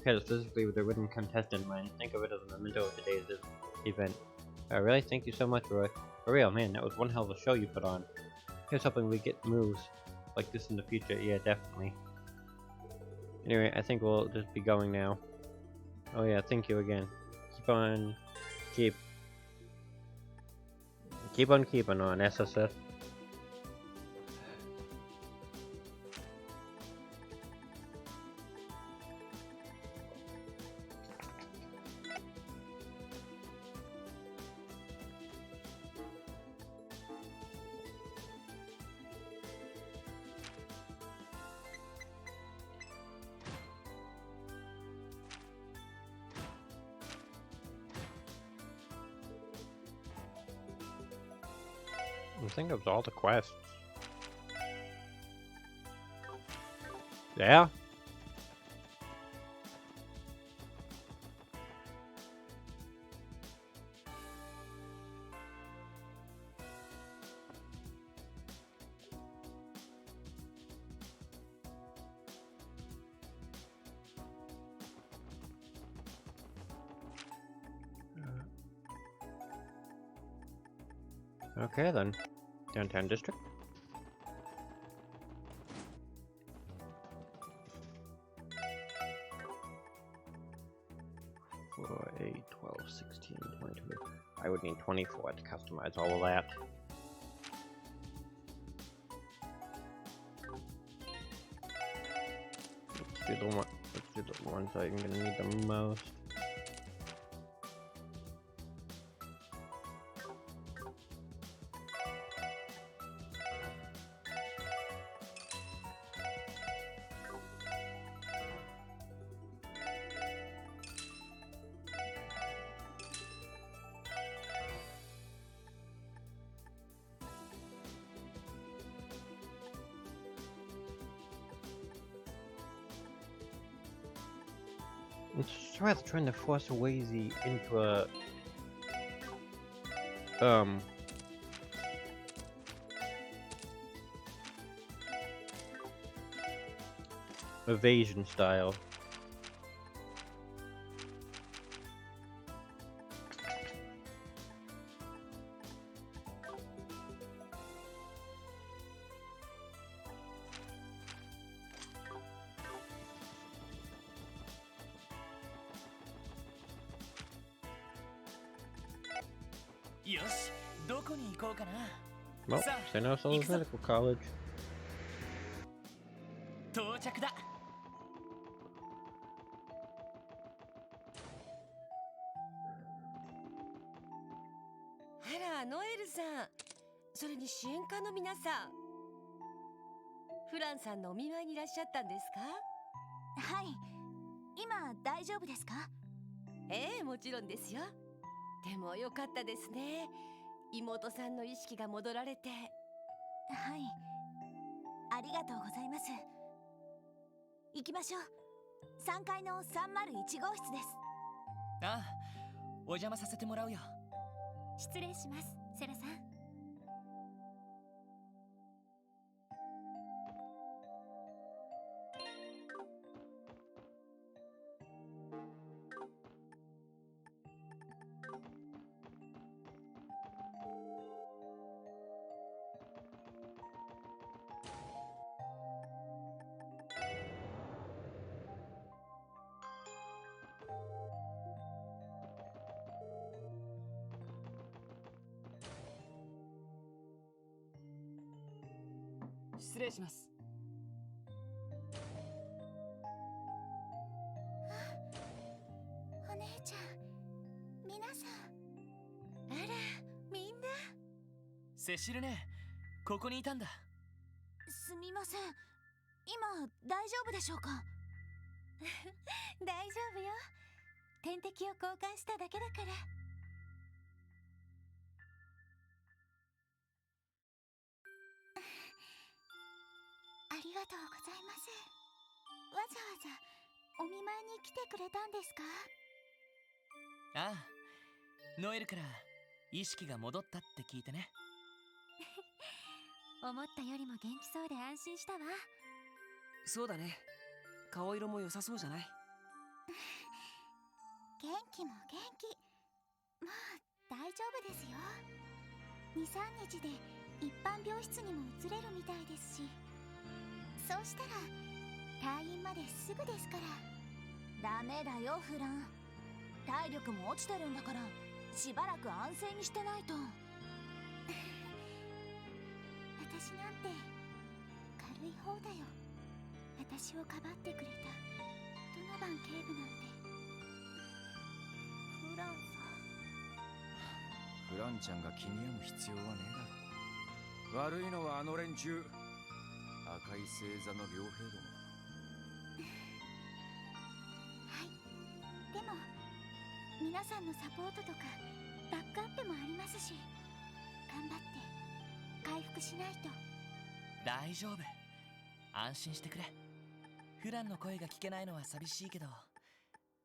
Head specifically with the winning contestant in mind. Think of it as a memento of today's event. Really? Thank you so much, Roy. For real, man, that was one hell of a show you put on. Here's hoping we get moves like this in the future. Yeah, definitely. Anyway, I think we'll just be going now. Oh yeah, thank you again. Keep on keeping on, SSF. I think it was all the quests. Yeah? Okay then. Downtown district. For 8, 12, 16, 22. I would need 24 to customize all of that. Let's do the ones I'm gonna need the most. It's worth trying to force a Wazy into a evasion style. Well, St. Ursula's Medical College. 到着だ。あら、ノエルさん。それに支援課の皆さん。フランさんのお見舞いにいらっしゃったんですか？はい。今大丈夫ですか？ええ、もちろんですよ。でもよかったですね。妹さんの意識が戻られて。はい。ありがとうございます。行きましょう。3階の301号室です。ああ、お邪魔させてもらうよ。失礼します、セラさん。失礼します。お姉ちゃん、皆さん。あら、みんな。セシルね、ここにいたんだ。すみません。今大丈夫でしょうか？大丈夫よ。点滴を交換しただけだから。ありがとうございます。わざわざお見舞いに来てくれたんですか？ああ、ノエルから意識が戻ったって聞いてね。思ったよりも元気そうで安心したわ。そうだね。顔色も良さそうじゃない。元気も元気。まあ大丈夫ですよ。2、3日で一般病室にも移れるみたいですし。そうしたら退院まですぐですから。ダメだよフラン。体力も落ちてるんだからしばらく安静にしてないと。私なんて軽い方だよ。私をかばってくれたドノバン警部なんて。フランさん。フランちゃんが気に病む必要はねえだろ。悪いのはあの連中。赤い星座の両兵ども。はい。でも皆さんのサポートとかバックアップもありますし、頑張って回復しないと。大丈夫。安心してくれ。フランの声が聞けないのは寂しいけど、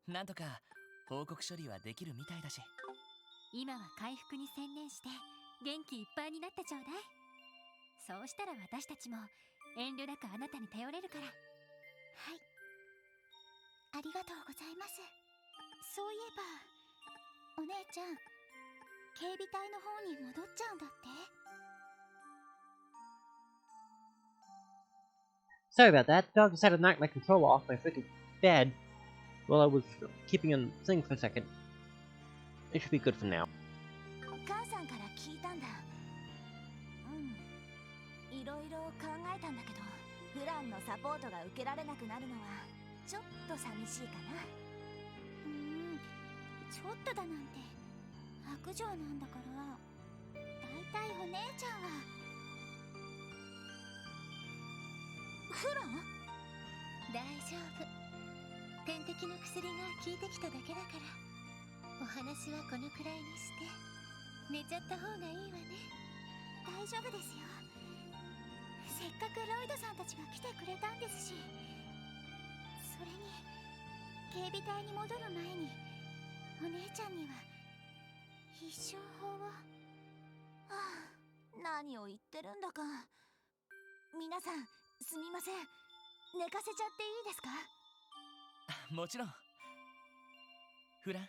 なんとか報告処理はできるみたいだし。今は回復に専念して元気いっぱいになってちょうだい。そうしたら私たちも遠慮なくあなたに頼れるから。はい、ありがとうございます。そういえばお姉ちゃん、警備隊の方に戻っちゃうんだって。 Sorry about that. Dog decided to knock my controller off my freaking bed while I was keeping on thing for a second. It should be good for now. お母さんから聞いたんだ。いろいろ考えたんだけど、フランのサポートが受けられなくなるのはちょっと寂しいかな。ちょっとだなんて白状なんだから。だいたいお姉ちゃんは。フラン？大丈夫。点滴の薬が効いてきただけだから。お話はこのくらいにして寝ちゃった方がいいわね。大丈夫ですよ。せっかくロイドさんたちが来てくれたんですし。それに警備隊に戻る前にお姉ちゃんには必勝法を。何を言ってるんだか。皆さんすみません、寝かせちゃっていいですか？もちろん。フラン、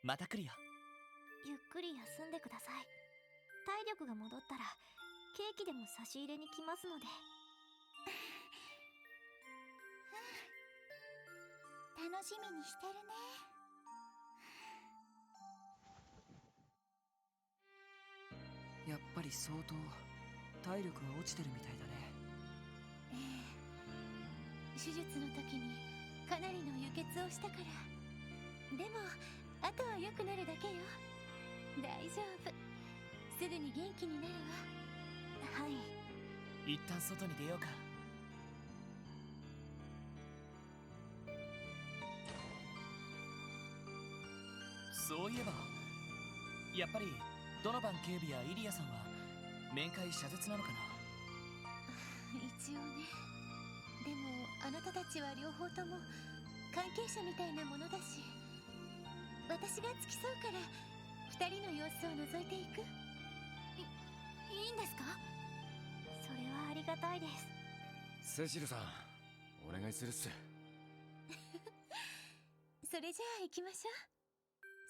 また来るよ。ゆっくり休んでください。体力が戻ったらケーキでも差し入れに来ますので。楽しみにしてるね。やっぱり相当体力が落ちてるみたいだね。手術の時にかなりの輸血をしたから。でもあとは良くなるだけよ。大丈夫、すぐに元気になるわ。はい。一旦外に出ようか。そういえば、やっぱりドノバン警備やイリアさんは面会謝絶なのかな。一応ね。でもあなたたちは両方とも関係者みたいなものだし、私が付き添うから2人の様子を覗いていく。いいんですか？それはありがたいです。セシルさん、お願いするっす。それじゃあ行きましょう。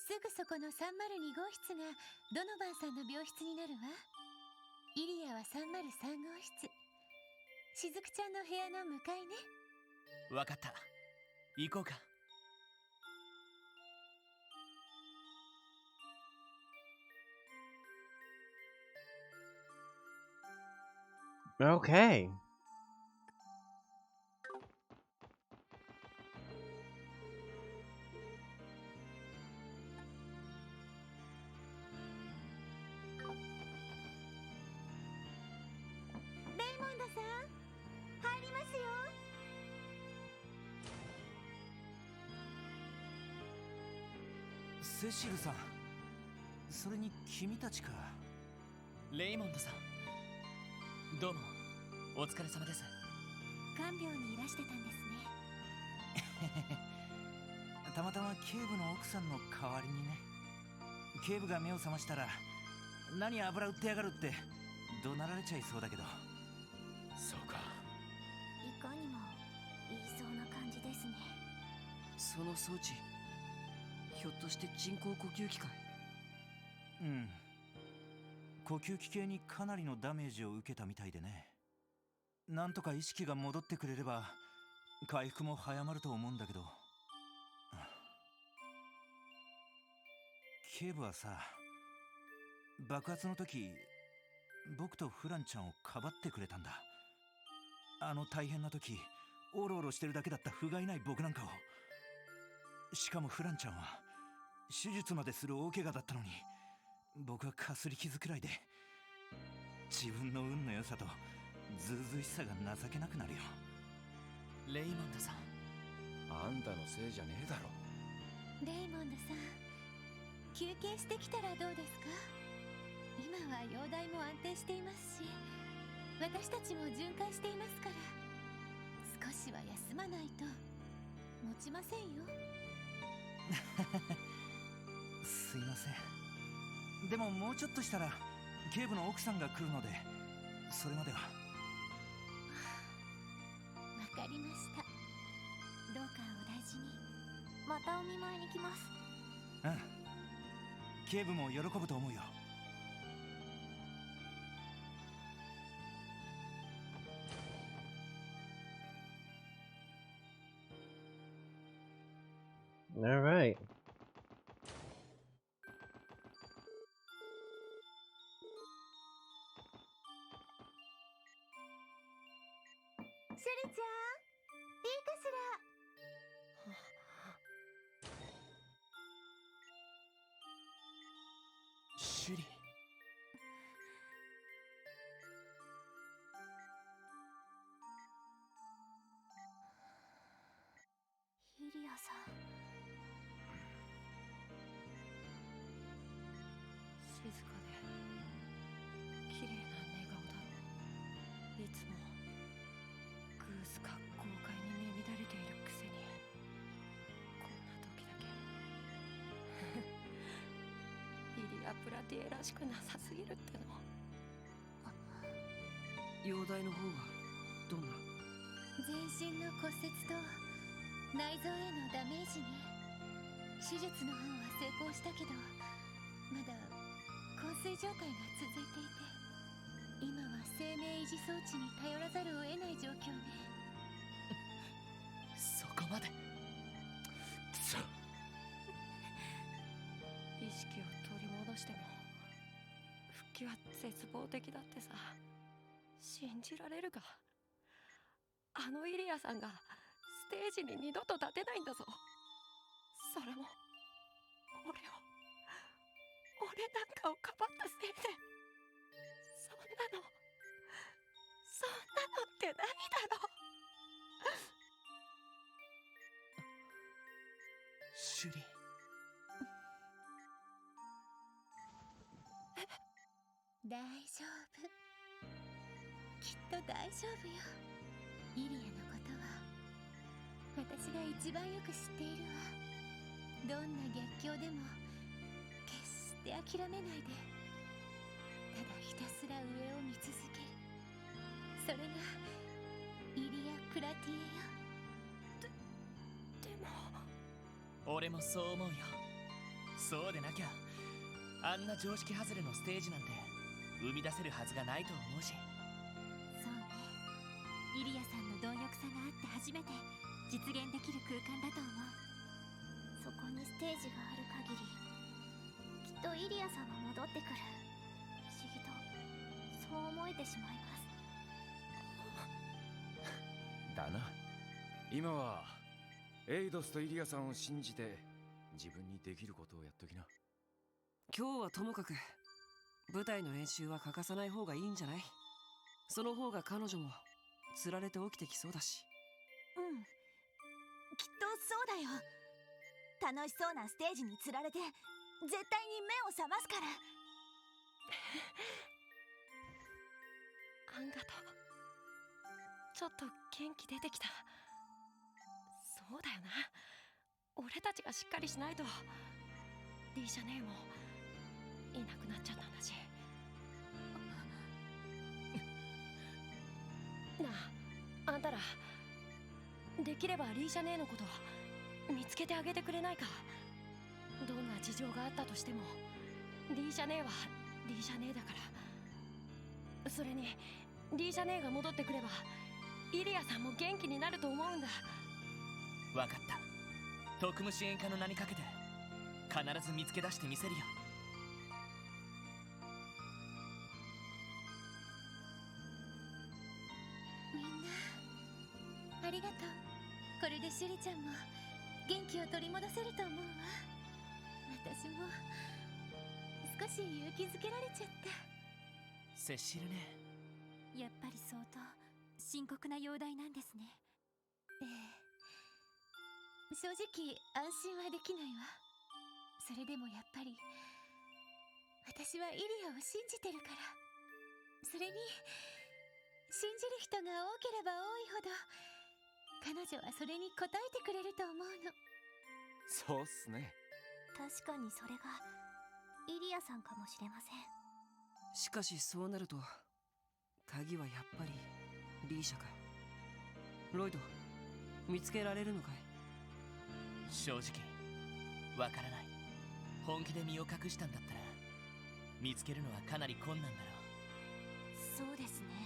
すぐそこの302号室がドノバンさんの病室になるわ。イリアは303号室。しずくちゃんの部屋の向かいね。わかった。行こうか。Okay.セシルさん、それに君たちか。レイモンドさん、どうもお疲れ様です。看病にいらしてたんですね。たまたま警部の奥さんの代わりにね。警部が目を覚ましたら何油売ってやがるって怒鳴られちゃいそうだけど。そうか。いかにも言いそうな感じですね。その装置、ひょっとして人工呼吸器かい？うん、呼吸器系にかなりのダメージを受けたみたいでね。なんとか意識が戻ってくれれば回復も早まると思うんだけど。警部はさ、爆発の時僕とフランちゃんをかばってくれたんだ。あの大変な時オロオロしてるだけだった不甲斐ない僕なんかを。しかもフランちゃんは手術までする大怪我だったのに、僕はかすり傷くらいで自分の運の良さとずうずうしさが情けなくなるよ。レイモンドさん、あんたのせいじゃねえだろ。レイモンドさん、休憩してきたらどうですか？今今は容体も安定していますし、私たちも巡回していますから、少しは休まないと持ちませんよ。すいません。でももうちょっとしたら警部の奥さんが来るので、それまでは。わかりました。どうかお大事に。またお見舞いに来ます。うん、警部も喜ぶと思うよ。All right. シュリちゃん、いいかしら。シュリ。イリアさん。静かで綺麗な寝顔だろう。いつもグースか豪快に寝乱れているくせに、こんな時だけイリア・プラティエらしくなさすぎるっての。容体の方はどんな？全身の骨折と内臓へのダメージね。手術の方は成功したけど、まだ昏睡状態が続いていて、今は生命維持装置に頼らざるを得ない状況ね。そこまで。くそ。意識を取り戻しても復帰は絶望的だってさ。信じられるか。あのイリアさんがステージに二度と立てないんだぞ。それも俺なんかをかばったせいで。そんなのってないだろ。シュリ。大丈夫。きっと大丈夫よ。イリアのことは私が一番よく知っているわ。どんな逆境でも決して諦めないで、ただひたすら上を見続ける。それがイリア・プラティエよ。でも俺もそう思うよ。そうでなきゃあんな常識外れのステージなんて生み出せるはずがないと思うし。そうね。イリアさんの貪欲さがあって初めて実現できる空間だと思う。そこにステージがある限り、きっとイリアさんは戻ってくる。不思議とそう思えてしまいます。だな。今はエイドスとイリアさんを信じて自分にできることをやっときな。今日はともかく舞台の練習は欠かさない方がいいんじゃない？その方が彼女もつられて起きてきそうだし。うん、きっとそうだよ。楽しそうなステージにつられて絶対に目を覚ますから。あんがとちょっと元気出てきた。そうだよな。俺たちがしっかりしないと。リーシャ姉もいなくなっちゃったんだし。なあ、あんたらできればリーシャ姉のこと見つけてあげてくれないか。どんな事情があったとしてもリーシャ姉はリーシャ姉だから。それにリーシャ姉が戻ってくればイリアさんも元気になると思うんだ。わかった。特務支援課の名にかけて必ず見つけ出してみせるよ。みんなありがとう。これでシュリちゃんも元気を取り戻せると思うわ。私も少し勇気づけられちゃった。セシルね。やっぱり相当深刻な容体なんですね。ええ、正直安心はできないわ。それでもやっぱり私私はイリアを信じてるから。それに信じる人が多ければ多いほど彼女はそれに応えてくれると思うの。そうっすね。確かにそれがイリアさんかもしれません。しかしそうなると鍵はやっぱりリーシャか。ロイド、見つけられるのかい？正直わからない。本気で身を隠したんだったら見つけるのはかなり困難だろう。そうですね。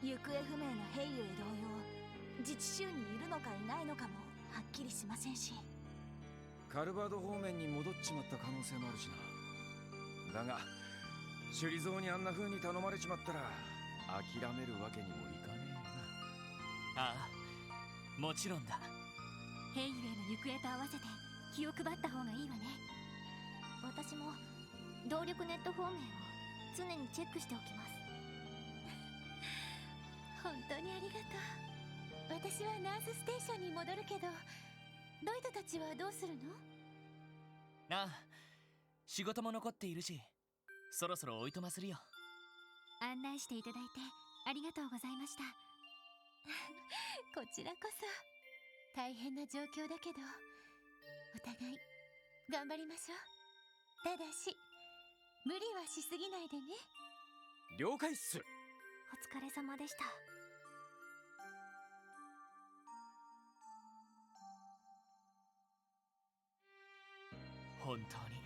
行方不明なヘイユへ同様、自治州にいるのかいないのかもはっきりしませんし。カルバード方面に戻っちまった可能性もあるしな。だが首里蔵にあんな風に頼まれちまったら諦めるわけにもいかねえよな。ああ、もちろんだ。ヘイユへの行方と合わせて気を配った方がいいわね。私も動力ネット方面を常にチェックしておきます。本当にありがとう。私はナースステーションに戻るけど、ロイドたちはどうするの？ああ、仕事も残っているし、そろそろおいとまするよ。案内していただいてありがとうございました。こちらこそ大変な状況だけど、お互い頑張りましょう。ただし無理はしすぎないでね。了解っす。お疲れ様でした。本当に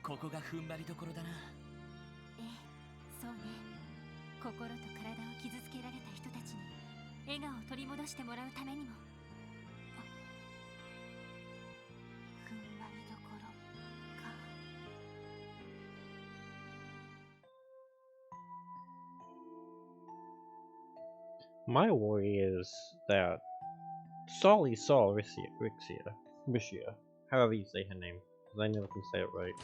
ここが踏ん張りどころだな。ええ、そうね。心と体を傷つけられた人たちに笑顔を取り戻してもらうためにも。踏ん張りどころか。My worry is that Solly Sol Rixia, however you say her name, because I never can say it right.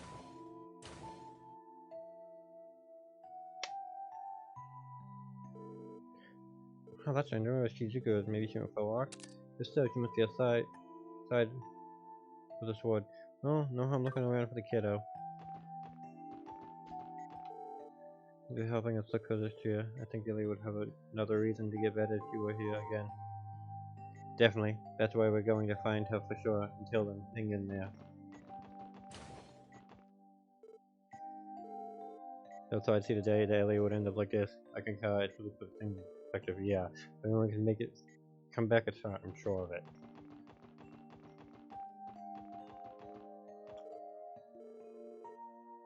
Oh, that's interesting. Shizuku is maybe she went for a walk. Instead, she must be outside with a sword. No, I'm looking around for the kiddo. You're helping us look for this year. I think Lily would have another reason to get better if you were here again. Definitely. That's why we're going to find her for sure. Until then, hang in there. That's how I'd see the day that Ellie would end up like this. I can cut it to put things in perspective. Yeah, if anyone can make it come back at time, I'm sure of it.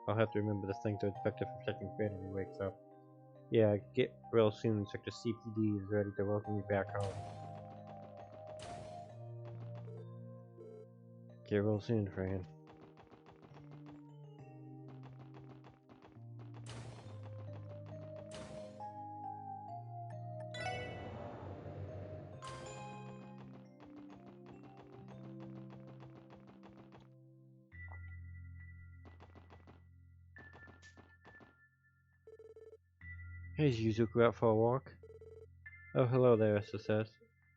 I'll have to remember this thing to expect it from Second Grade when he wakes up. Yeah, get real soon. Sector CPD is ready to welcome you back home. Get real soon, Fran. Hey, is Yuzuku out for a walk? Oh, hello there, Esther says.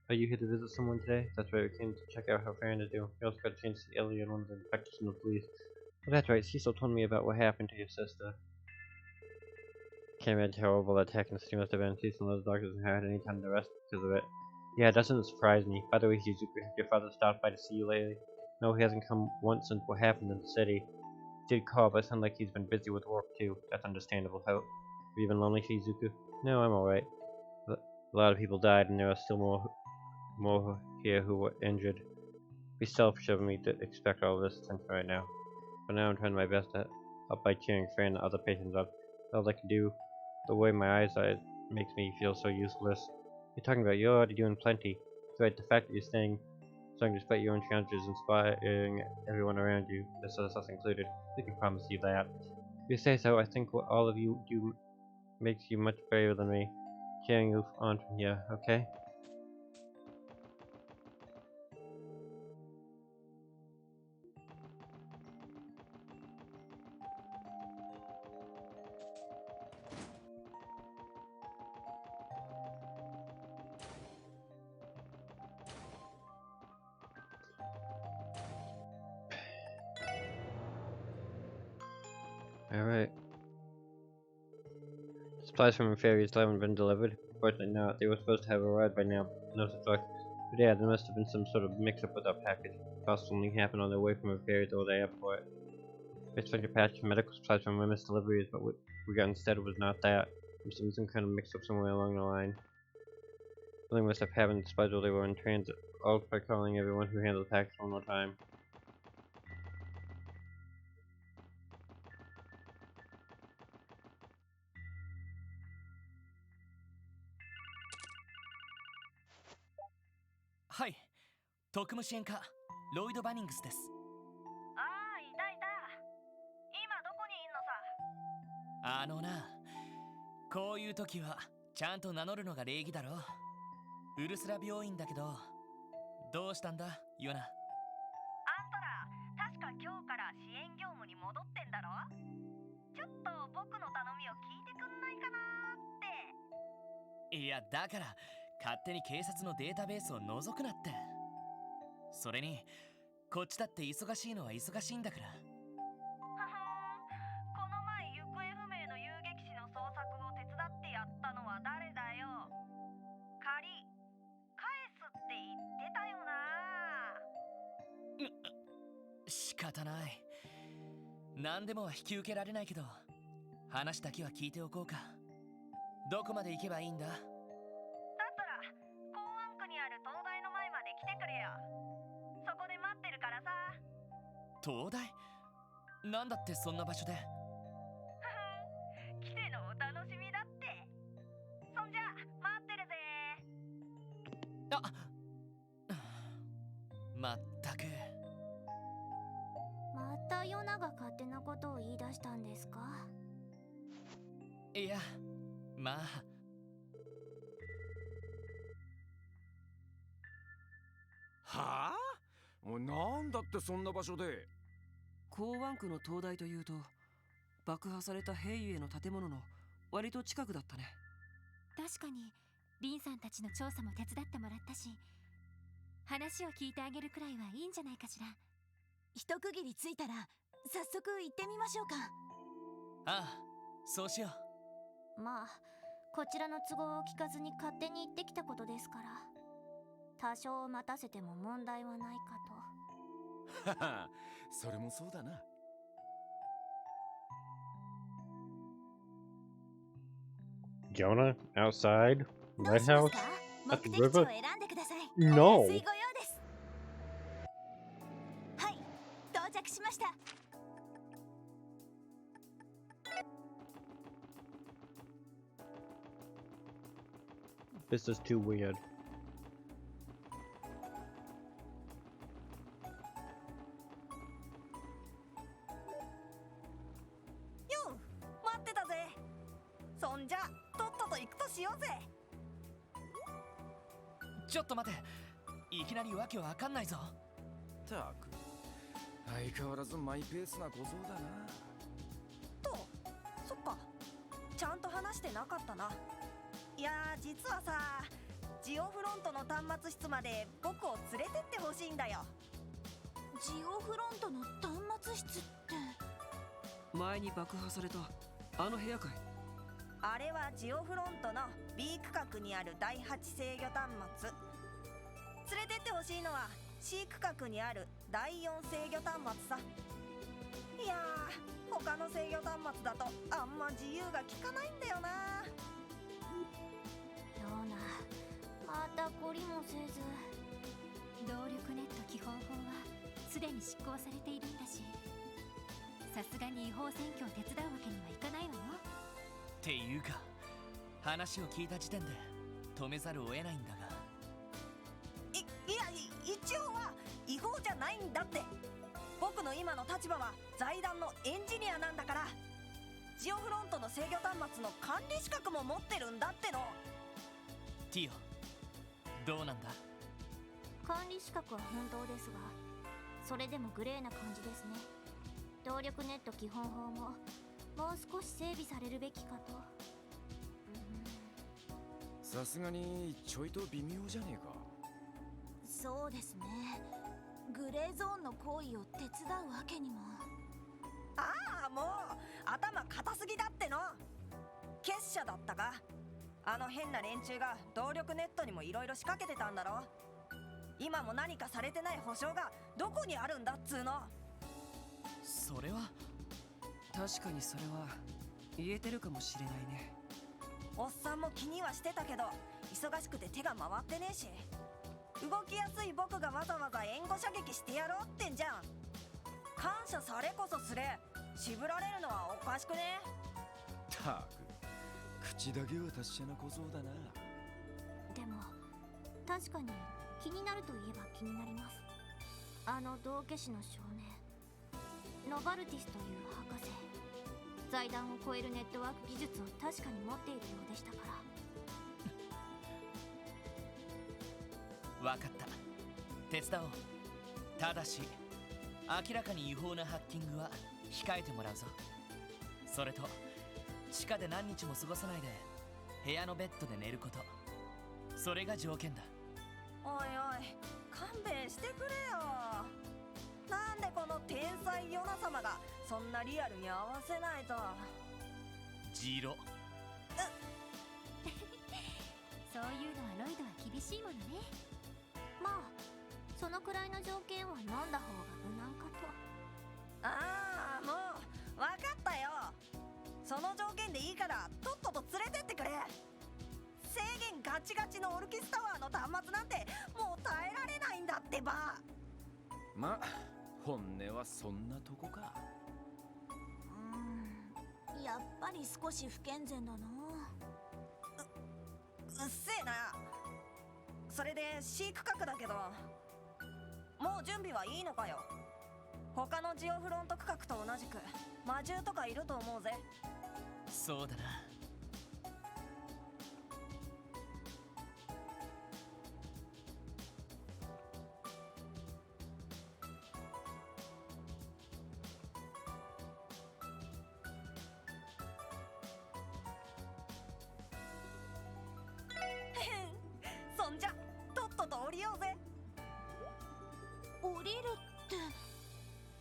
Are you here to visit someone today? That's right, we came to check out how Fran is doing. We also got a chance to see Ellie and one of the inspectors from the police. Oh, that's right, Cecil told me about what happened to your sister. Can't imagine how horrible that attack in the city must have been. Cecil and those doctors haven't had any time to rest because of it. Yeah, it doesn't surprise me. By the way, Yuzuku, have your father stopped by to see you lately? No, he hasn't come once since what happened in the city. He did call, but it sounded like he's been busy with work too. That's understandable. Have you been lonely, Shizuku? No, I'm alright. A lot of people died, and there are still more here who were injured. It'd be selfish of me to expect all this attention right now. But now I'm trying my best to help by cheering Fran and other patients up. All I can do. The way my eyesight makes me feel so useless. You're talking about you're already doing plenty. It's right, the fact that you're staying strong despite your own challenges, inspiring everyone around you, this us included. We can promise you that. If you say so, I think what all of you do makes you much braver than me. Carrying you on from here, okay? Alright. Supplies from Inferior still haven't been delivered. Unfortunately not. They were supposed to have arrived by now. No such luck. But yeah, there must have been some sort of mix-up with our package. Possibly happened on their way from Inferior to the airport. We expected a package of medical supplies from women's deliveries, but what we got instead was not that. There must have been some kind of mix-up somewhere along the line. Something must have happened despite while they were in transit. I'll try calling everyone who handled the package one more time.はい、特務支援課ロイド・バニングスです。ああ、いたいた。今どこにいんのさ。あのな、こういう時はちゃんと名乗るのが礼儀だろ。ウルスラ病院だけど、どうしたんだ、ヨナ。あんたら、確か今日から支援業務に戻ってんだろ。ちょっと僕の頼みを聞いてくんないかなーって。いや、だから勝手に警察のデータベースを覗くなって。それにこっちだって忙しいのは忙しいんだから。ははん、この前行方不明の遊撃士の捜索を手伝ってやったのは誰だよ。借り返すって言ってたよな。仕方ない。何でもは引き受けられないけど、話だけは聞いておこうか。どこまで行けばいいんだ？だったら港湾区にある東大の前まで来てくれよ。そこで待ってるからさ。東大？なんだってそんな場所で？来てのお楽しみだって。そんじゃ待ってるぜ。あまったく。またヨナが勝手なことを言い出したんですか？いや、まあ。はあ？もうなんだってそんな場所で。港湾区の東大というと、爆破された兵への建物の割と近くだったね。確かにリンさんたちの調査も手伝ってもらったし、話を聞いてあげるくらいはいいんじゃないかしら。一区切りついたら早速行ってみましょうか。ああ、そうしよう。まあこちらの都合を聞かずに勝手に行ってきたことですから、多少待たせても問題はないかと。はは、それもそうだな。Jonah, outside, lighthouse, at the 目的地を river? 選んでください。 No! お安いご用です。はい、到着しました。This is too weird. よう、待ってたぜ。そんじゃとっとと行くとしようぜ。う。ちょっと待て、いきなりわけわかんないぞ。たく、相変わらずマイペースな小僧だな。と、そっか、ちゃんと話してなかったな。いやー、実はさ、ジオフロントの端末室まで僕を連れてってほしいんだよ。ジオフロントの端末室って？前に爆破されたあの部屋かい？あれはジオフロントの B 区画にある第8制御端末。連れてってほしいのは C 区画にある第4制御端末さ。いやー、他の制御端末だとあんま自由が利かないんだよな。ような、また懲りもせず。動力ネット基本法はすでに執行されているんだし、さすがに違法占拠を手伝うわけにはいかないわよ。っていうか、話を聞いた時点で止めざるを得ないんだが。一応は違法じゃないんだって。僕の今の立場は財団のエンジニアなんだから。ジオフロントの制御端末の管理資格も持ってるんだっての。ティオ、どうなんだ？管理資格は本当ですが、それでもグレーな感じですね。動力ネット基本法ももう少し整備されるべきかと。さすがにちょいと微妙じゃねえか。そうですね。グレーゾーンの行為を手伝うわけにも。ああ、もう者だったか。あの変な連中が動力ネットにもいろいろ仕掛けてたんだろ。今も何かされてない保証がどこにあるんだっつうの。それは確かにそれは言えてるかもしれないね。おっさんも気にはしてたけど忙しくて手が回ってねえし、動きやすい僕がわざわざ援護射撃してやろうってんじゃん。感謝されこそすれ、渋られるのはおかしくね。たく口だけは達者な小僧だな。でも確かに気になるといえば気になります。あの道化師の少年ノバルティスという博士、財団を超えるネットワーク技術を確かに持っているようでしたから。わかった、手伝おう。ただし明らかに違法なハッキングは控えてもらうぞ。それと地下で何日も過ごさないで部屋のベッドで寝ること、それが条件だ。おいおい勘弁してくれよ。なんでこの天才ヨナ様がそんなリアルに合わせないと。ジロそういうのはロイドは厳しいものね。まあそのくらいの条件は飲んだ方が無難かと。ああもう分かったよ。その条件でいいからとっとと連れてってくれ。制限ガチガチのオルキスタワーの端末なんてもう耐えられないんだってば。まあ本音はそんなとこか。やっぱり少し不健全だな。うっせえな。それで飼育区画だけど、もう準備はいいのかよ。他のジオフロント区画と同じく魔獣とかいると思うぜ。そうだな。そんじゃとっとと降りようぜ。降りるって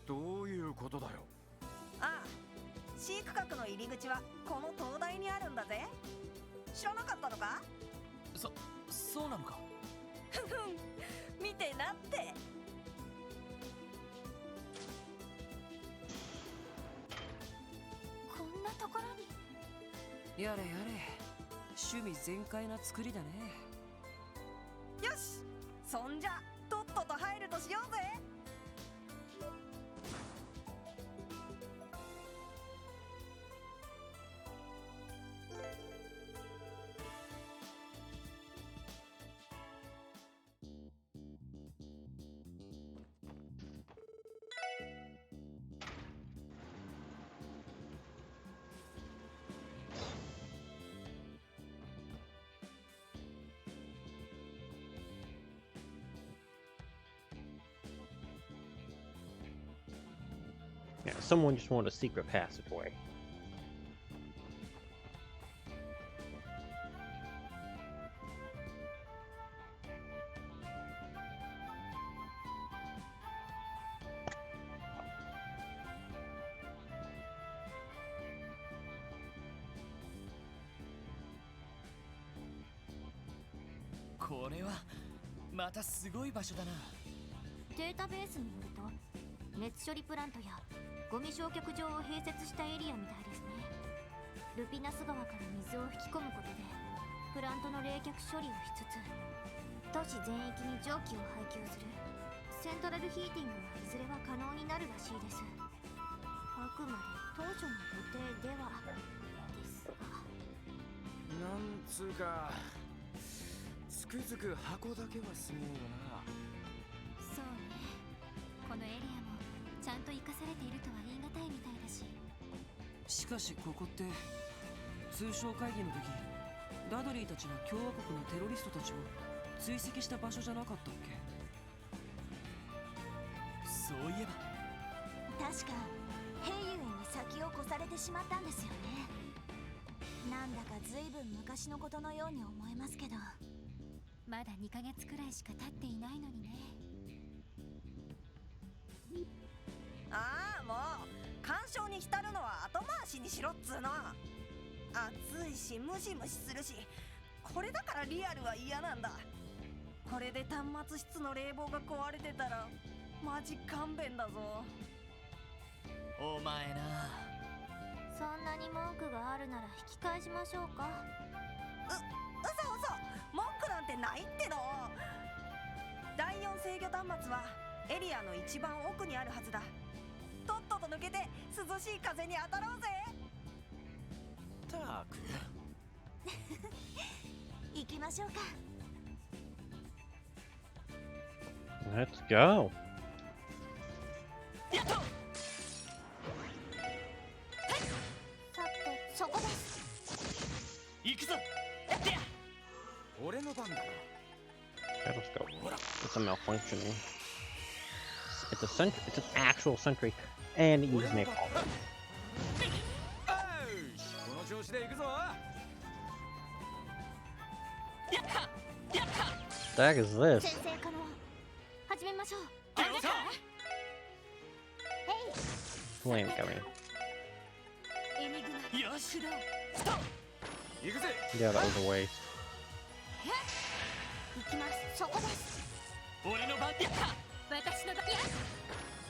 どういうことだよ。ああ、飼育区画の入り口はこの灯台にあるんだぜ。知らなかったのか。そうなのか。ふふん、見てなって。こんなところに。やれやれ、趣味全開な作りだね。よし、そんじゃとっとと入るとしようぜ。Yeah, someone just wanted a secret passageway.これはまたすごい場所だな。データベースによると熱処理プラントやゴミ焼却場を併設したエリアみたいですね。ルピナス川から水を引き込むことでプラントの冷却処理をしつつ都市全域に蒸気を配給するセントラルヒーティングがいずれは可能になるらしいです。あくまで当初の予定ではですが。なんつうかつくづく箱だけはすげえよな。そうね、このエリアもちゃんと生かされているとは言い難いみたいだし。しかしここって通商会議の時ダドリーたちが共和国のテロリストたちを追跡した場所じゃなかったっけ。そういえば確か兵ゆえに先を越されてしまったんですよね。なんだかずいぶん昔のことのように思えますけど、まだ2ヶ月くらいしか経っていないのにね。ああもう干渉に浸るのは後回しにしろっつうの。あ暑いしムシムシするし、これだからリアルは嫌なんだ。これで端末室の冷房が壊れてたらマジ勘弁だぞ。お前な。そんなに文句があるなら引き返しましょうか。嘘文句なんてないっての。第4制御端末はエリアの一番奥にあるはずだ。とっとと抜けて涼しい風に当たろうぜ。たく行きましょうか。Let's go. やっと。さてそこです。行くぞ。やってや。俺の番だ。 Okay, let's go. It's a malfunctioning. It's a sentry. It's an actual sentry, and it uses napalm. この調子で行くぞ。やったやった。 The heck is this? 先生可能。始めましょう。了解。Flame coming. エニグマ。よしだ。ストップ。行くぜ。 Yeah, that was a waste. 行きます。そこです。俺の番。やった。私の番。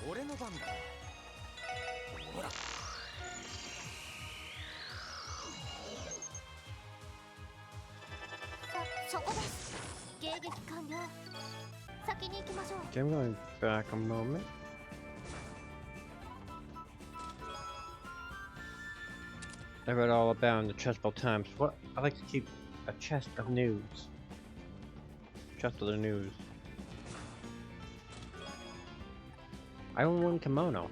俺の番だ。ほら。そこです。迎撃完了。先に行きましょう。 Okay, I'm going back a moment. I read all about the chessboard times. What? I like to keep a chest of news. Chest of the news. I own one kimono.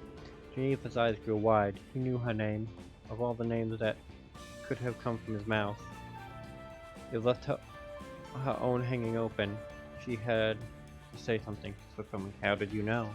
Geneva's eyes grew wide. He knew her name. Of all the names that could have come from his mouth, he left her own hanging open. She had to say something. So from how did you know?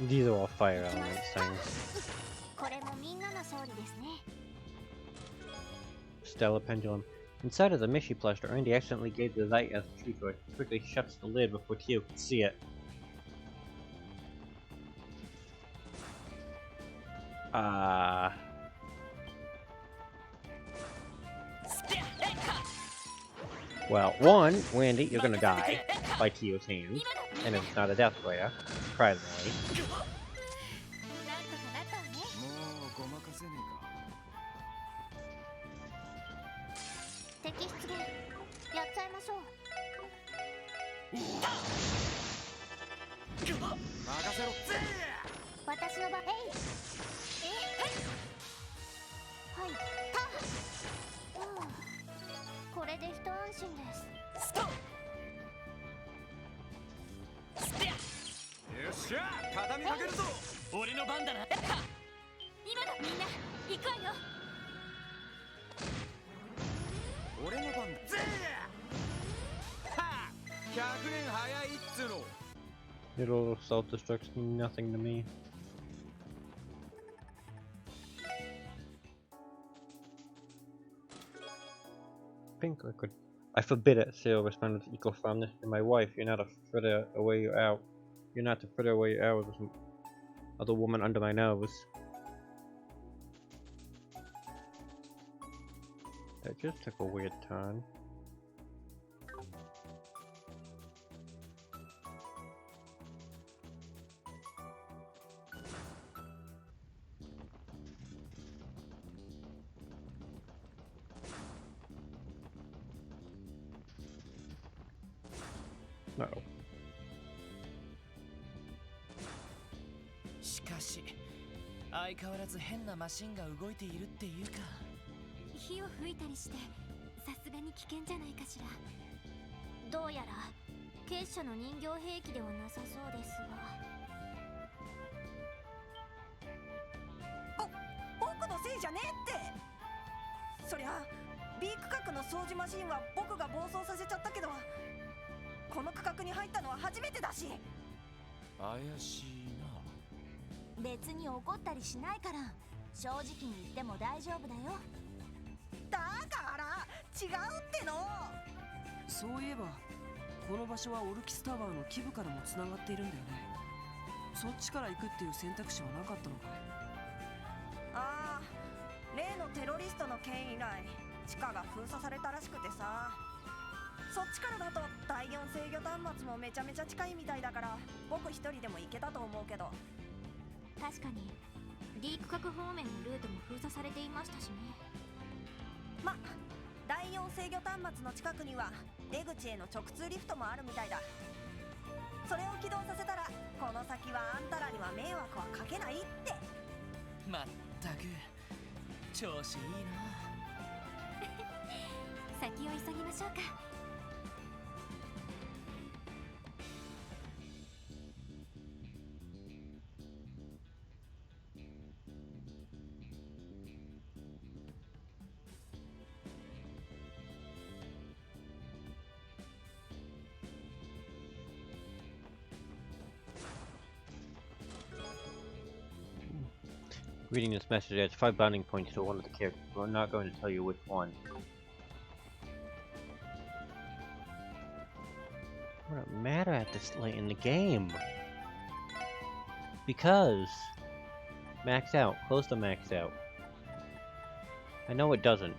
These are all fire element things. Stellar pendulum. Inside of the Mishi pluster, Randy accidentally gave the light as a tree sword. He quickly shuts the lid before Tio can see it. Well, one, Randy, you're gonna die by Tio's hands, and it's not a death flare, surprisingly. もうごまかせねえか。敵出現。やっちゃいましょう。任せろ。私の番。はいこれで一安心です。ストップ。よっしゃ、畳みかけるぞ。俺の番だな。やった。今だみんな行くわよ。俺の番だぜ。はあ、100年早いっつうの。 Little self-destruct's nothing to me. Pink liquid. I forbid it, Seal responded with equal firmness. You're my wife, you're not to fritter away your hours. You're not to fritter away your hours with some other woman under my nose. That just took a weird turn. Uh-oh. しかし相変わらず変なマシンが動いているっていうか。火を吹いたりしてさすがに危険じゃないかしら。どうやら結社の人形兵器ではなさそうですが。せいじゃねえって。そりゃ B 区画の掃除マシンは僕が暴走させちゃったけど、この区画に入ったのは初めてだし。怪しいな。別に怒ったりしないから、正直に言っても大丈夫だよ。だから違うっての。そういえばこの場所はオルキスタワーの基部からもつながっているんだよね。そっちから行くっていう選択肢はなかったのかい？ああ、例のテロリストの件以来地下が封鎖されたらしくてさ、そっちからだと第4制御端末もめちゃめちゃ近いみたいだから、僕一人でも行けたと思うけど。確かに D 区画方面のルートも封鎖されていましたしね。ま、第4制御端末の近くには出口への直通リフトもあるみたいだ。それを起動させたらこの先はあんたらには迷惑はかけないって。まったく調子いいな。先を急ぎましょうか。Reading this message adds 5 bounding points to one of the characters. We're not going to tell you which one. We're not mad at this late in the game. Because max out, close to max out. I know it doesn't.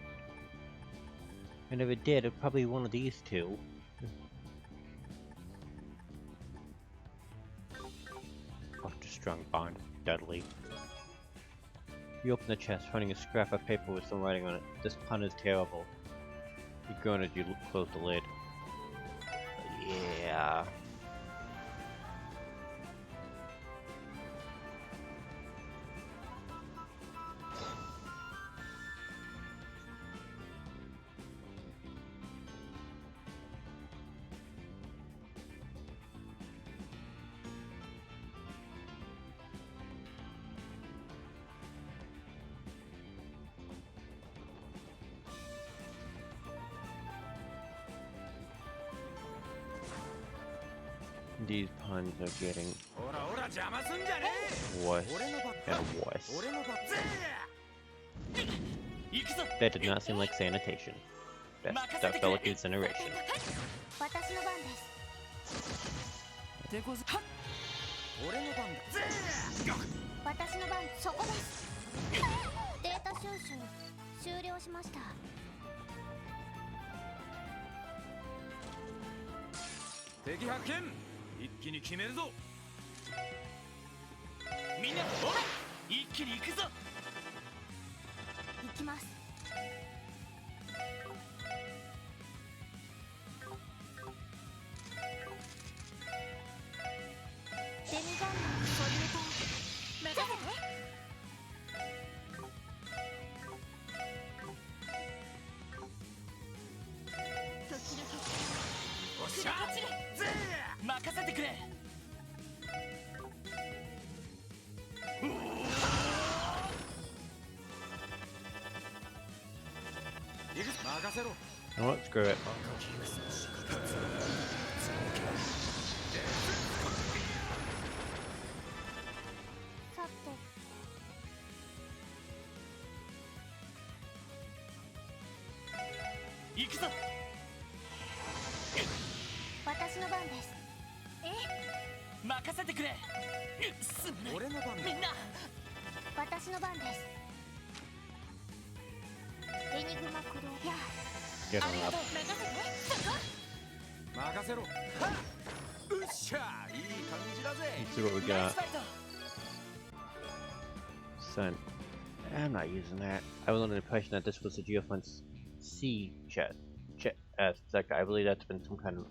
And if it did, it'd probably be one of these two. Ultra strong bond, deadly. You open the chest, finding a scrap of paper with some writing on it. This pun is terrible. You groan as you close the lid. Yeah. These puns are getting worse and worse. That did not seem like sanitation. That felt like incineration. 私の番です。手こず俺の番だ。私の番、そこです。データ収集終了しました。敵発見。一気に決めるぞ。みんなほら一気に行くぞ。行きます。デミガンマンソリュート目指せ。おっしゃ任せてくれ。任せろ。You know what? Screw it. さて。行くぞ。私の番です。任せてくれ。すまない。俺の番だ。みんな私の番です。エニグマ駆動や。Get あ on りが up. とう。任せて。任せろ。はっ。うっしゃ、いい感じだぜ。 Let's see what we ナイ got. スファイト。 Son. I'm not using that. I was under the impression that this was a Geofence C chest. Sector. I believe that's been some kind of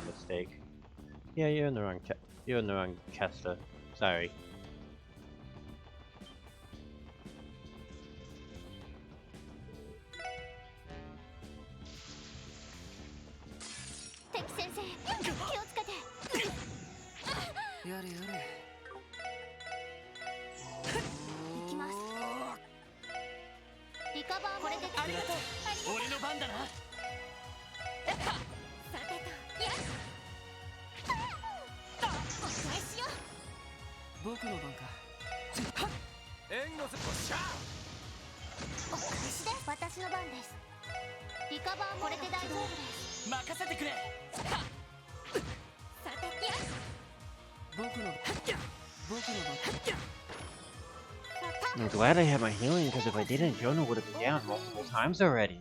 mistake. Yeah, you're in the wrong you're in the wrong Chester. Sorry. Teki 先生、気をつけて。やれやれ。行きます。カバーこれでありがとう。俺の番だな。さてとやっお返しよ僕の番か。援護する。おっしゃ。お返しです。私の番です。リカバーこれで大丈夫です。任せてくれ。さてやっ僕の番。僕の番。 I'm glad I had my healing, because if I didn't, Jonah would have been down multiple times already.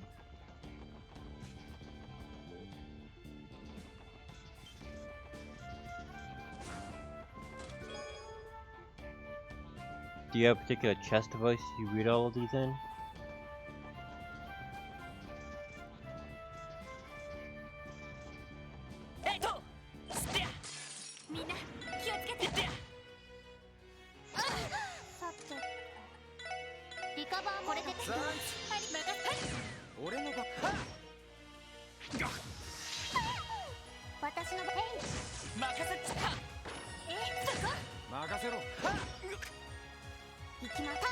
Do you have a particular chest device you read all of these in? えっとステア。みんな気をつけて。てさてリカバーこれでザン俺の番。私の番。任せて。そこ任せろ。行きました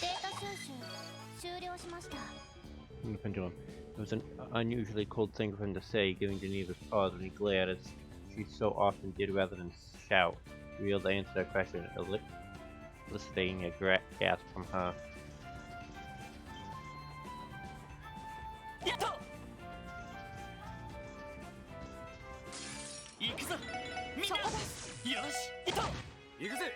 データ収集終了しました。 The pendulum. It was an unusually cold thing for him to say, giving Geneva pause when he glared as she so often did rather than shout. He revealed to answer that question, eliciting a gasp from her. やっと行くぞみんな。よし行こう。行くぜ。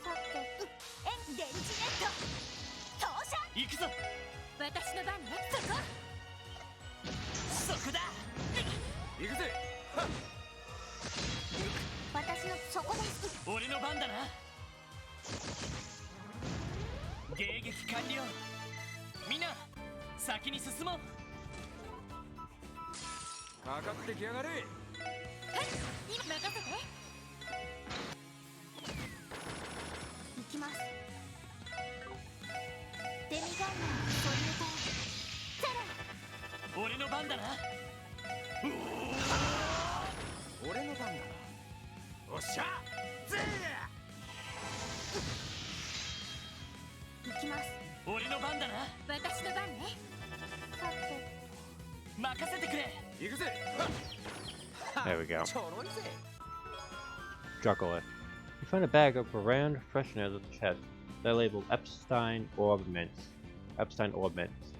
さて電池ネット投射。行くぞ。私の番ね。そこだ。行くぜ。私のそこです。俺の番だな。迎撃完了。みんな先に進もう。かかってきやがれ。今任せて。行きます。デミガンマンソリュートゼ俺の番だな。俺の番だな。おっしゃ。ぜロ行きます。俺の番だな。私の番ね。さて任せてくれ。行くぜ。 There we go. ちょろいぜ。 Dracula. You find a bag of round fresheners at the chest. They're labeled Epstein Orb Mints. Epstein Orb Mints.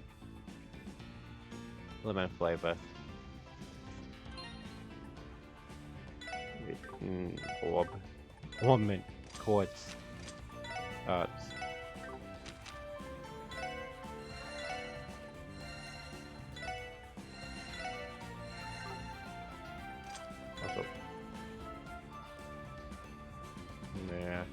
Lemon flavor. Orb. Orb mint. Quartz. Arts. Also. Nah.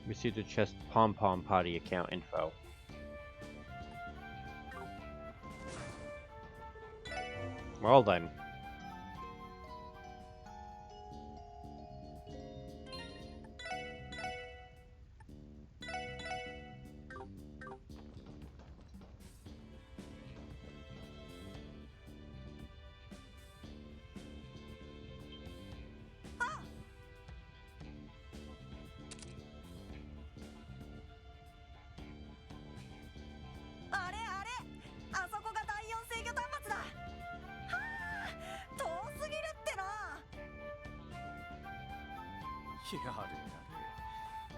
Receive the chest Pom Pom Party account info. Well then.やれやれ。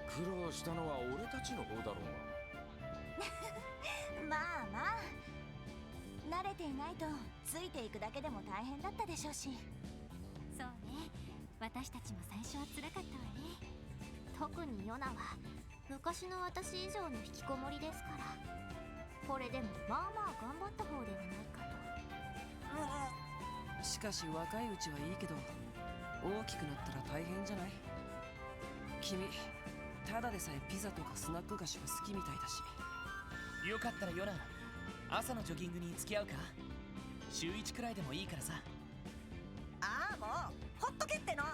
苦労したのは俺たちの方だろうまあまあ慣れていないとついていくだけでも大変だったでしょうし。そうね、私たちも最初は辛かったわね。特にヨナは昔の私以上の引きこもりですから。これでもまあまあ頑張った方ではないかと。しかし若いうちはいいけど大きくなったら大変じゃない？君ただでさえピザとかスナック菓子は好きみたいだし。よかったらヨナ朝のジョギングに付き合うか？週1くらいでもいいからさ。ああ、もうほっとけっての。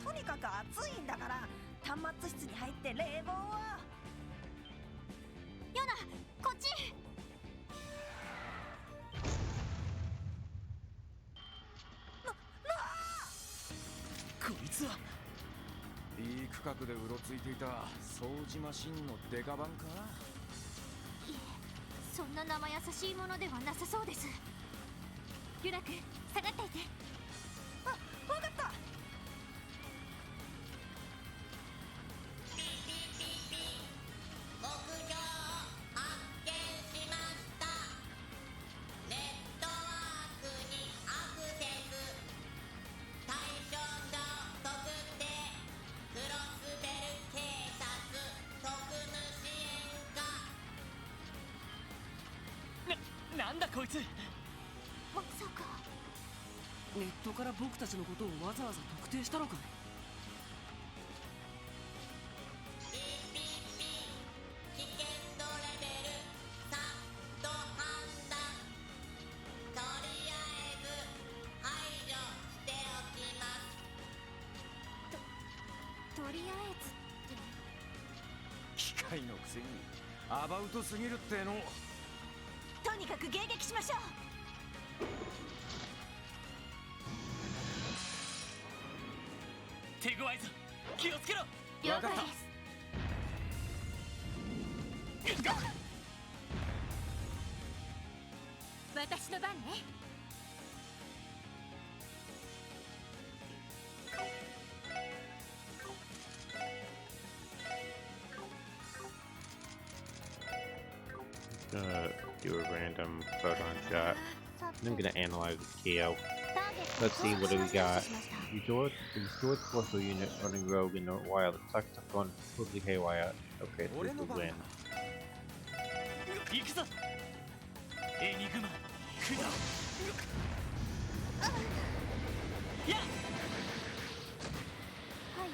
とにかく暑いんだから端末室に入って冷房を。ヨナ、こっち。こいつは。いい区画でうろついていた掃除マシンのデカ版か。いえ、そんな生優しいものではなさそうです。ユラ君、下がっていて。あ、わかった。なんだこいつ。まさかネットから僕たちのことをわざわざ特定したのかい？とりあえずって機械のくせにアバウトすぎるっての。とにかく迎撃しましょう。手強いぞ、気をつけろ。了解わかったです。私の番ね。Do a random photon shot. I'm gonna analyze the KO. Let's see, what do we got? Restore force unit running rogue in the wild. It sucks to gone completely haywire. Okay, so this will win. 行くぞ。エニグマ、クダ。やっ。はい。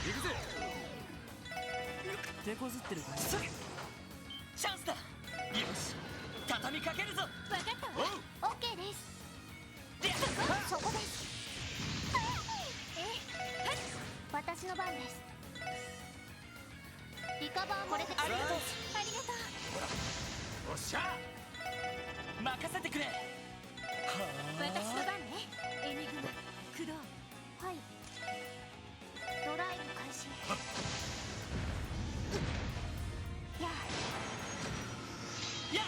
行くぜ。手こずってるかい？チャンスだ。よし、畳みかけるぞ。わかったわ。オッケーです。で、そこです。私の番です。リカバーもこれで。ありがとう。ありがとう。おっしゃ。任せてくれ。私の番ね。エニグマ、クド。はい。ドライブ開始。やあ。やっ。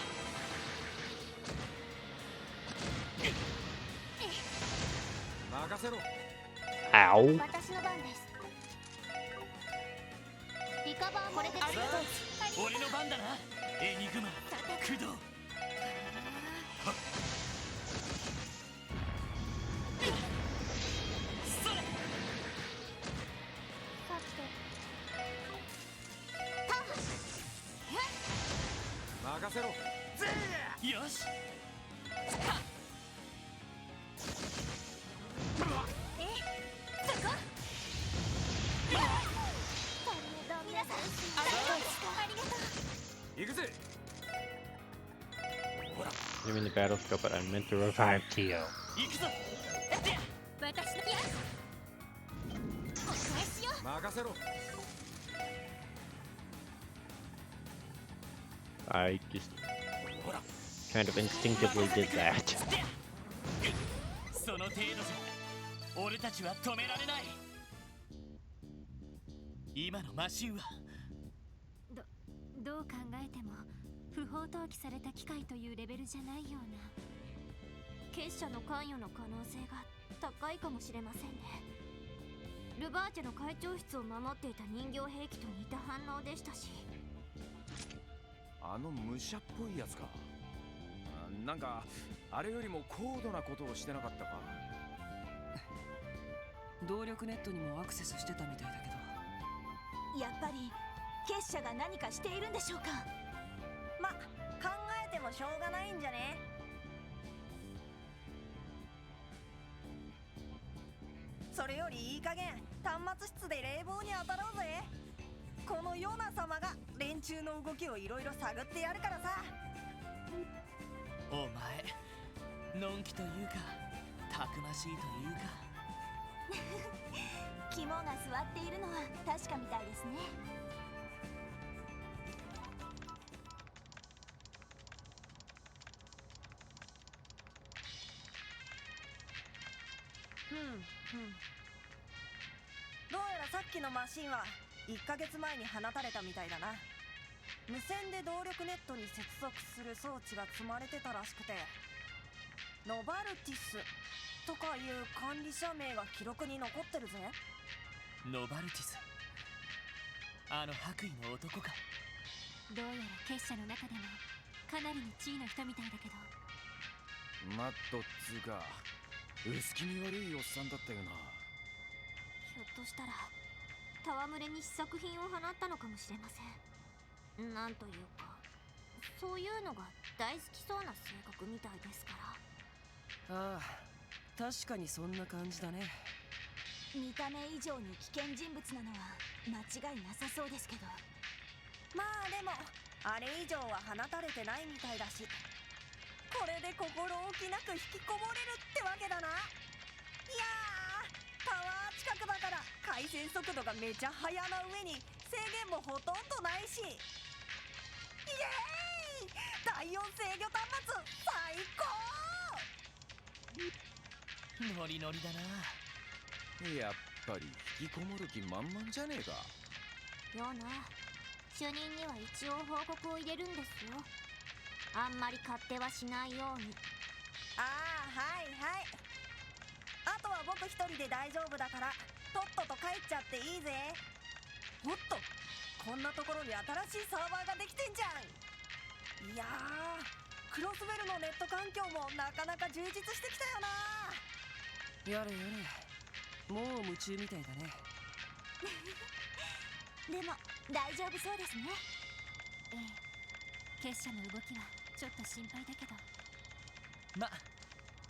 任せろ。Ow! 私の番です。リカバーこれで。ありがとう。俺の番だな。エニグマ、クド。それ。さて。任せろ。よし。そこ。皆さん、ありがとう。行くぜ。 I'm in the battle scope, but I meant to revive Tio. 行くぞ。私のや。お返しよ。任せろ。 I just kind of instinctively did that. その程度じゃ俺たちは止められない。今のマシンはどう考えても不法投棄された機械というレベルじゃないような。結社の関与の可能性が高いかもしれませんね。ルバーチェの会長室を守っていた人形兵器と似た反応でしたし。あの武者っぽいやつか。なんかあれよりも高度なことをしてなかったか。動力ネットにもアクセスしてたみたいだけど。やっぱり結社が何かしているんでしょうか。ま、考えてもしょうがないんじゃね。それよりいい加減端末室で冷房に当たろうぜ。このヨナ様が連中の動きをいろいろ探ってやるからさ。お前のんきというかたくましいというか。肝が座っているのは確かみたいですね。どうやらさっきのマシンは1ヶ月前に放たれたみたいだな。無線で動力ネットに接続する装置が積まれてたらしくて、ノバルティスとかいう管理者名が記録に残ってるぜ。ノバルティス、あの白衣の男か。どうやら結社の中でもかなりの地位の人みたいだけど。マッドっつうか薄気味悪いおっさんだったよな。ひょっとしたら戯れに試作品を放ったのかもしれません。なんというかそういうのが大好きそうな性格みたいですから。ああ、確かにそんな感じだね。見た目以上に危険人物なのは間違いなさそうですけど。まあでもあれ以上は放たれてないみたいだし、これで心置きなく引きこもれるってわけだな。いやー、タワー近くだから回線速度がめちゃ速な上に制限もほとんどないし、イエーイ、第4制御端末最高。ノリノリだな。やっぱり引きこもる気満々じゃねえか。よな、主任には一応報告を入れるんですよ。あんまり勝手はしないように。ああ、はいはい。あとは僕一人で大丈夫だからとっとと帰っちゃっていいぜ。おっと、こんなところに新しいサーバーができてんじゃん。いやー、クロスベルのネット環境もなかなか充実してきたよな。やれやれ、もう夢中みたいだね。でも大丈夫そうですね。ええ、結社の動きはちょっと心配だけど。ま、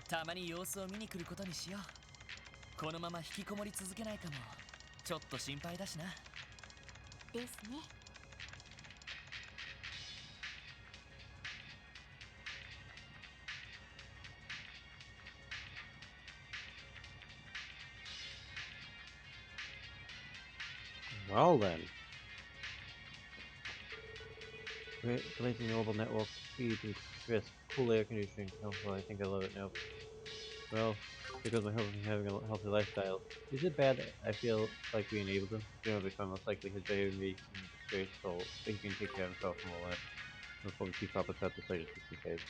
たまに様子を見に来ることにしよう。このまま引きこもり続けないかもちょっと心配だしな。ですね。Well then. Blazing mobile network speed and crisp, cool air conditioning. Oh, well, I think I love it now. Well, because my husband having a healthy lifestyle. Is it bad that I feel like we enabled him? You know, become most likely his behavior makes him disgraceful, but he can take care of himself and all that. We'll probably keep up with that the slightest 60 days.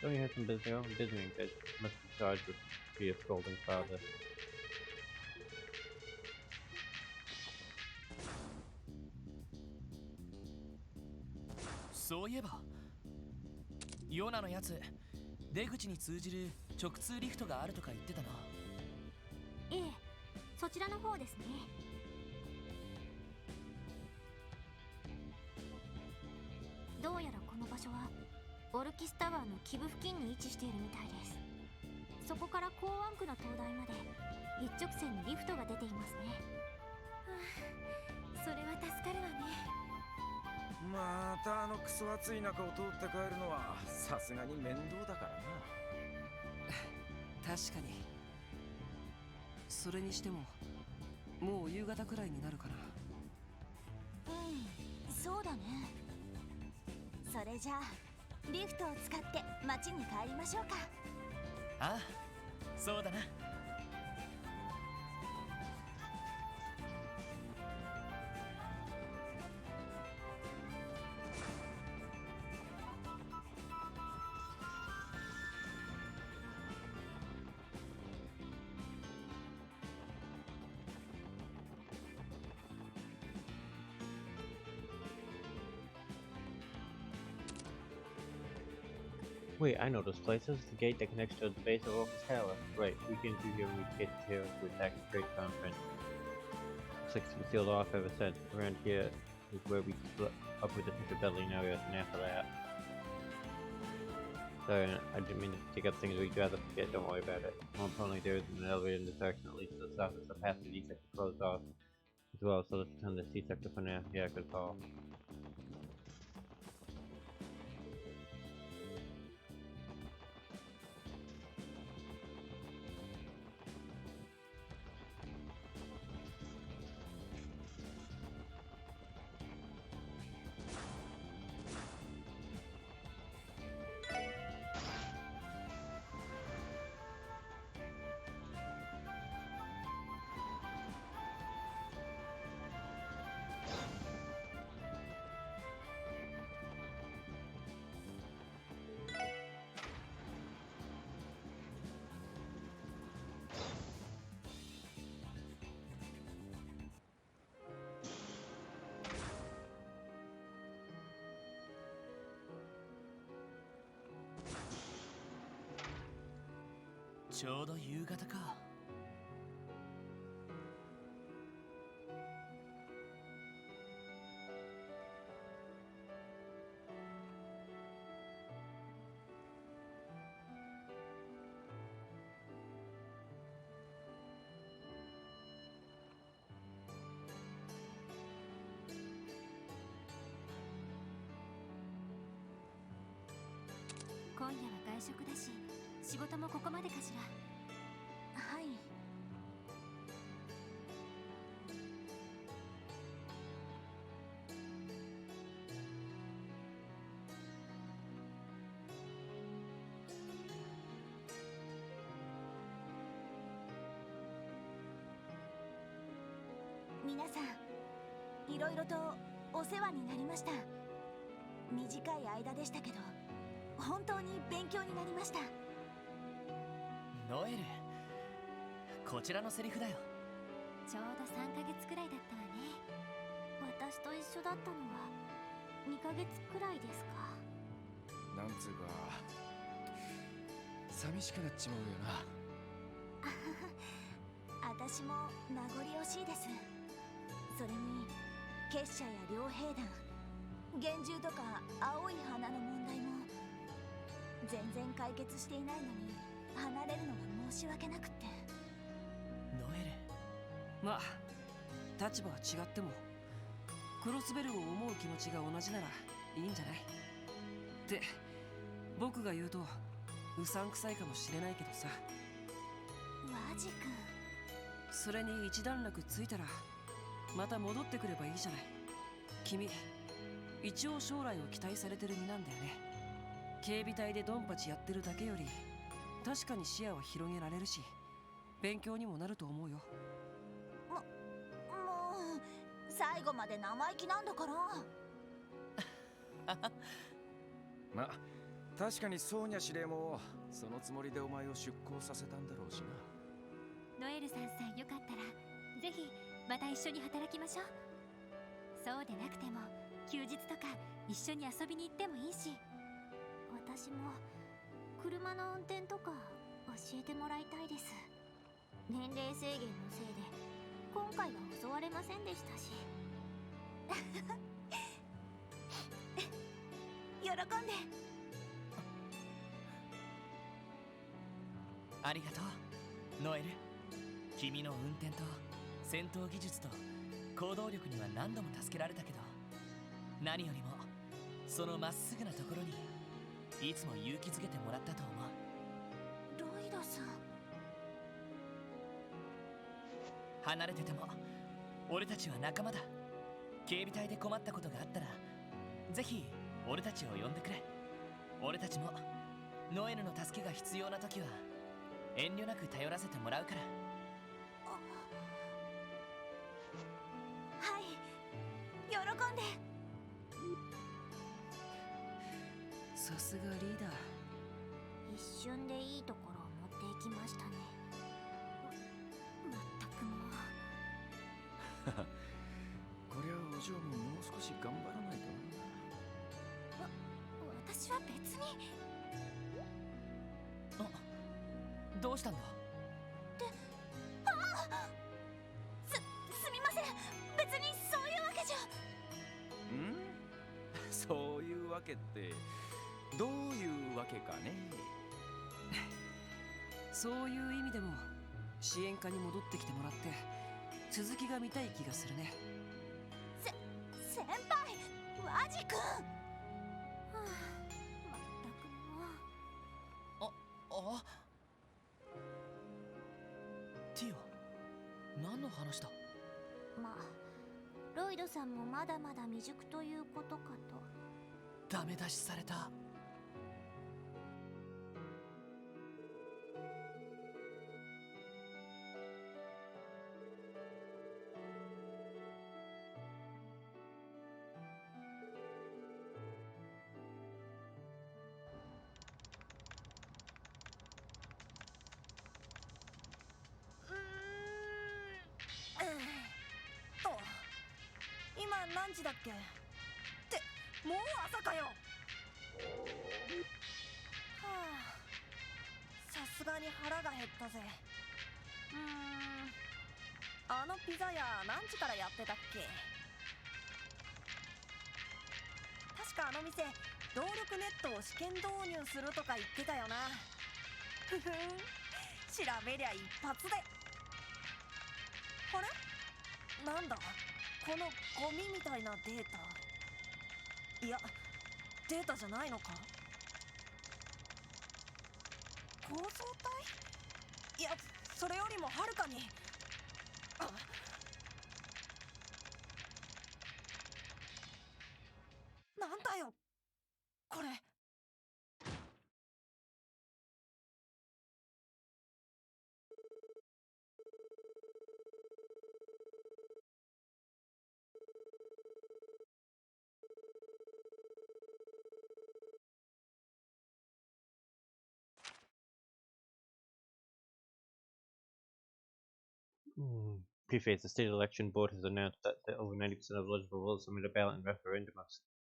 Don't you have some business? Oh, business guys must be charged with be a scolding father. そういえばヨナのやつ、出口に通じる直通リフトがあるとか言ってたな。ええ、そちらの方ですね。どうやらこの場所はオルキスタワーの基部付近に位置しているみたいです。そこから港湾区の灯台まで一直線にリフトが出ていますね。はあ、それは助かるわね。またあのクソ暑い中を通って帰るのはさすがに面倒だからな。確かに。それにしてももう夕方くらいになるかな。うん、そうだね。それじゃあリフトを使って町に帰りましょうか。ああ、そうだな。Wait, I know this place. This is the gate that connects to the base of Orcus Tower. Right, we came through here when we get to here to attack the Great Conference. Looks like it's been sealed off ever since. Around here is where we split up with the Mr. Dudley now, and after that. Sorry, I didn't mean to take up things we'd rather forget, don't worry about it. More importantly, there isn't an elevator in this direction, at least to the south. It's the path to the east that closed off. as well, so let's turn the C sector for now. Yeah, good call.ちょうど夕方か。今夜は外食だし、仕事もここまでかしら。はい。皆さん、いろいろとお世話になりました。短い間でしたけど、本当に勉強になりました。ノエル、こちらのセリフだよ。ちょうど3ヶ月くらいだったわね。私と一緒だったのは2ヶ月くらいですか。なんつうか寂しくなっちまうよな。私も名残惜しいです。それに結社や両兵団、幻獣とか青い花の問題も全然解決していないのに離れるのが申し訳なくって。ノエル、まあ立場は違ってもクロスベルを思う気持ちが同じならいいんじゃないって僕が言うとうさんくさいかもしれないけどさ。ワジ君、それに一段落ついたらまた戻ってくればいいじゃない。君一応将来を期待されてる身なんだよね。警備隊でドンパチやってるだけより確かに視野は広げられるし勉強にもなると思うよ。もう最後まで生意気なんだから。まあ確かにソーニャ司令もそのつもりでお前を出向させたんだろうしな。ノエルさんさえよかったらぜひまた一緒に働きましょう。そうでなくても休日とか一緒に遊びに行ってもいいし、私も車の運転とか教えてもらいたいです。年齢制限のせいで今回は襲われませんでしたし。喜んで。ありがとうノエル。君の運転と戦闘技術と行動力には何度も助けられたけど、何よりもそのまっすぐなところにいつも勇気づけてもらったと思う。ロイドさん、離れてても俺たちは仲間だ。警備隊で困ったことがあったらぜひ俺たちを呼んでくれ。俺たちもノエルの助けが必要な時は遠慮なく頼らせてもらうから。はい、喜んで。さすがリーダー。一瞬でいいところを持っていきましたね。まったくもう。こりゃお嬢ももう少し頑張らないとな。私は別に。どうしたんだ。すみません、別にそういうわけじゃ。そういうわけってどういうわけかね。そういう意味でも支援課に戻ってきてもらって続きが見たい気がするね。先輩和地君、はあ、まったくもう。あティオ、何の話だ。まあロイドさんもまだまだ未熟ということかと。ダメ出しされた。今何時だっけってもう朝かよ。はあ、さすがに腹が減ったぜ。あのピザ屋何時からやってたっけ。確かあの店動力ネットを試験導入するとか言ってたよな。ふふん、調べりゃ一発で。あれなんだこのゴミみたいなデータ。いやデータじゃないのか。構造体。いやそれよりもはるかに。なんだよこれ。Preface: the state election board has announced that over 90% of eligible voters submit a ballot in referendum,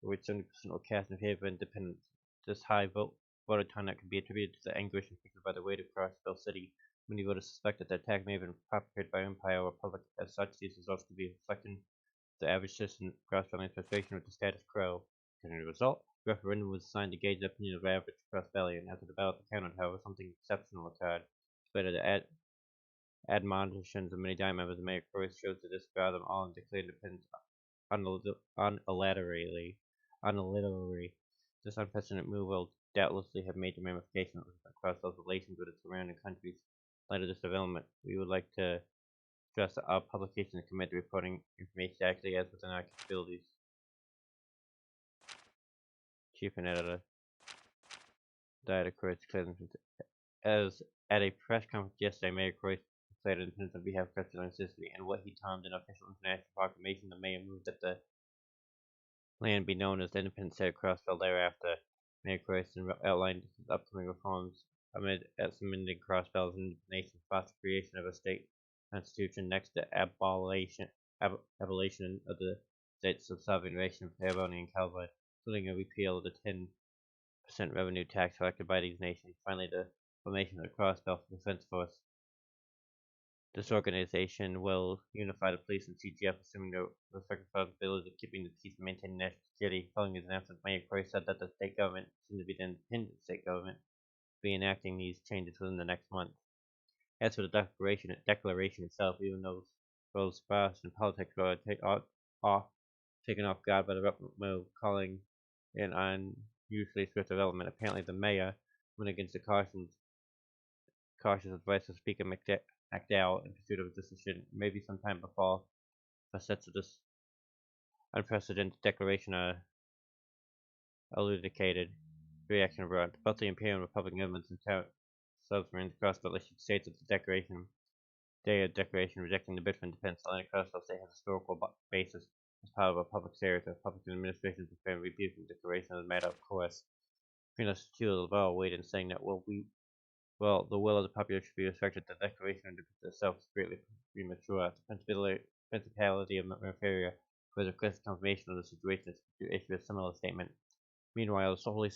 for which 70% will cast in favor of independence. This high voter turnout can be attributed to the anguish inflicted by the weight of Crossbell City. Many voters suspect that the attack may have been perpetrated by Empire or Republic. As such, these results could be reflecting the average citizen Crossbellian frustration with the status quo. As a result, the referendum was designed to gauge the opinion of the average Crossbellian. After the ballot counted, however, something exceptional occurred. Despite the admonitions of many Diamond members, Mayor Croix chose to disregard them all and declare independence unilaterally. This unprecedented move will doubtlessly have major ramifications across those relations with its surrounding countries. In light of this development, we would like to stress that our publication is committed to reporting information accurately as within our capabilities. Chief and Editor Diet of Croix declared as at a press conference yesterday, Mayor Croix declared independence on behalf of Crossbell City, and what he termed an official international proclamation. The mayor moved that the land be known as the independent state of Crossbell. Thereafter, Mayor Croix outlined his upcoming reforms amid submitting Crossbell's nation fought the creation of a state constitution next to abolition of the states of sovereign nation of Terrebonne and Calvin, including a repeal of the 10% revenue tax collected by these nations. Finally, the formation of the Crossbell Defense Force. This organization will unify the police and CGF, assuming the respective responsibilities of keeping the peace and maintaining national security. Following his announcement, Mayor Croix said that the state government, soon to be the independent state government, will be enacting these changes within the next month. As for the declaration itself, even though those sparse in politics were taken off guard by the move, calling an unusually swift development. Apparently, the mayor went against the cautious advice of Speaker McDowell in pursuit of this decision. Maybe sometime before facets of this unprecedented declaration are elucidated. Reaction abroad. Both the Imperial and Republican governments and sovereigns across the issued states of the declaration. Declaration rejecting the bid for independence. Atlantic Crossbell State has a historical basis as part of a public series of Republican administrations and fair rebuking the declaration as a matter of course. Prince Laval weighed in saying that the will of the populace should be respected. The declaration itself is greatly premature. The Principality of Merferia was requested confirmation of the situation to issue a similar statement. Meanwhile, the holy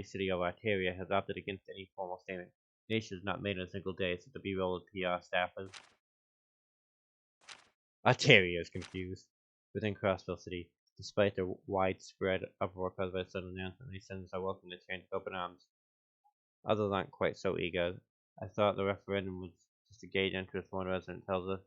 city of Arteria has opted against any formal statement. The nation is not made in a single day, said the B-roll PR staffers. Arteria is confused. Within Crossbell City, despite the widespread uproar caused by the sudden announcement, these citizens are welcome to change with open arms. Others aren't quite so eager. I thought the referendum was just to gauge interest, one resident tells us.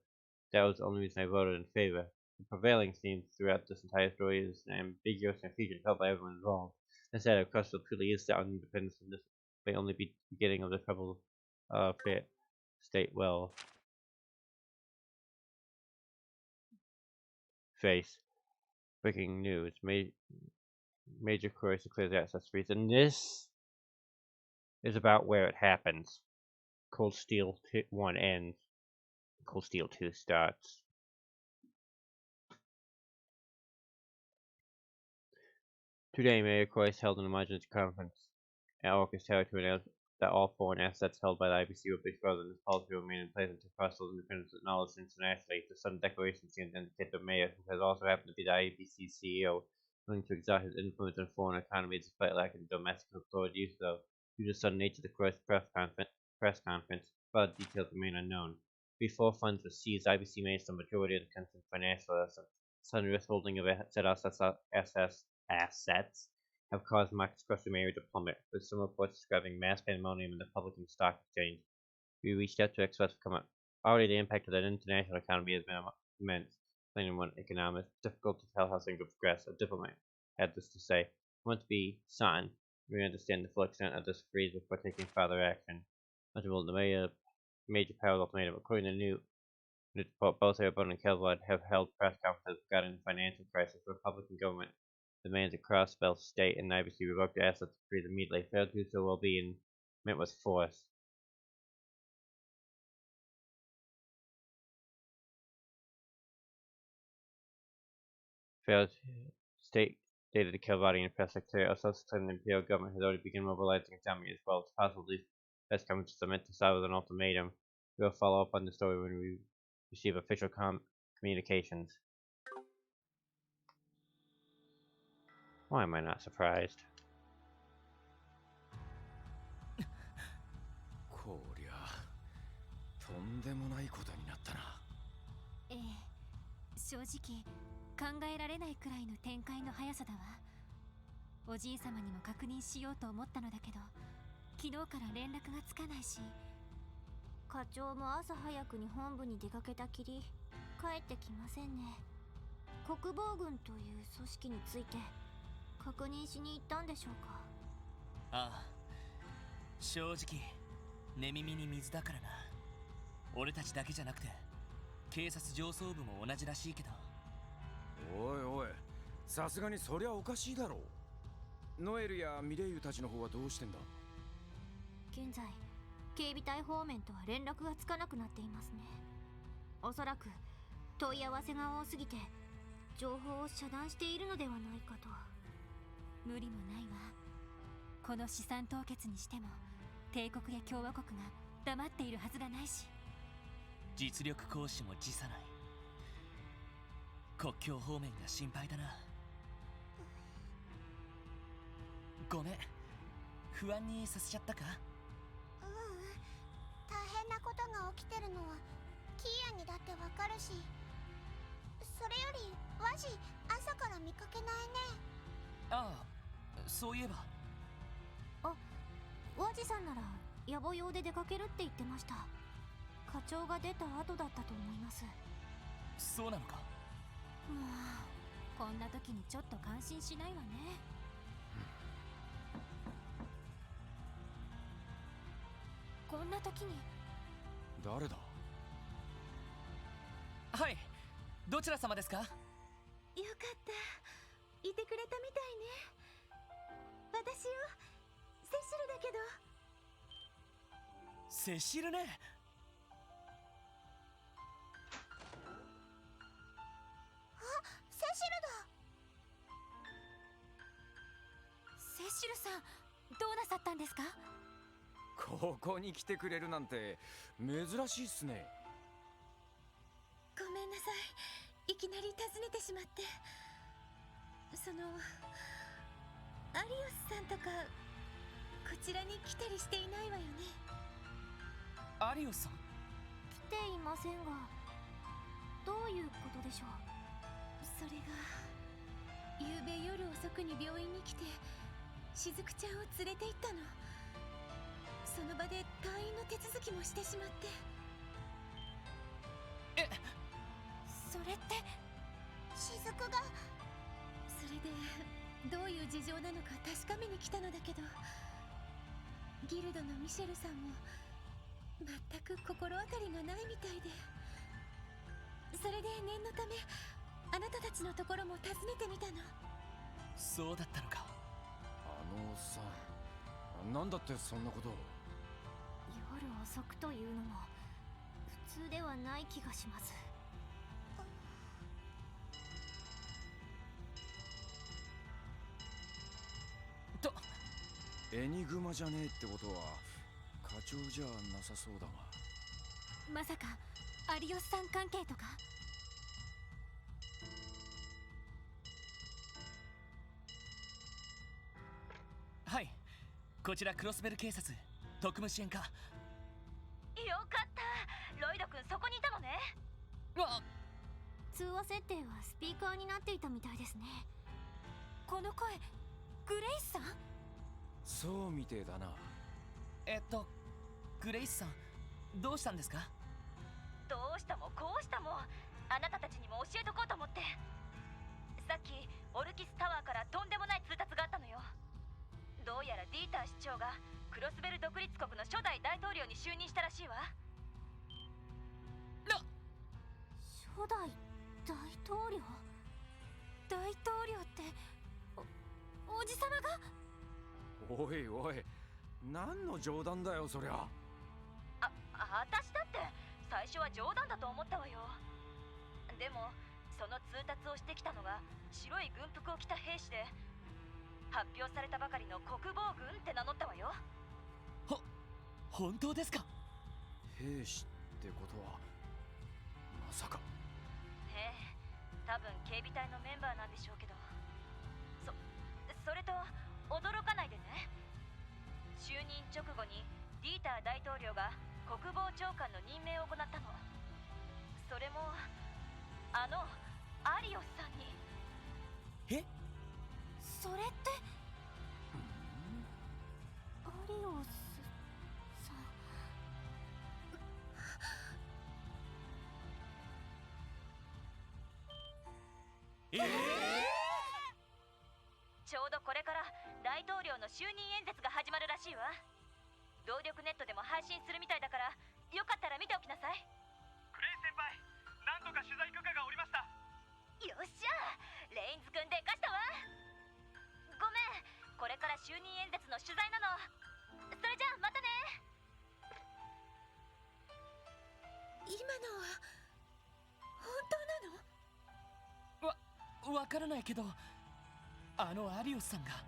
That was the only reason I voted in favor. The prevailing theme throughout this entire story is an ambiguous confusion felt by everyone involved. Instead, of Crossbell truly is the independence, and this may only be the beginning of the troubled state will face. Breaking news. Major queries to clear the access streets, and this is about where it happens. Cold Steel 1 ends. Cold Steel 2 starts. Today, Mayor Croix held an emergency conference at Orcus Territory announced that all foreign assets held by the IBC were fixed rather than this policy will remain in place until Crossbell's independence is acknowledged internationally. The sudden declaration seems to indicate the mayor, who has also happened to be the IBC CEO, willing to exert his influence in foreign economies despite lacking domestic authority use of. Due to the sudden nature of the Croix press conference, further details remain unknown. Before funds were seized, IBC managed the majority of the country's financial assets. Sudden withholding of said assets have caused markets across the area to plummet, with some reports describing mass pandemonium in the public and stock exchange. We reached out to experts to come up. Already the impact of that international economy has been immense. Explaining one economist, it's difficult to tell how things will progress. A diplomat had this to say. We want to be certain we understand the full extent of this freeze before taking further action. Multiple the major powers ultimatum. According to the new report, both Airborne and Kelvard have held press conferences regarding the financial crisis. The Republican government demands a crossbell state and IBC revoke the assets freeze immediately. Failed to do so will be met with force. Failed state stated the Kelvardian press secretary. Also, the imperial government has already begun mobilizing its army as well. It's possible these press conferences are meant to serve as an ultimatum. We will follow up on the story when we receive official communications. Why am I not surprised? こりゃとんでもないことになったな。ええ、正直考えられないくらいの展開の速さだわ。おじいさまにも確認しようと思ったのだけど、昨日から連絡がつかないし、課長も朝早くに本部に出かけたきり帰ってきませんね。国防軍という組織について確認しに行ったんでしょうか。ああ、正直寝耳に水だからな。俺たちだけじゃなくて警察上層部も同じらしいけど。おいおい、さすがにそりゃおかしいだろう。ノエルやミレイユたちの方はどうしてんだ。現在警備隊方面とは連絡がつかなくなっていますね。おそらく問い合わせが多すぎて情報を遮断しているのではないかと。無理もないわ。この資産凍結にしても帝国や共和国が黙っているはずがないし。実力行使も辞さない。国境方面が心配だな。ごめん、不安にさせちゃったか。大変なことが起きてるのはキーヤにだってわかるし、それよりワジ朝から見かけないね。ああ、そういえば。あ、ワジさんなら野暮用で出かけるって言ってました。課長が出た後だったと思います。そうなのか。もうこんな時にちょっと感心しないわね。こんな時に。誰だ。はい、どちら様ですか。よかった、いてくれたみたいね。私よ、セシルだけど。セシルね。セシルだ。セシルさん、どうなさったんですか。ここに来てくれるなんて珍しいっすね。ごめんなさい、いきなり訪ねてしまって。そのアリオスさんとかこちらに来たりしていないわよね。アリオスさん。来ていませんが、どういうことでしょう。それが昨べ夜遅くに病院に来てしずくちゃんを連れて行ったの。その場で退院の手続きもしてしまって。それって雫が。それでどういう事情なのか確かめに来たのだけど、ギルドのミシェルさんも全く心当たりがないみたいで、それで念のためあなたたちのところも訪ねてみたの。そうだったのか。あのおっさん、なんだってそんなことを。夜遅くというのも普通ではない気がします。とエニグマじゃねえってことは課長じゃなさそうだが。まさか有吉さん関係とか。はい、こちらクロスベル警察特務支援課。よかった、ロイド君そこにいたのね。あ、通話設定はスピーカーになっていたみたいですね。この声、グレイスさん？そうみてえだな。グレイスさん、どうしたんですか？どうしたもこうしたもあなたたちにも教えとこうと思って。さっきオルキスタワーからとんでもない通達があったのよ。どうやらディーター市長がクロスベル独立国の初代大統領に就任したらしいわ。初代大統領？大統領っておじさまが？おいおい、何の冗談だよそりゃ。私だって最初は冗談だと思ったわよ。でもその通達をしてきたのが白い軍服を着た兵士で、発表されたばかりの国防軍って名乗ったわよ。本当ですか？兵士ってことはまさか。ええ、多分警備隊のメンバーなんでしょうけど、それと驚かないでね。就任直後にディーター大統領が国防長官の任命を行ったの。それもアリオスさんに。え？それってアリオスさん。ちょうどこれから大統領の就任演説が始まるらしいわ。動力ネットでも配信するみたいだから、よかったら見ておきなさい。グレイ先輩、なんとか取材許可が下りました。よっしゃ、レインズくんでかしたわ。ごめん、これから就任演説の取材なの。それじゃあまたね。今のは本当なの？わからないけど、アリオスさんが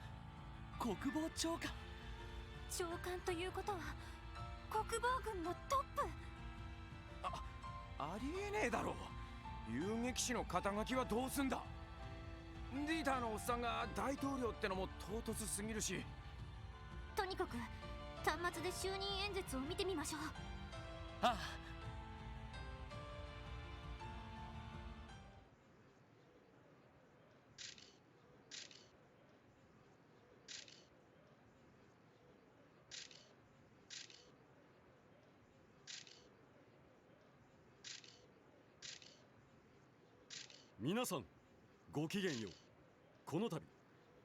国防長官。長官ということは国防軍のトップ。ありえねえだろ。遊撃士の肩書きはどうすんだ。ディーターのおっさんが大統領ってのも唐突すぎるし。とにかく端末で就任演説を見てみましょう。ああ。皆さんごきげんよう。この度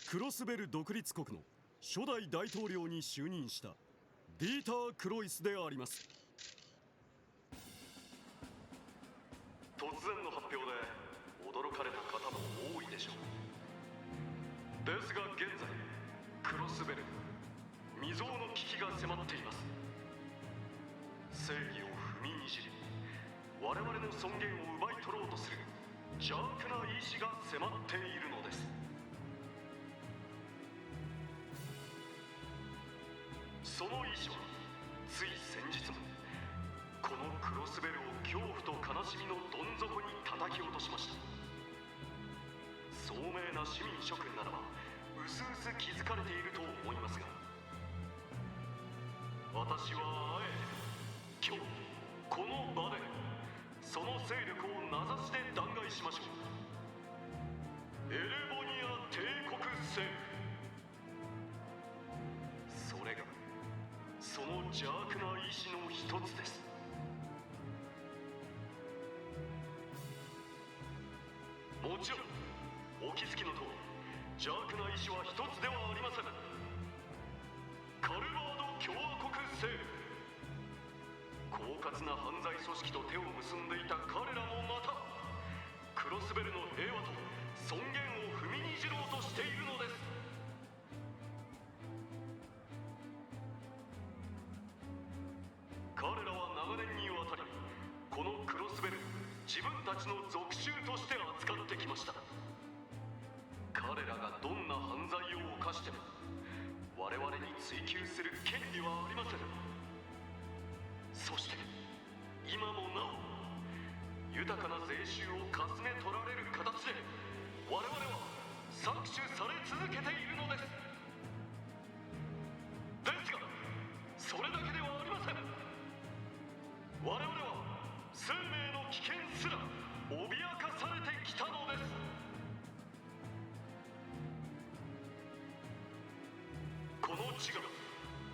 クロスベル独立国の初代大統領に就任したディーター・クロイスであります。突然の発表で驚かれた方も多いでしょう。ですが現在クロスベル未曾有の危機が迫っています。正義を踏みにじり我々の尊厳を奪い取ろうとする邪悪な意志が迫っているのです。その意志はつい先日もこのクロスベルを恐怖と悲しみのどん底に叩き落としました。聡明な市民諸君ならばうすうす気づかれていると思いますが、私はあえて今日この場でその勢力を名指しで弾劾しましょう。エレボニア帝国政府、それがその邪悪な意志の一つです。もちろんお気づきの通り邪悪な意志は一つではありません。カルバード共和国政府、狡猾な犯罪組織と手を結んでいた彼らもまたクロスベルの平和と尊厳を踏みにじろうとしているのです。彼らは長年にわたりこのクロスベル自分たちの属州として扱ってきました。彼らがどんな犯罪を犯しても我々に追及する権利はありません。そして今もなお豊かな税収をかすめ取られる形で我々は搾取され続けているのです。ですがそれだけではありません。我々は生命の危険すら脅かされてきたのです。この地が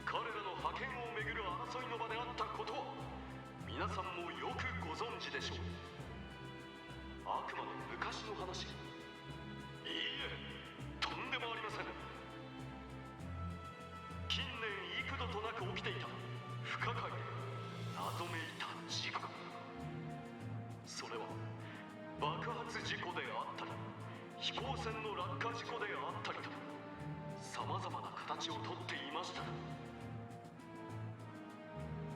彼らの覇権をめぐる争いの場であったことは皆さんもよくご存知でしょう。あくまで昔の話。いいえ、とんでもありません。近年幾度となく起きていた不可解で謎めいた事故。それは爆発事故であったり飛行船の落下事故であったりとさまざまな形をとっていました。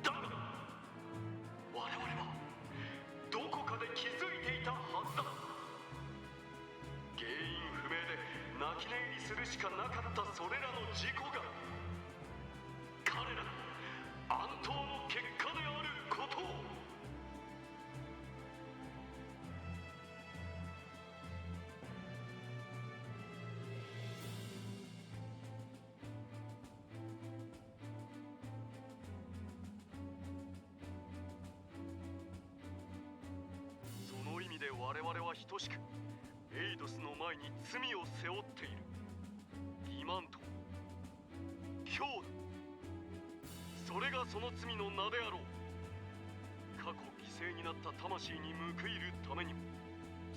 だが我々はどこかで気づいていたはずだ。原因不明で泣き寝入りするしかなかったそれらの事故が彼らの安闘の結果であることを。その意味で我々は等しくエイドスの前に罪を背負っている。欺瞞と強打、それがその罪の名であろう。過去犠牲になった魂に報いるためにも、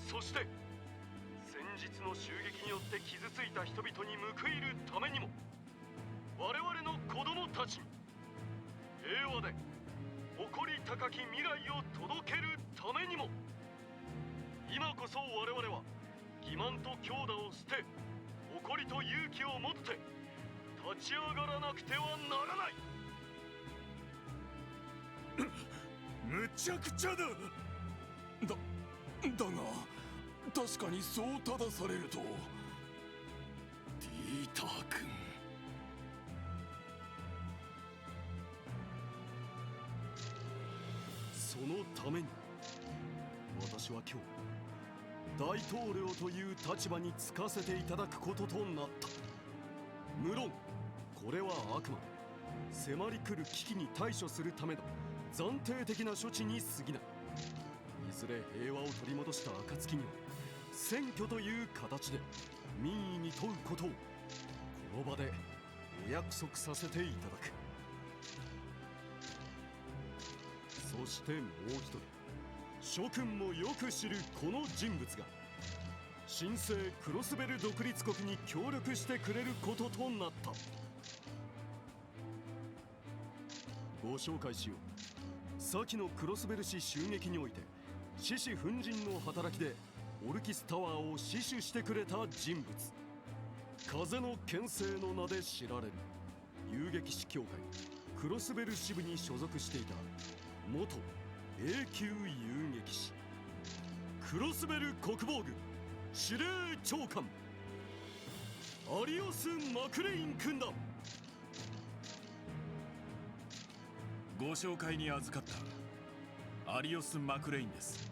そして先日の襲撃によって傷ついた人々に報いるためにも、我々の子供たちに平和で誇り高き未来を届けるためにも、今こそ我々は欺瞞と強打を捨て誇りと勇気を持って立ち上がらなくてはならない。むちゃくちゃだ。だが確かにそう正されると。ディーター君、そのために私は今日大統領という立場につかせていただくこととなった。無論これはあくまで迫り来る危機に対処するための暫定的な処置に過ぎない。いずれ平和を取り戻した暁には選挙という形で民意に問うことをこの場でお約束させていただく。そしてもう一人、諸君もよく知るこの人物が新生クロスベル独立国に協力してくれることとなった。ご紹介しよう。先のクロスベル市襲撃において獅子奮陣の働きでオルキスタワーを死守してくれた人物、風の剣聖の名で知られる遊撃士協会クロスベル支部に所属していた元永久遊撃士、クロスベル国防軍司令長官アリオス・マクレイン君だ。ご紹介に預かったアリオス・マクレインです。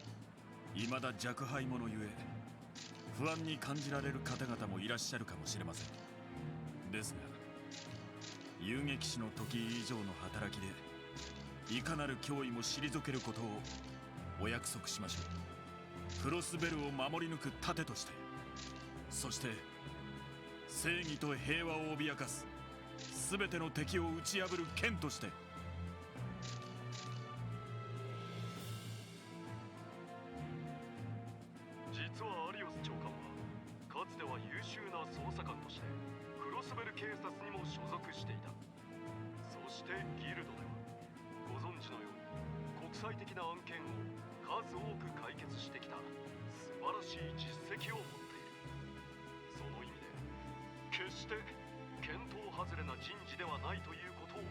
未だ若輩者ゆえ不安に感じられる方々もいらっしゃるかもしれません。ですが遊撃士の時以上の働きでいかなる脅威も退けることをお約束しましょう。クロスベルを守り抜く盾として、そして正義と平和を脅かす全ての敵を打ち破る剣として。実はアリオスでは優秀な捜査官としてクロスベル警察にも所属していた。そしてギルドではご存知のように国際的な案件を数多く解決してきた素晴らしい実績を持っている。その意味で決して見当外れな人事ではないということを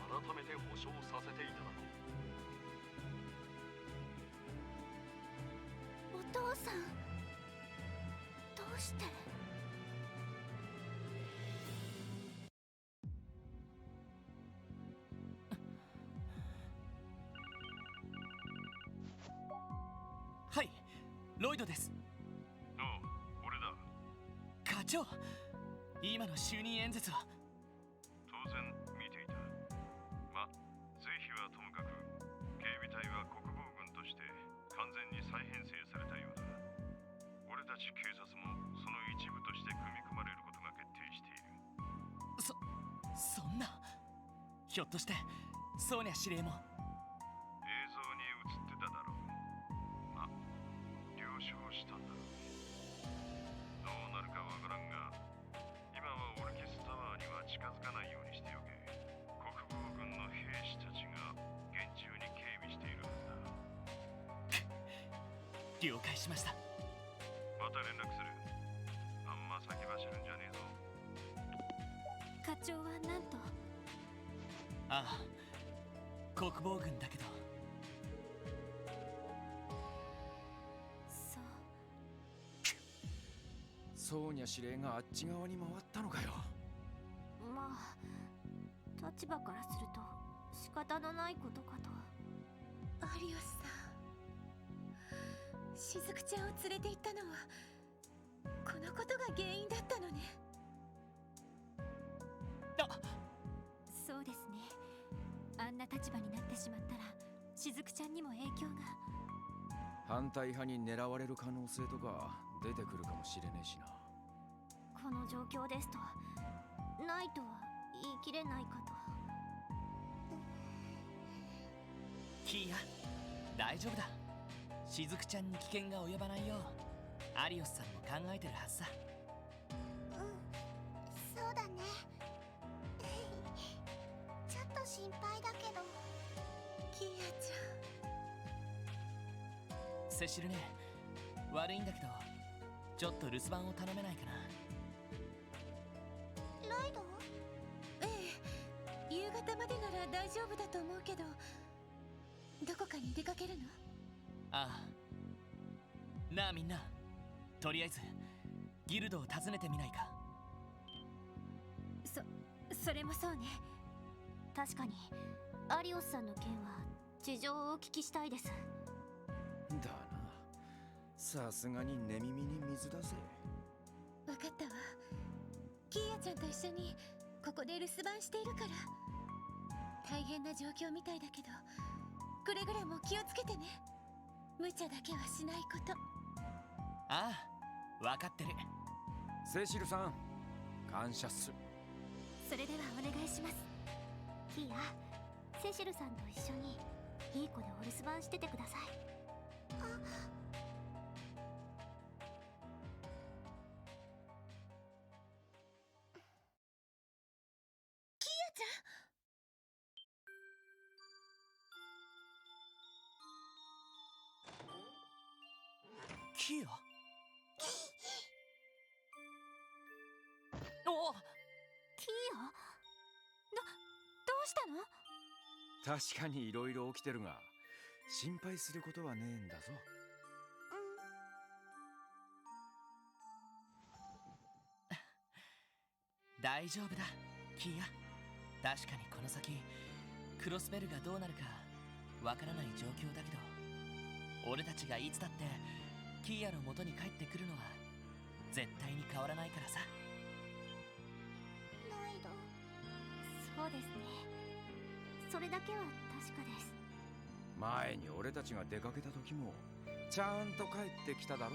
改めて保証させていただこう。お父さん、どうして？はい、ロイドです。ああ、俺だ。課長、今の就任演説は？当然見ていた。ま、是非はともかく警備隊は国防軍として完全に再編成されたようだ。俺たち警察もその一部として組み込まれることが決定している。そんな。ひょっとしてソーニャ司令も？映像に映ってただろう。ま、了承したんだろう。どうなるかわからんが、今はオルキスタワーには近づかないようにしておけ。国防軍の兵士たちが厳重に警備しているはずだ。了解しました。また連絡する。あんま先走るんじゃねえぞ。課長はなんと？ああ、国防軍だけど。ソーニャ司令があっち側に回ったのかよ。まあ、立場からすると仕方のないことかと。アリオスさん、しずくちゃんを連れて行ったのはこのことが原因だったのね。そうですね。あんな立場になってしまったらしずくちゃんにも影響が。反対派に狙われる可能性とか出てくるかもしれねえしな。この状況ですとないとは言い切れないかと。キーヤ、大丈夫だ。しずくちゃんに危険が及ばないようアリオスさんも考えてるはずさ。そうだね。ちょっと心配だけど。キーヤちゃん。セシルね、悪いんだけどちょっと留守番を頼めないかな。ロイド？ええ、夕方までなら大丈夫だと思うけど、どこかに出かけるの？ああ。なあみんな、とりあえずギルドを訪ねてみないか。それもそうね。確かにアリオスさんの件は事情をお聞きしたいです。だな、さすがに寝耳に水だぜ。わかったわ。キーヤちゃんと一緒にここで留守番しているから。大変な状況みたいだけど、くれぐれも気をつけてね。無茶だけはしないこと。ああ、わかってる。セシルさん、感謝っす。それではお願いします。キーヤ、セシルさんと一緒にいい子でお留守番しててください。キーヤちゃん。キーヤ？おっ！キーヤ？どうしたの？確かに色々起きてるが、心配することはねえんだぞ。大丈夫だ、キーヤ。確かにこの先クロスベルがどうなるかわからない状況だけど、俺たちがいつだってキーヤの元に帰ってくるのは絶対に変わらないからさ。ロイド。そうですね。それだけは確かです。前に俺たちが出かけた時もちゃんと帰ってきただろ。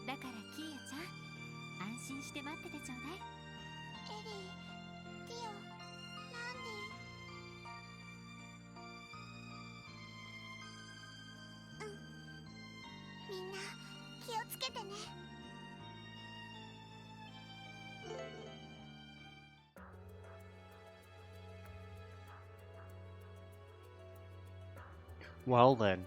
だからキーヤちゃん、安心して待っててちょうだい。エリー、ティオ、ランディ。みんな気をつけてね。Well then.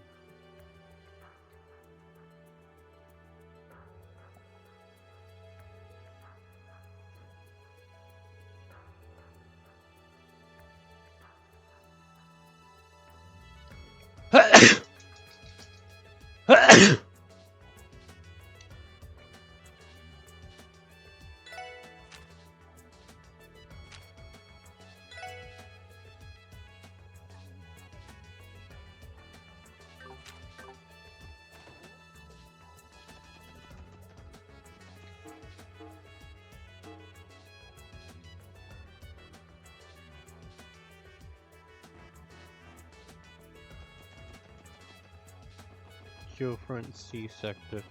Front C sector.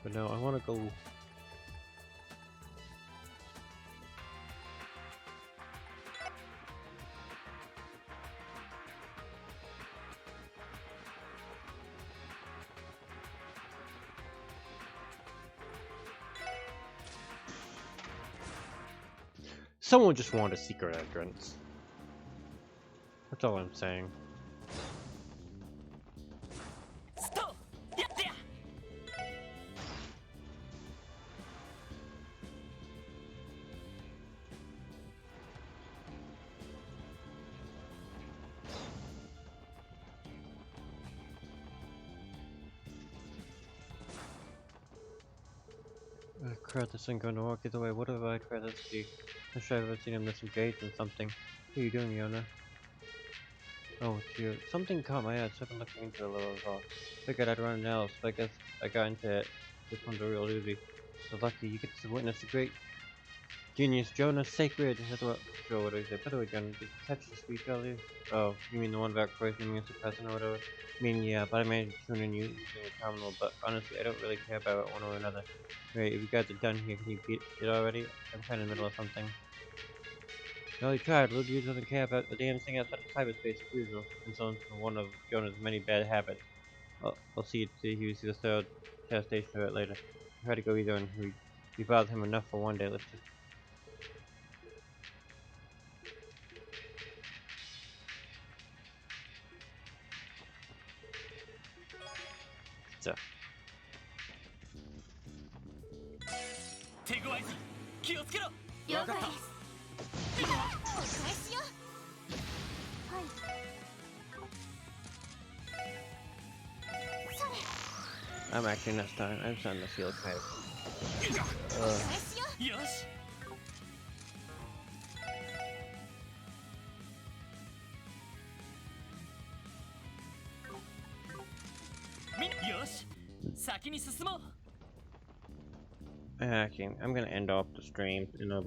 But no, I want to go. Someone just wanted a secret entrance. That's all I'm saying. Crap, this ain't gonna work either way. What have I tried to see? I'm sure I've seen him disengaged in something. What are you doing, Yona? Oh, it's you. Something caught my eye, so I've been looking into it a little while. Figured I'd run else, but I guess I got into it. This one's a real doozy. So lucky you get to witness the great genius Jonah Sacred. That's what, sure, what do you say? By the way, Jonah, did you catch the speech earlier? Oh, you mean the one about poisoning as a present or whatever? I mean, yeah, but I managed to tune in using a terminal, but honestly, I don't really care about it one or another. Right, if you guys are done here, can you beat it already? I'm kinda in the middle of something. Well, he tried. Little dude doesn't care about the damn thing outside the cyberspace cruiser, and so it's one of Jonah's many bad habits. I'll see you see the third test station for it later. I try to go either, and we bothered him enough for one day. Let's just. So. 手ごわいぞ気をつけろ了解です。お返しよ。はい。それ。 I'm actually not starting. I'm starting to feel kind of. お返しよ。よしみんなよし先に進もう Actually, I'm gonna end off the stream in a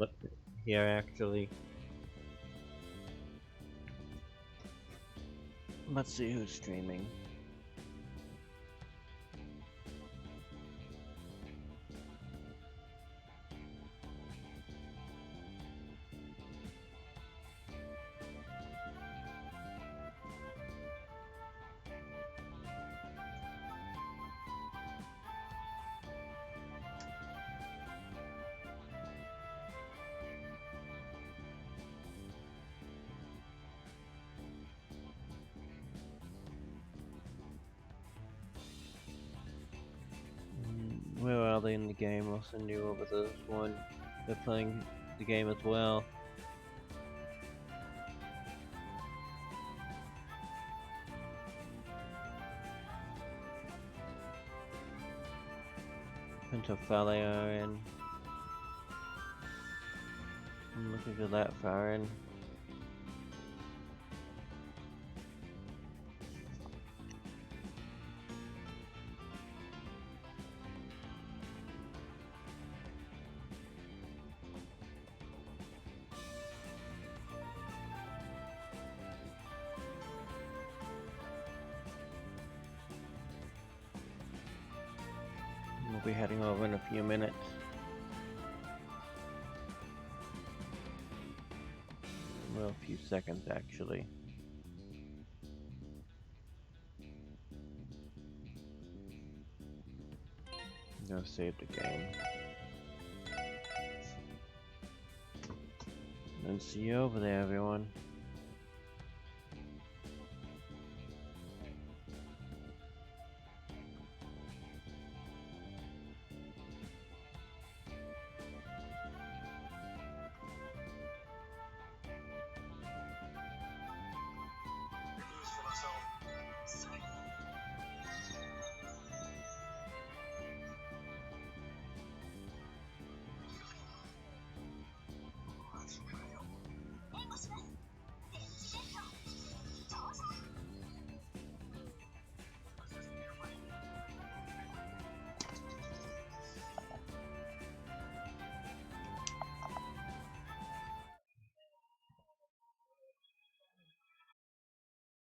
here. Actually, let's see who's streaming. Where are they in the game? I'll send you over this one. They're playing the game as well. Depends how far they are in. I'm looking for that far in. We'll be heading over in a few minutes. Well, a few seconds actually. I'm gonna save the game. And see you over there, everyone.